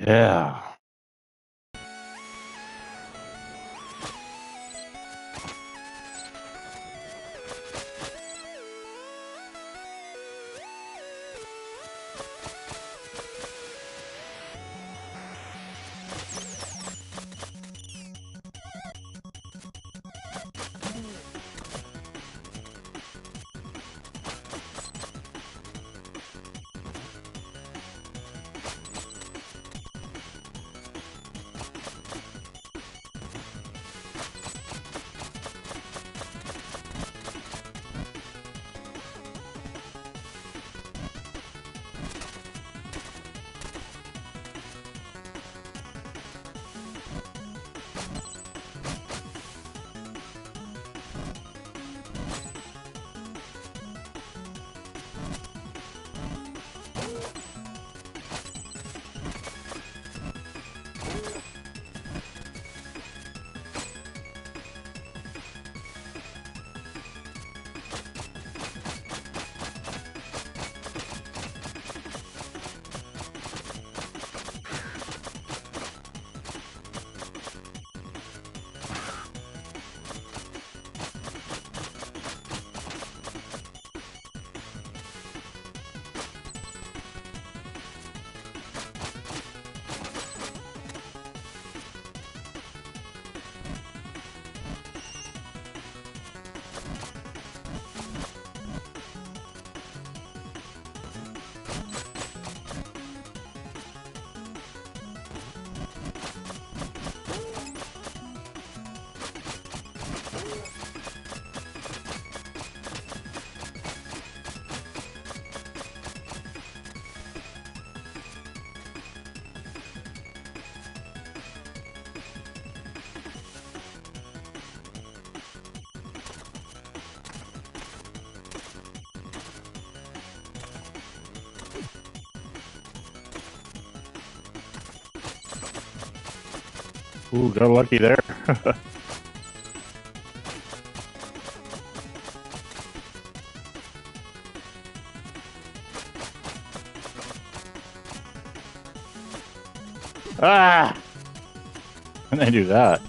Yeah. Ooh, got lucky there. Ah! And they do that.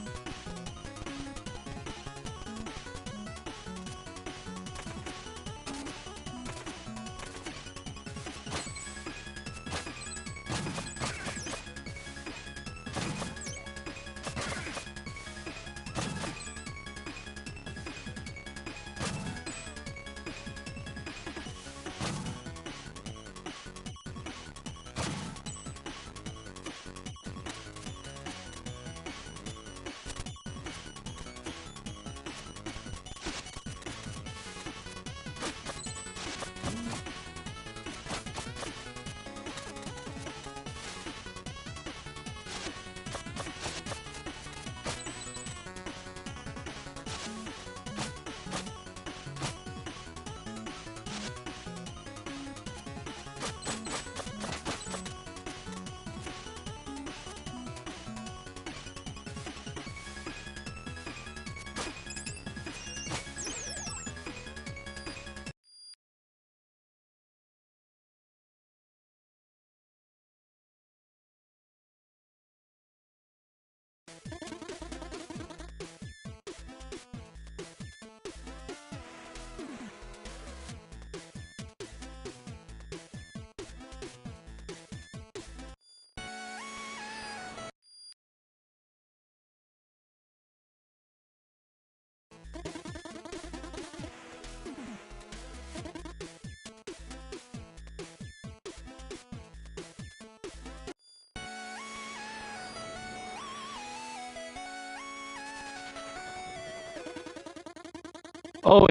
Oh,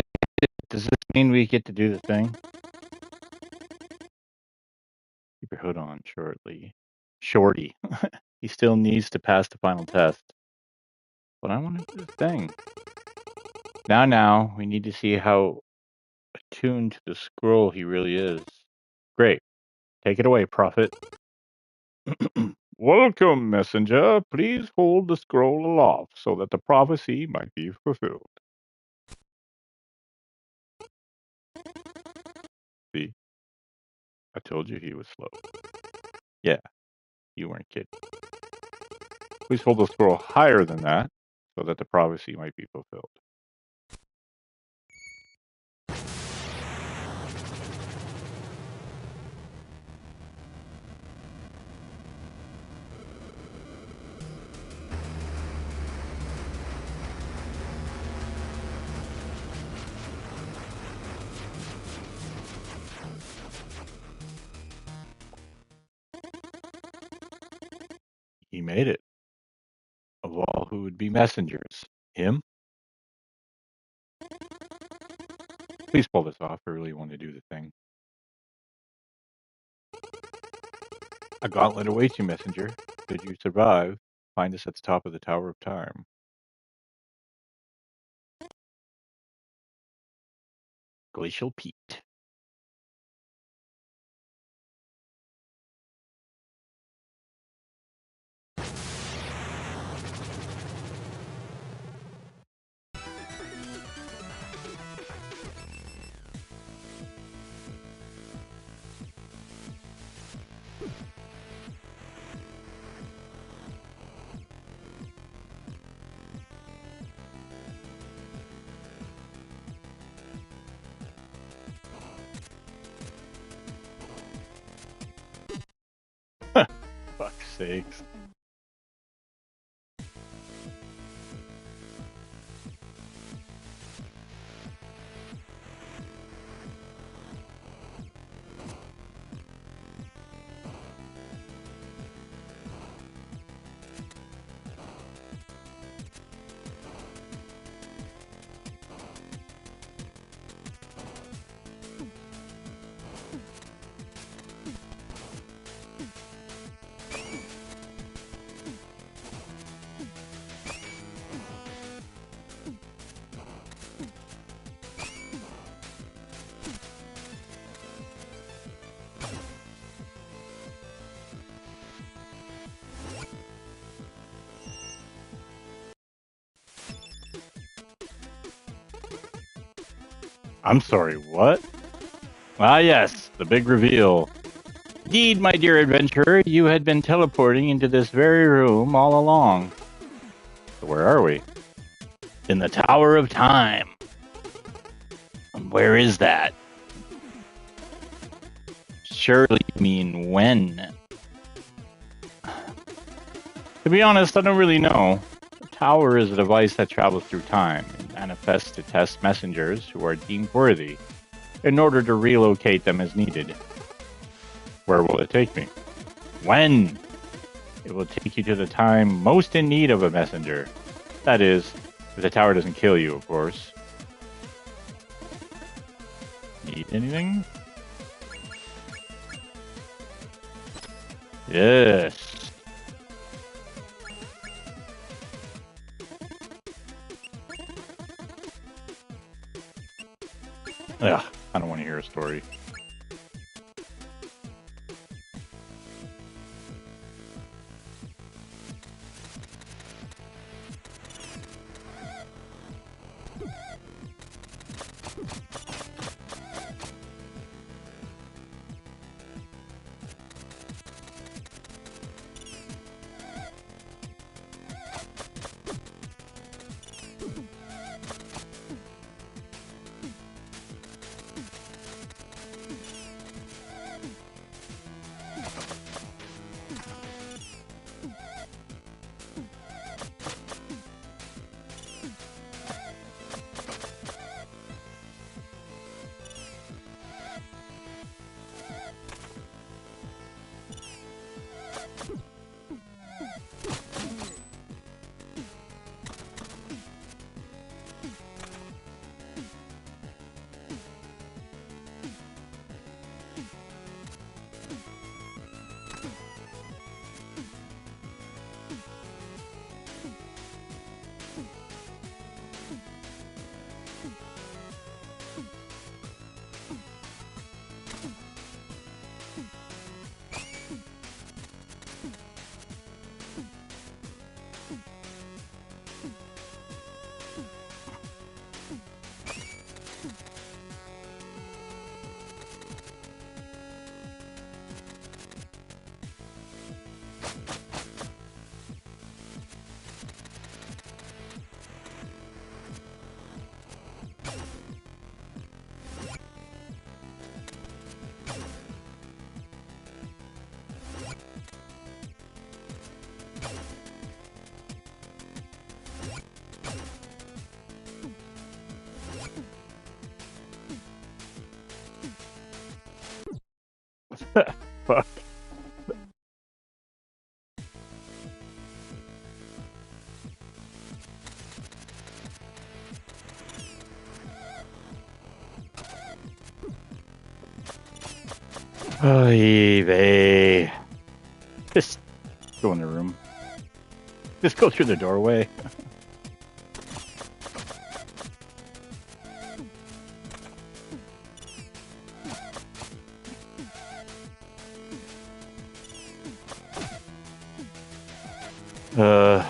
does this mean we get to do the thing? Keep your hood on shortly. Shorty. He still needs to pass the final test. But I want to do the thing. Now, we need to see how attuned to the scroll he really is. Great. Take it away, Prophet. Welcome, messenger. Please hold the scroll aloft so that the prophecy might be fulfilled. See, I told you he was slow. Yeah. You weren't kidding. Please hold the scroll higher than that so that the prophecy might be fulfilled. He made it. Of all who would be messengers. Him? Please pull this off. I really want to do the thing. A gauntlet awaits you, messenger. Should you survive, find us at the top of the Tower of Time. Glacial Pete. Fuck's sakes. I'm sorry, what? Ah, yes, the big reveal. Indeed, my dear adventurer, you had been teleporting into this very room all along. So where are we? In the Tower of Time. And where is that? Surely you mean when? To be honest, I don't really know. The tower is a device that travels through time and manifests to test messengers who are deemed worthy in order to relocate them as needed. Where will it take me? When? It will take you to the time most in need of a messenger. That is, if the tower doesn't kill you, of course. Need anything? Yes. Ugh, I don't want to hear a story. Fuck. Oy vey. Just go in the room. Just go through the doorway. Uh.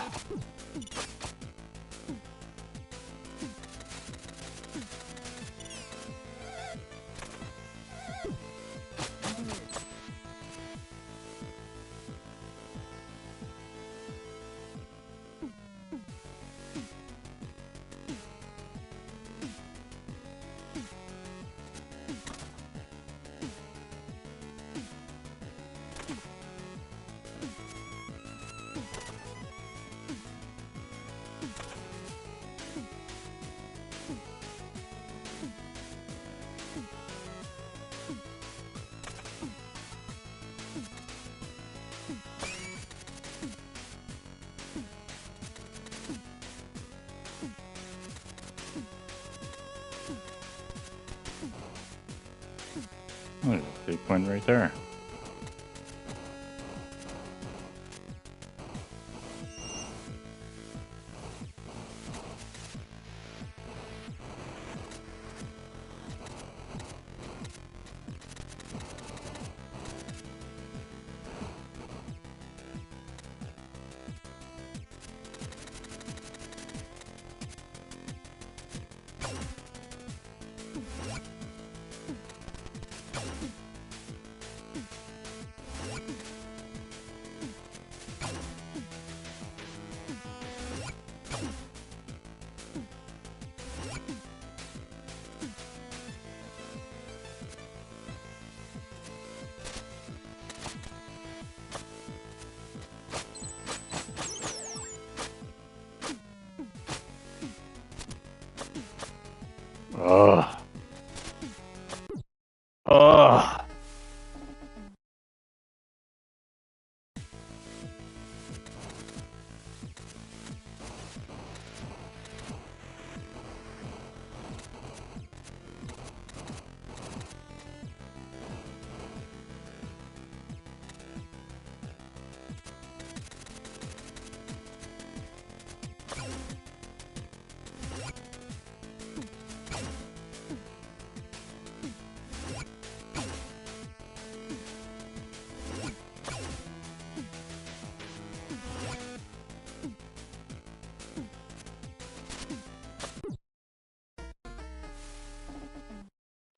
There's a big one right there. Ugh. Ugh.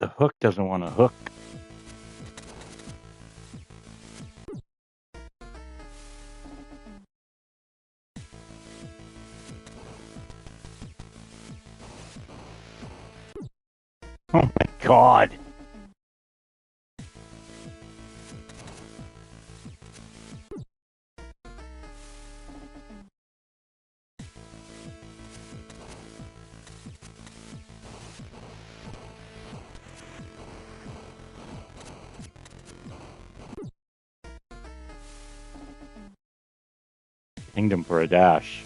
The hook doesn't want to hook. Oh my god. Pinged him for a dash.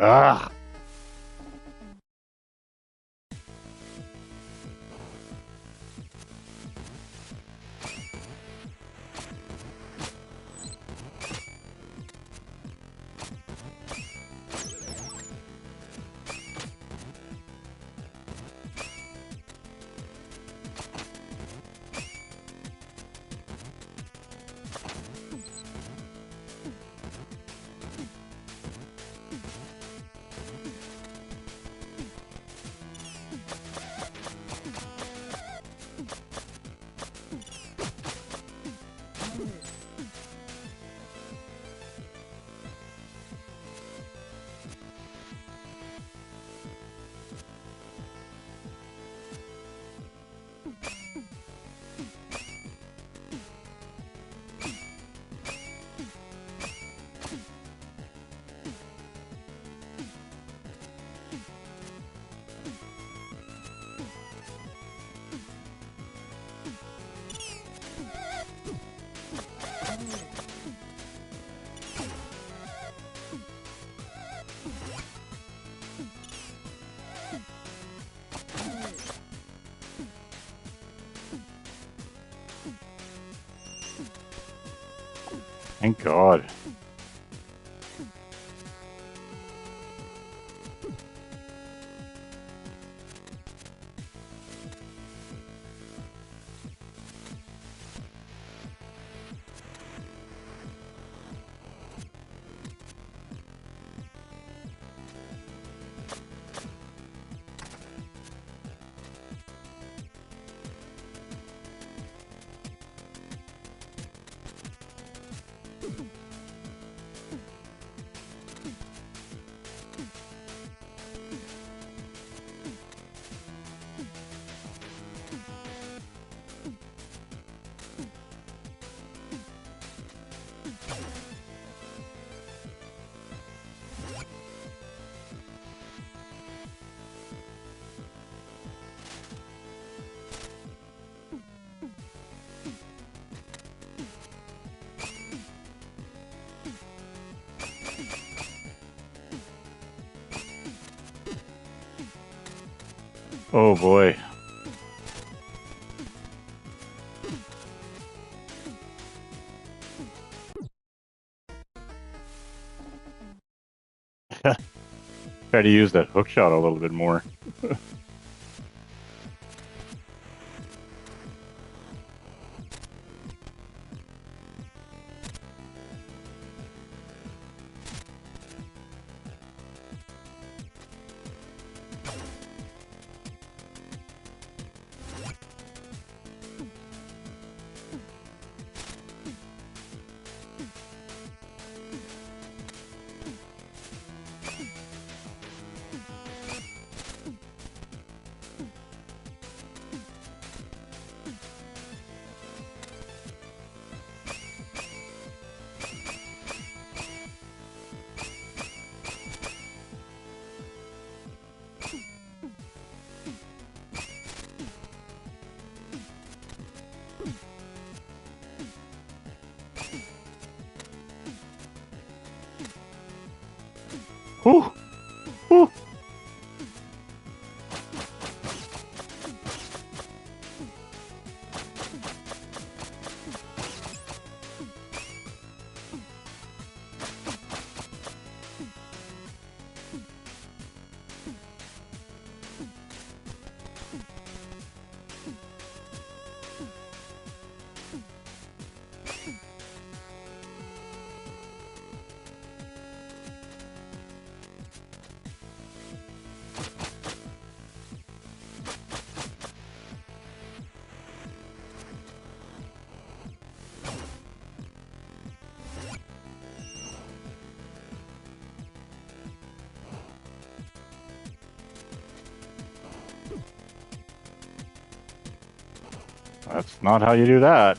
Ugh. Thank God. Oh boy. Try to use that hook shot a little bit more. Whew. Whew. That's not how you do that.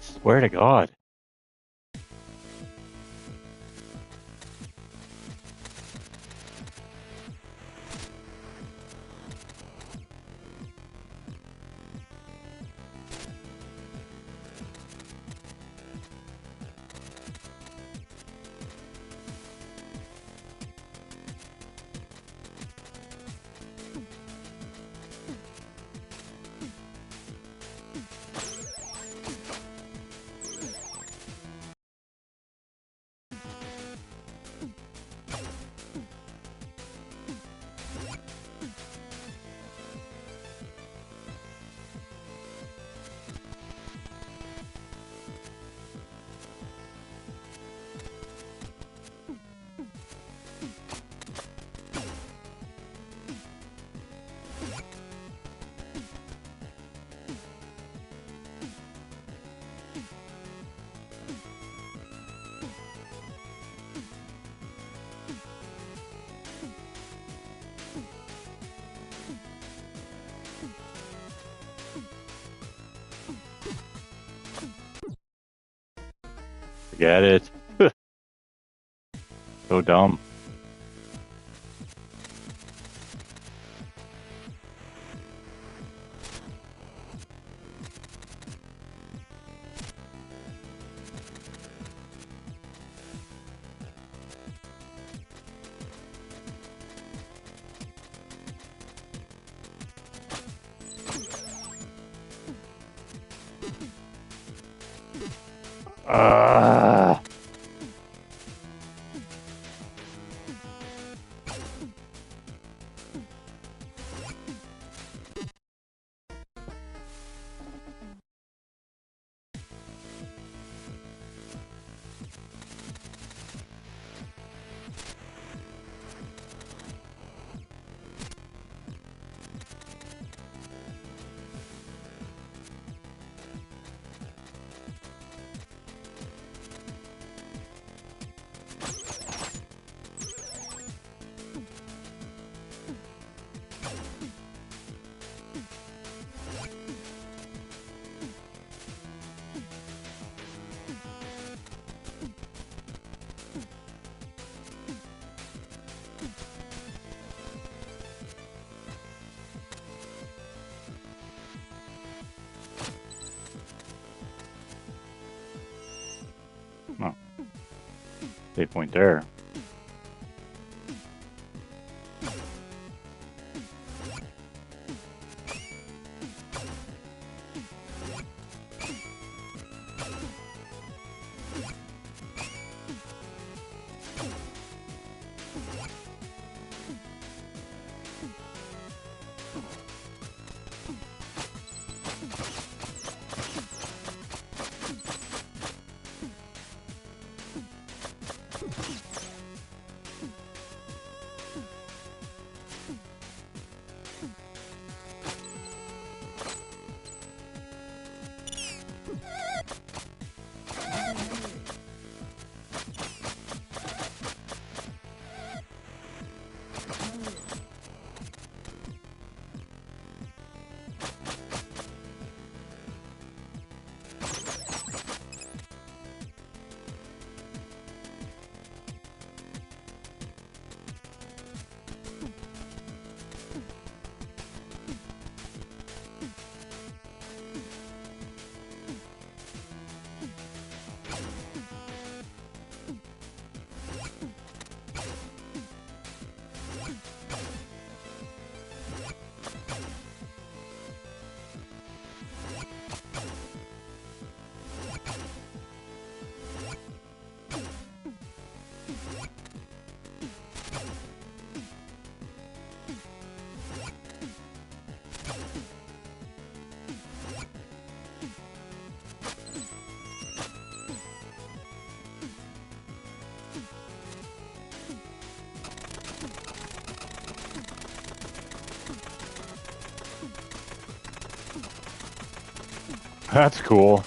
Swear to God. Forget it. So dumb. Ah. Oh, save point there. That's cool.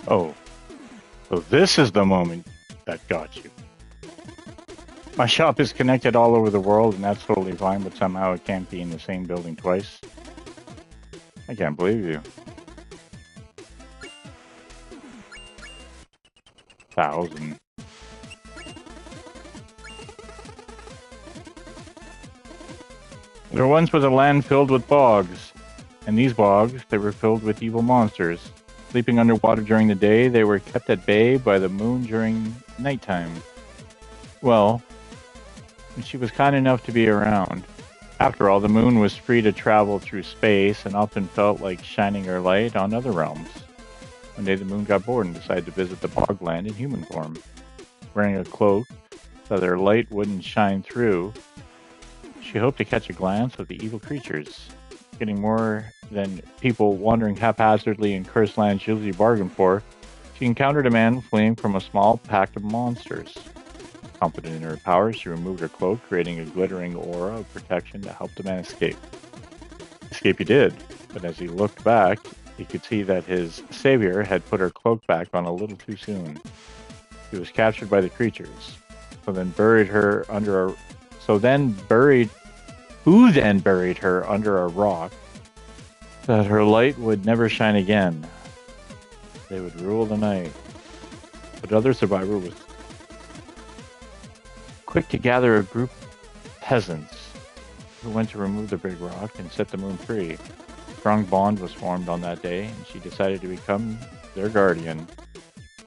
Oh, so this is the moment that got you. My shop is connected all over the world, and that's totally fine, but somehow it can't be in the same building twice. I can't believe you. 1,000. There once was a land filled with bogs, and these bogs, they were filled with evil monsters. Sleeping underwater during the day, they were kept at bay by the moon during nighttime. Well, she was kind enough to be around. After all, the moon was free to travel through space and often felt like shining her light on other realms. One day the moon got bored and decided to visit the bogland in human form. Wearing a cloak so that her light wouldn't shine through, she hoped to catch a glance of the evil creatures. Getting more than people wandering haphazardly in cursed lands usually bargain for, she encountered a man fleeing from a small pack of monsters. Confident in her powers, she removed her cloak, creating a glittering aura of protection to help the man escape. Escape he did, but as he looked back, he could see that his savior had put her cloak back on a little too soon. She was captured by the creatures, who then buried her under a rock, so that her light would never shine again. They would rule the night. But other survivor was quick to gather a group of peasants who went to remove the big rock and set the moon free. A strong bond was formed on that day, and she decided to become their guardian.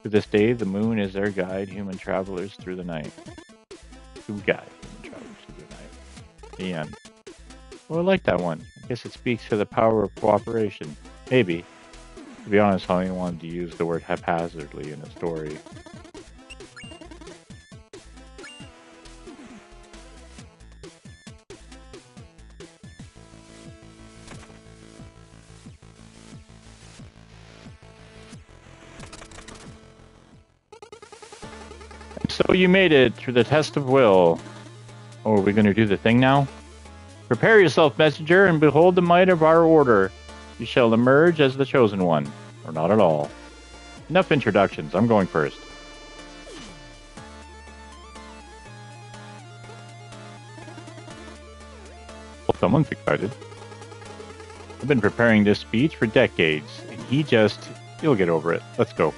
To this day, the moon is their guide, human travelers through the night. To guide human travelers through the night. The end. Well, I like that one. I guess it speaks to the power of cooperation. Maybe. To be honest, I only wanted to use the word haphazardly in a story. So you made it through the test of will. Oh, are we going to do the thing now? Prepare yourself, messenger, and behold the might of our order. You shall emerge as the chosen one, or not at all. Enough introductions. I'm going first. Well, someone's excited. I've been preparing this speech for decades, and he'll get over it. Let's go.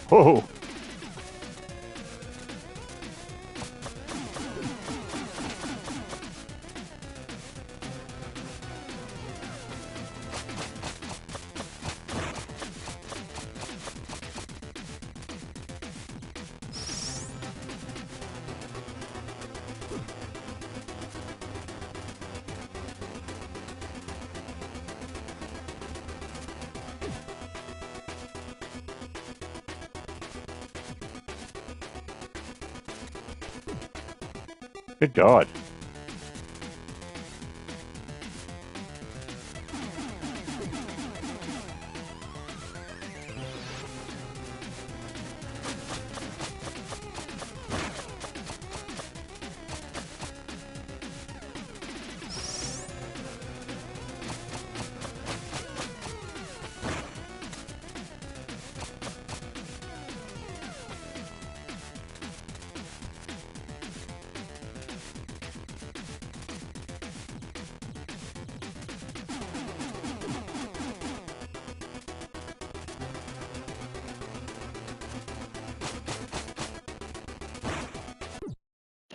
Whoa! Good God.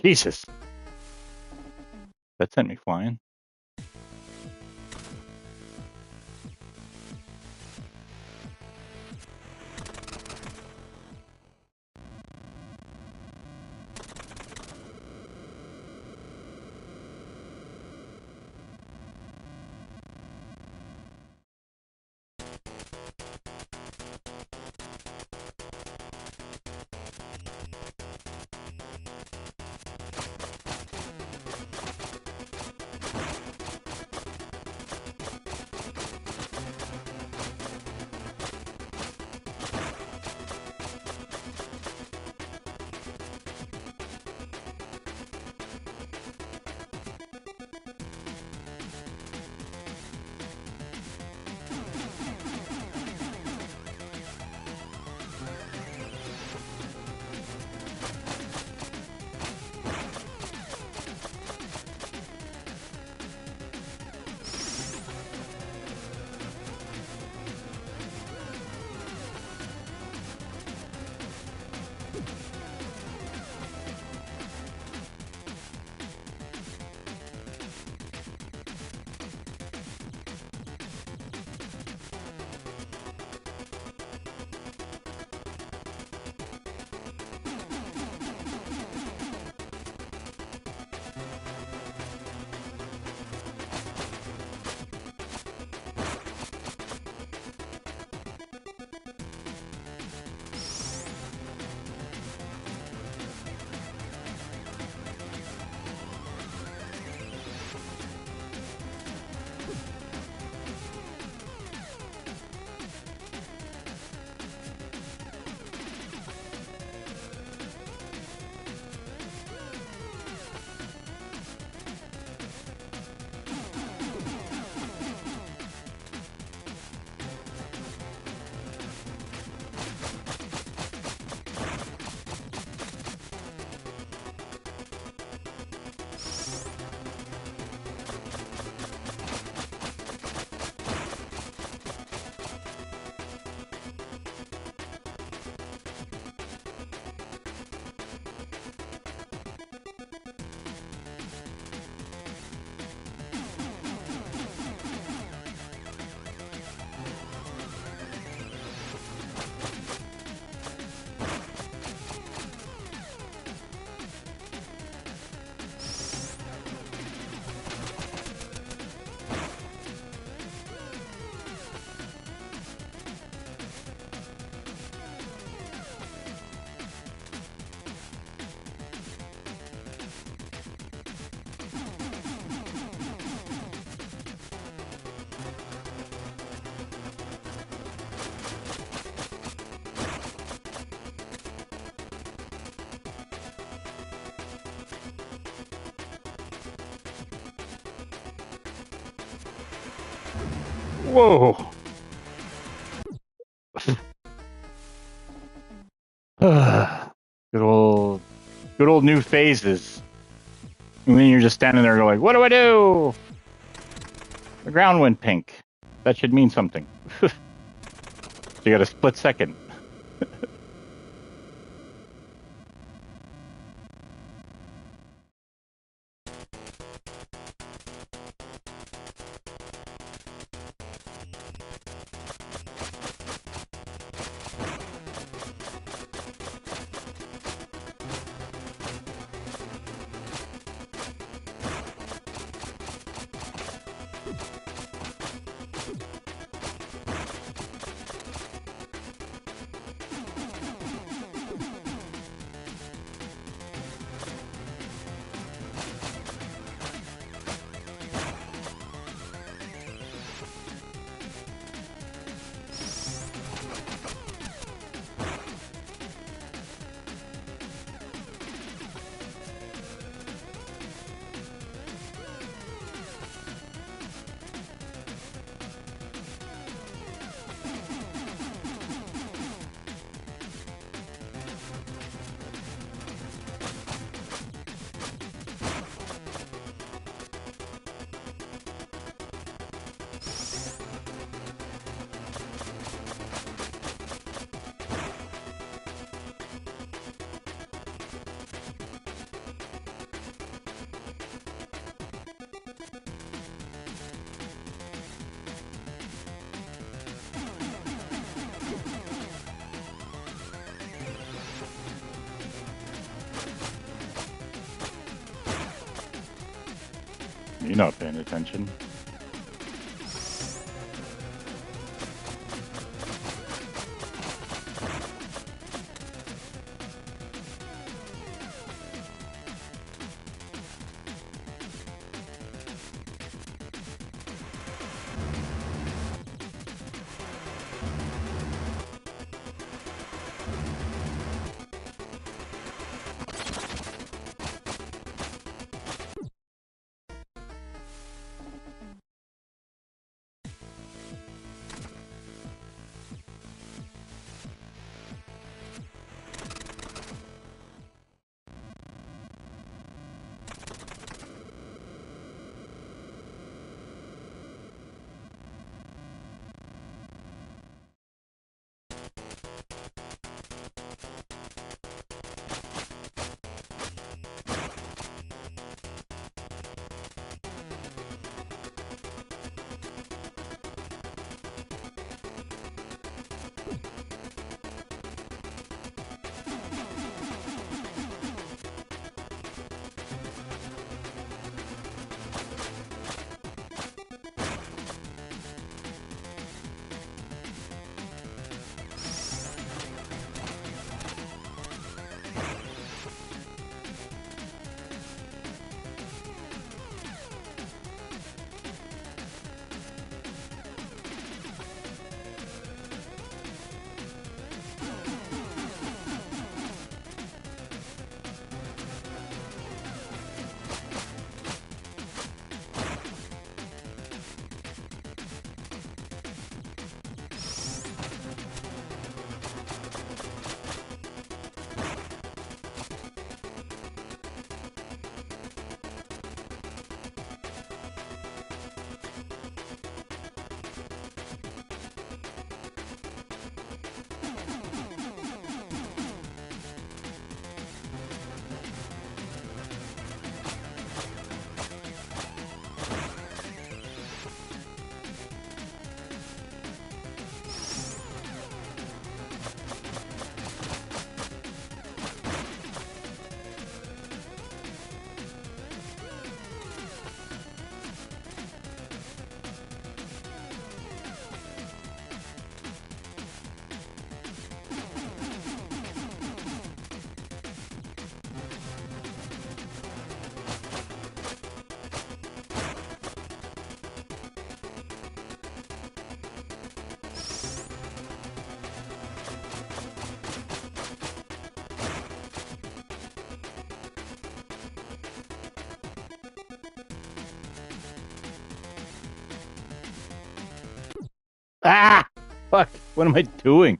Jesus. That sent me flying. Whoa. Good old new phases. And then you're just standing there going, what do I do? The ground went pink. That should mean something. So you got a split second. You're not paying attention. Ah! Fuck! What am I doing?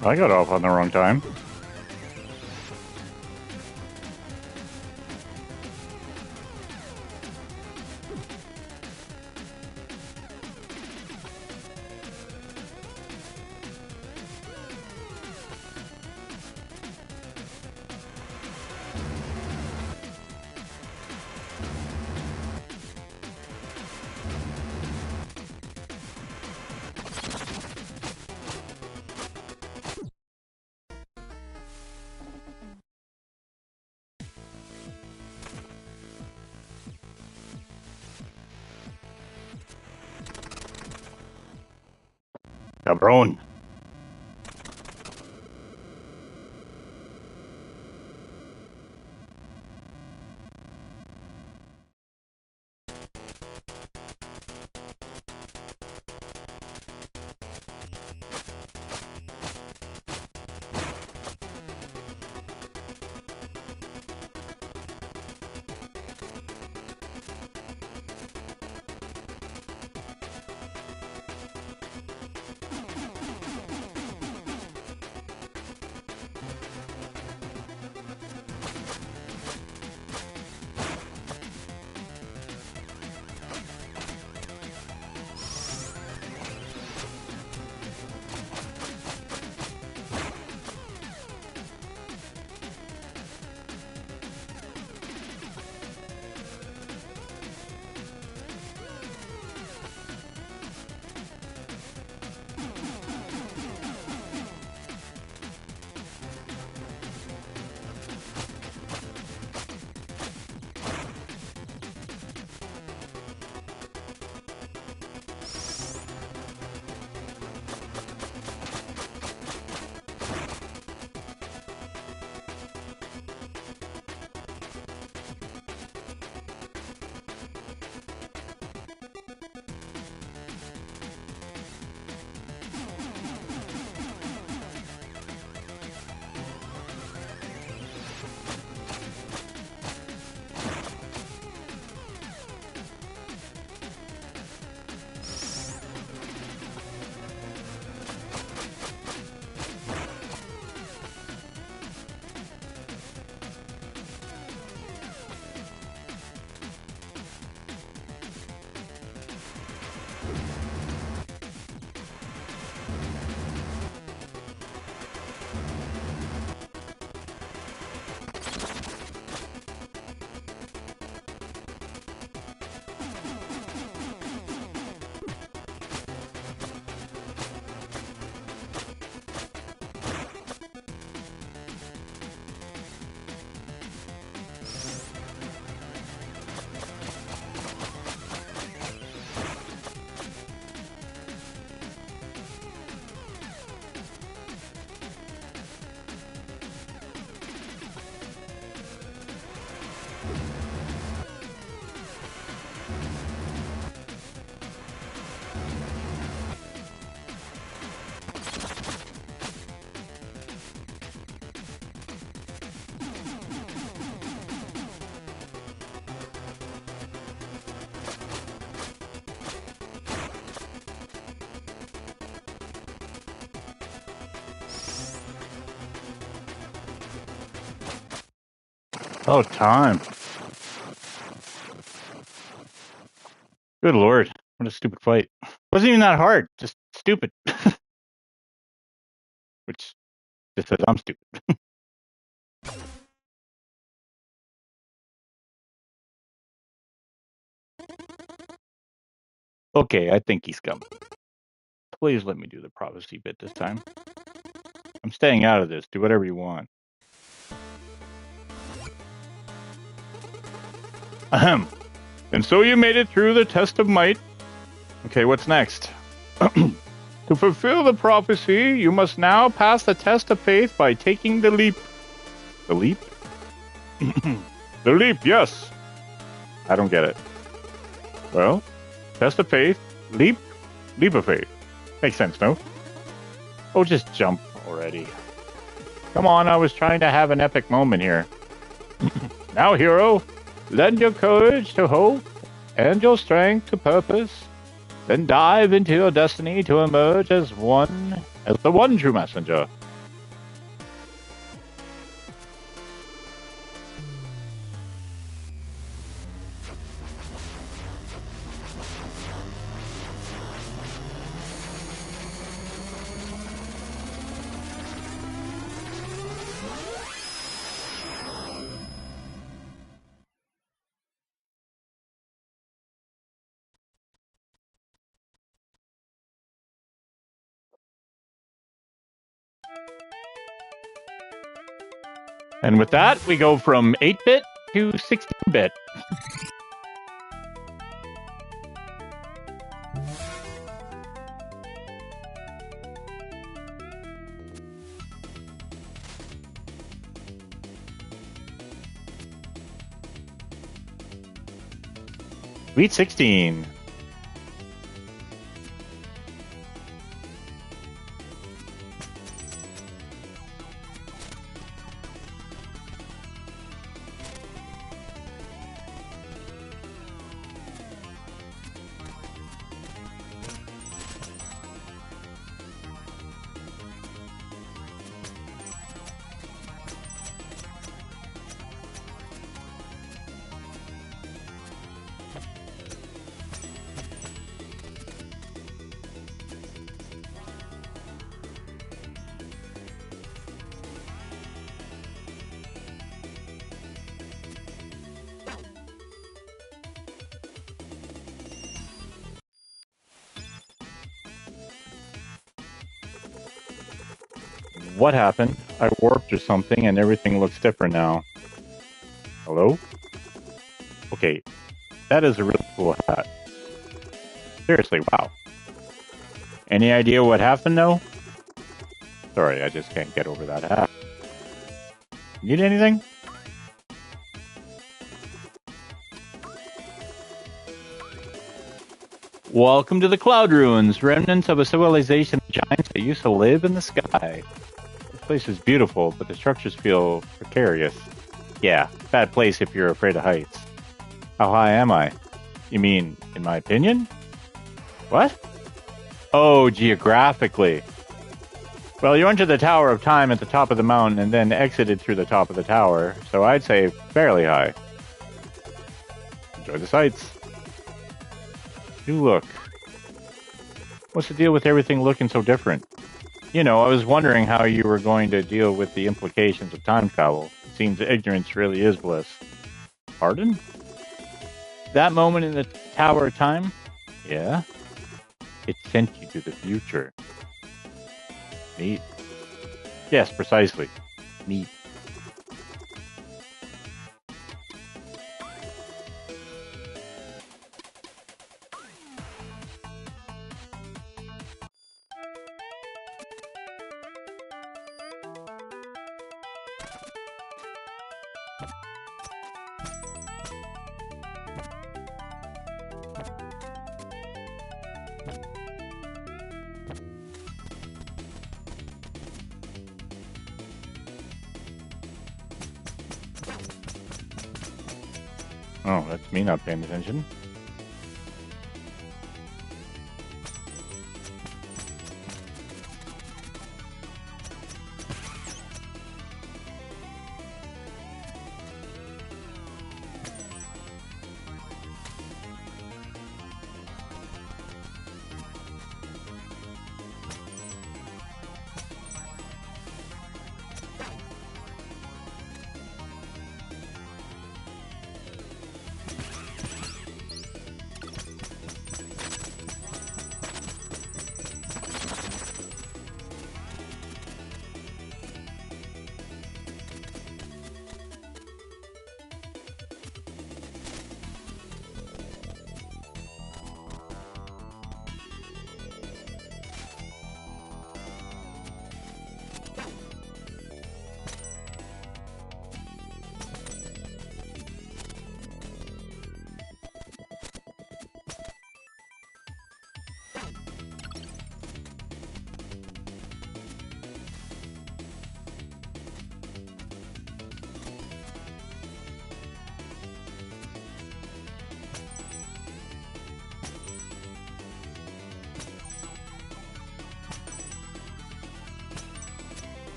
I got off on the wrong time. Cabron. Oh, time. Good lord. What a stupid fight. Wasn't even that hard. Just stupid. Which just says I'm stupid. Okay, I think he's coming. Please let me do the prophecy bit this time. I'm staying out of this. Do whatever you want. Ahem. And so you made it through the test of might. Okay, what's next? To fulfill the prophecy, you must now pass the test of faith by taking the leap. The leap? The leap, yes. I don't get it. Well, test of faith, leap of faith. Makes sense, no? Oh, just jump already. Come on, I was trying to have an epic moment here. Now, hero, lend your courage to hope and your strength to purpose. Then dive into your destiny to emerge as the one true messenger. And with that, we go from 8-bit to 16-bit. Sweet 16. What happened? I warped or something and everything looks different now. Hello? Okay, that is a really cool hat. Seriously, wow. Any idea what happened though? Sorry, I just can't get over that hat. Need anything? Welcome to the Cloud Ruins, remnants of a civilization of giants that used to live in the sky. This place is beautiful, but the structures feel precarious. Yeah, bad place if you're afraid of heights. How high am I? You mean, in my opinion? What? Oh, geographically. Well, you went to the Tower of Time at the top of the mountain and then exited through the top of the tower, so I'd say fairly high. Enjoy the sights. New look. What's the deal with everything looking so different? You know, I was wondering how you were going to deal with the implications of time travel. It seems ignorance really is bliss. Pardon? That moment in the Tower of Time? Yeah? It sent you to the future. Neat. Yes, precisely. Neat. Oh, that's me not paying attention.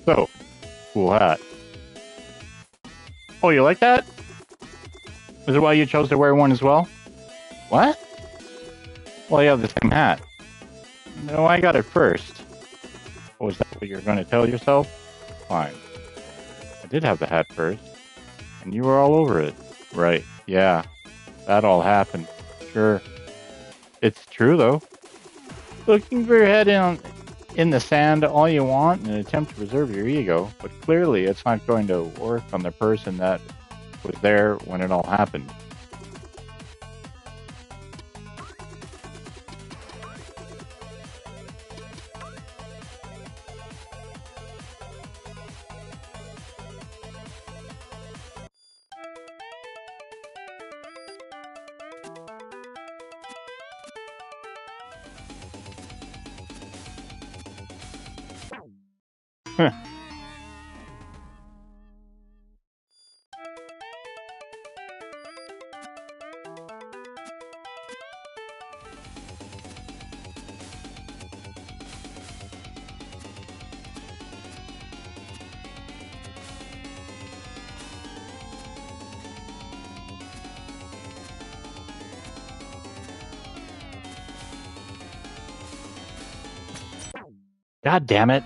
So, cool hat. Oh, you like that? Is it why you chose to wear one as well? What? Well, you have the same hat. No, I got it first. Was that what you're going to tell yourself? Fine. I did have the hat first, and you were all over it. Right. Yeah, that all happened. Sure. It's true, though. Looking for your head in the sand all you want in an attempt to preserve your ego, but clearly it's not going to work on the person that was there when it all happened. God damn it.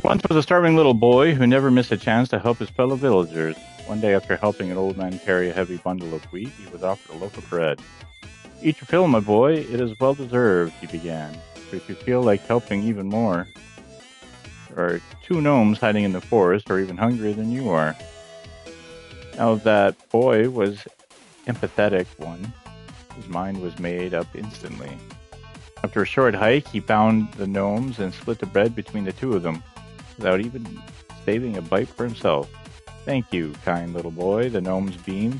Once was a starving little boy who never missed a chance to help his fellow villagers. One day, after helping an old man carry a heavy bundle of wheat, he was offered a loaf of bread. Eat your fill, my boy. It is well deserved, he began. But if you feel like helping even more, there are two gnomes hiding in the forest who are even hungrier than you are. Now, that boy was empathetic one. His mind was made up instantly. After a short hike, he found the gnomes and split the bread between the two of them, without even saving a bite for himself. Thank you, kind little boy, the gnomes beamed.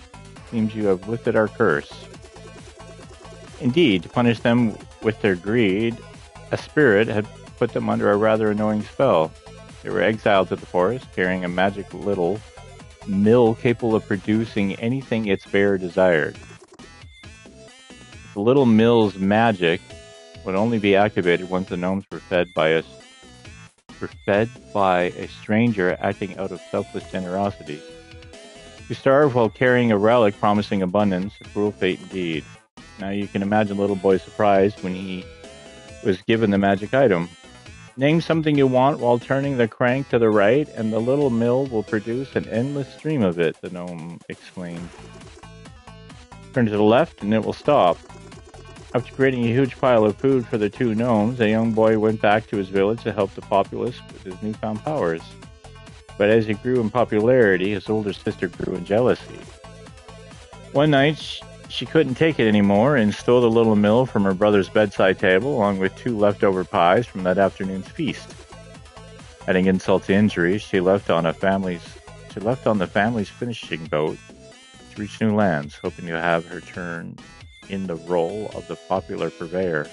Seems you have lifted our curse. Indeed, to punish them with their greed, a spirit had put them under a rather annoying spell. They were exiled to the forest, carrying a magic little mill capable of producing anything its bearer desired. The little mill's magic would only be activated once the gnomes were fed by a stranger acting out of selfless generosity. To starve while carrying a relic promising abundance, a cruel fate indeed. Now you can imagine little boy's surprise when he was given the magic item. Name something you want while turning the crank to the right, and the little mill will produce an endless stream of it, the gnome explained. Turn to the left and it will stop. After creating a huge pile of food for the two gnomes, a young boy went back to his village to help the populace with his newfound powers. But as he grew in popularity, his older sister grew in jealousy. One night, she couldn't take it anymore and stole the little mill from her brother's bedside table, along with 2 leftover pies from that afternoon's feast. Adding insult to injury, she left on the family's finishing boat to reach new lands, hoping to have her turn in the role of the popular purveyor.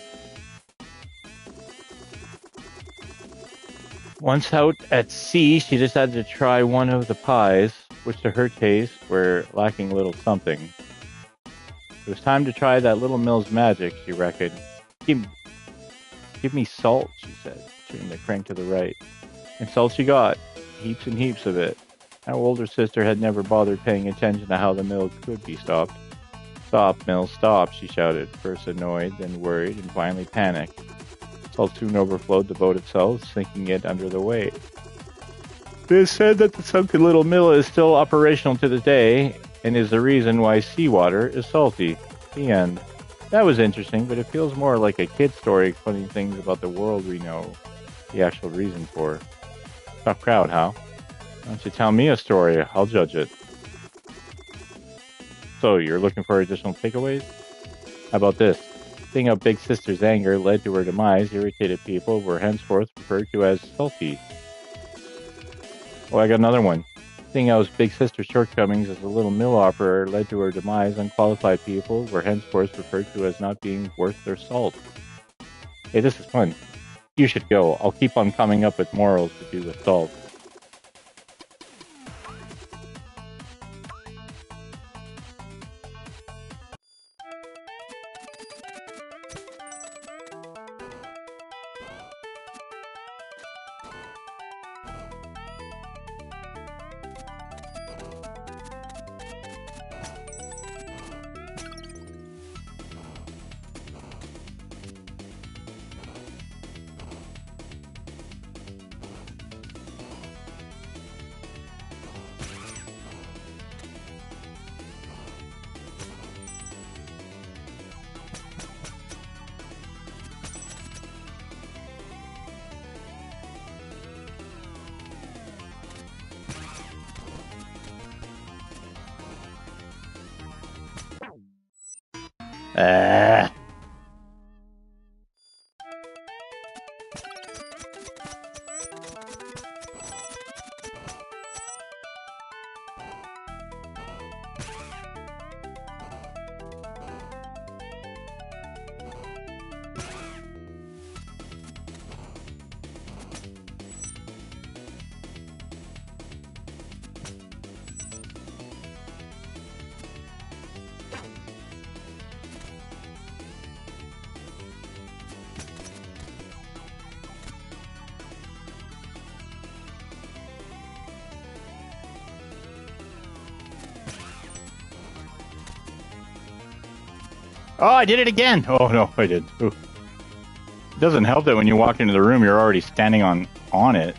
Once out at sea, she decided to try one of the pies, which to her taste were lacking a little something. It was time to try that little mill's magic, she reckoned. Give me salt, she said, turning the crank to the right. And salt she got, heaps and heaps of it. Our older sister had never bothered paying attention to how the mill could be stopped. Stop, mill, stop, she shouted, first annoyed, then worried, and finally panicked. Salt soon overflowed the boat itself, sinking it under the weight. It is said that the sunken little mill is still operational to this day, and is the reason why seawater is salty. The end. That was interesting, but it feels more like a kid's story explaining things about the world we know the actual reason for. Tough crowd, huh? Why don't you tell me a story? I'll judge it. So, you're looking for additional takeaways? How about this? Seeing how Big Sister's anger led to her demise, irritated people were henceforth referred to as salty. Oh, I got another one. Seeing how Big Sister's shortcomings as a little mill operator led to her demise, unqualified people were henceforth referred to as not being worth their salt. Hey, this is fun. You should go. I'll keep on coming up with morals to do with salt. Ah. Oh, I did it again. Oh no, I did. Ooh. It doesn't help that when you walk into the room, you're already standing on it.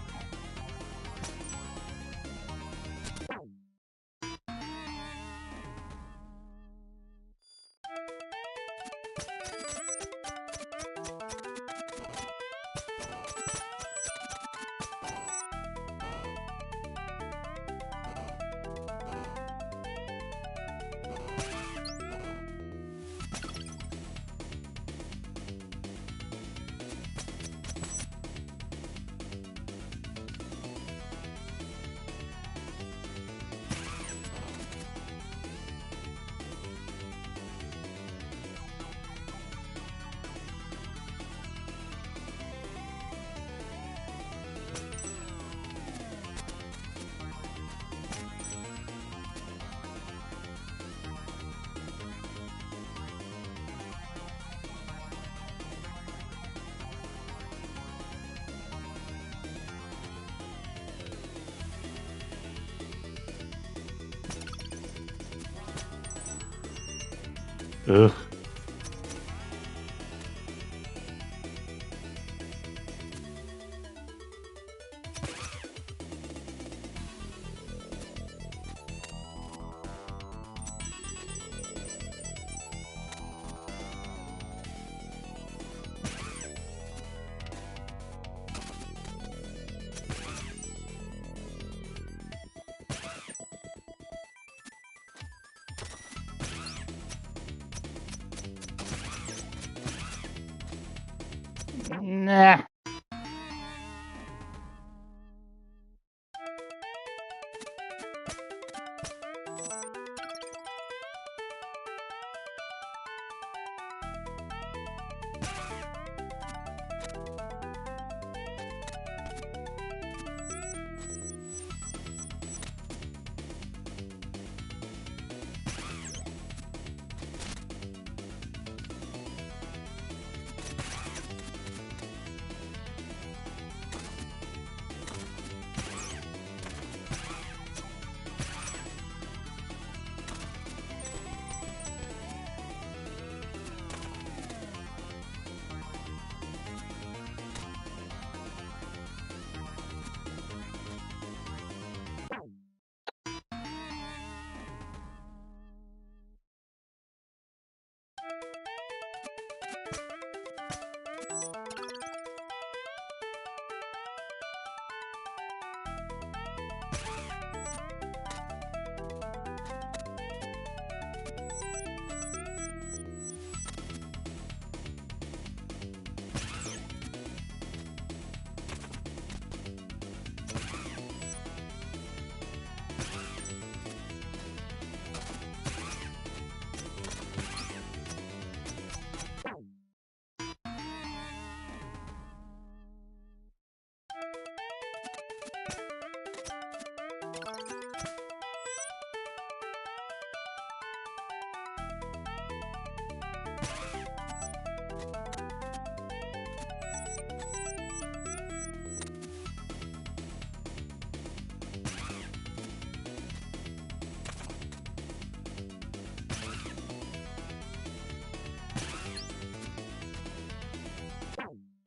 Ugh. Nah.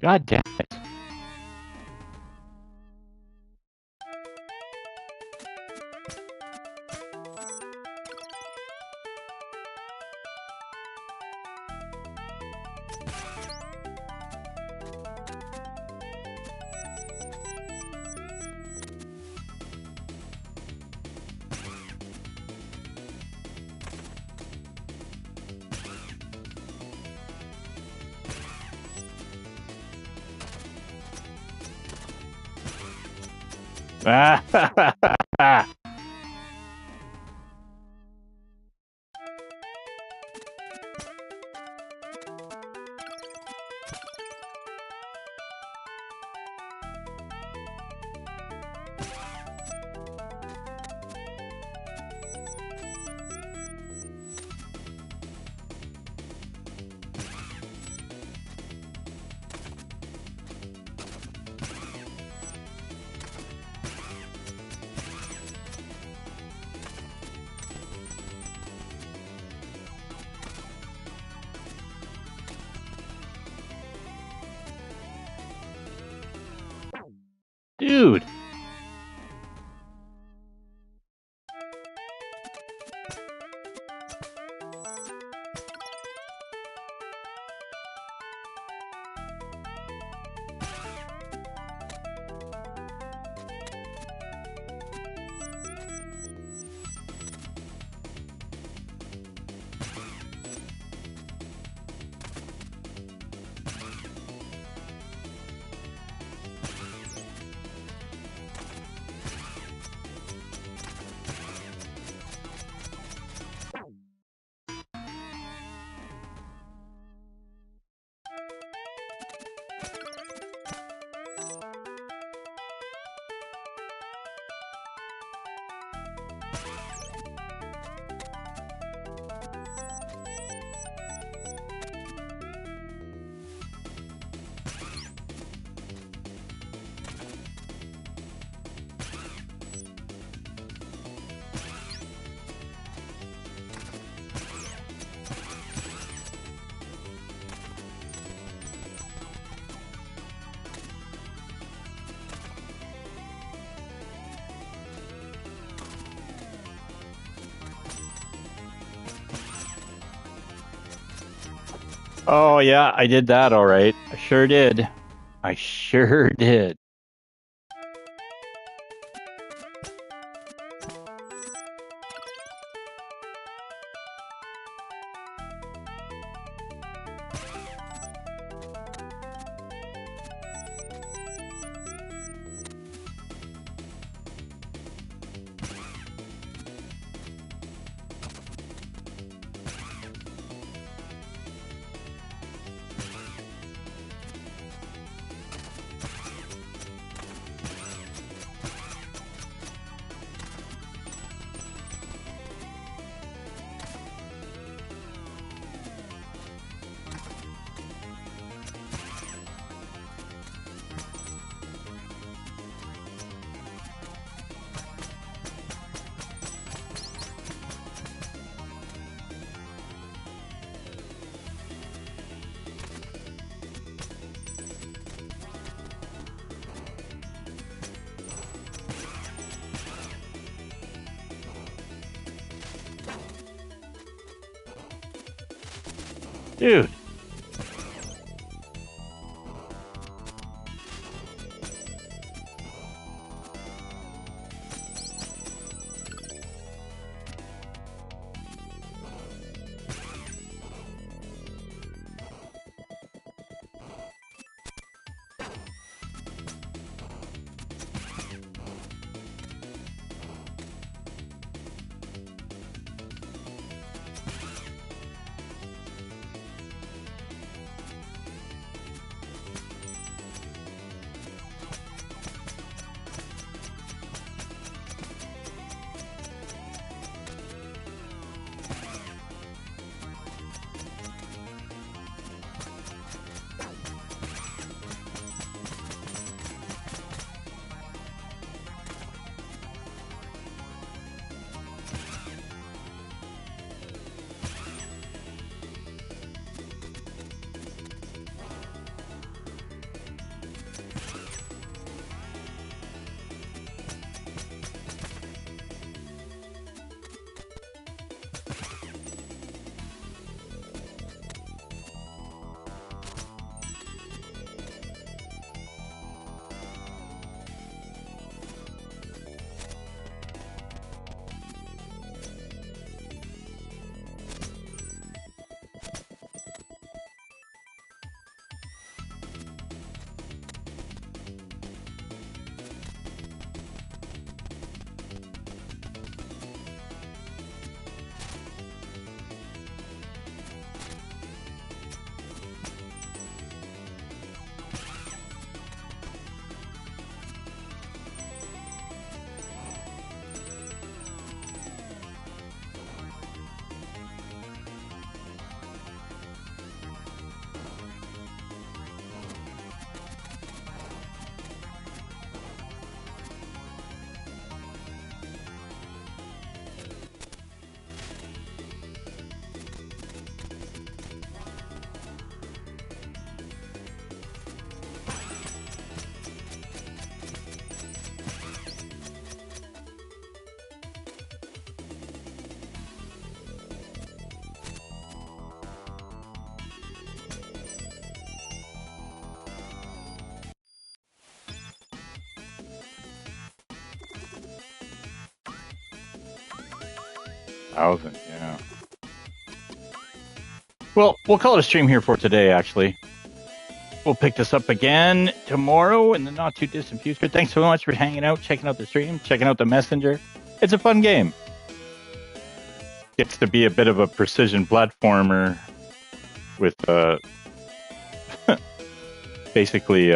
God damn it. Dude. Oh, yeah, I did that all right. I sure did. I sure did. Dude. 1,000, yeah. Well, we'll call it a stream here for today, actually. We'll pick this up again tomorrow in the not too distant future. Thanks so much for hanging out, checking out the stream, checking out the messenger. It's a fun game. Gets to be a bit of a precision platformer with basically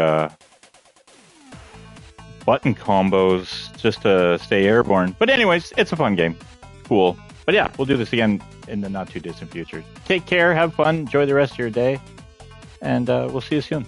button combos just to stay airborne. But anyways, it's a fun game. Cool. But yeah, we'll do this again in the not too distant future. Take care, have fun, enjoy the rest of your day, and we'll see you soon.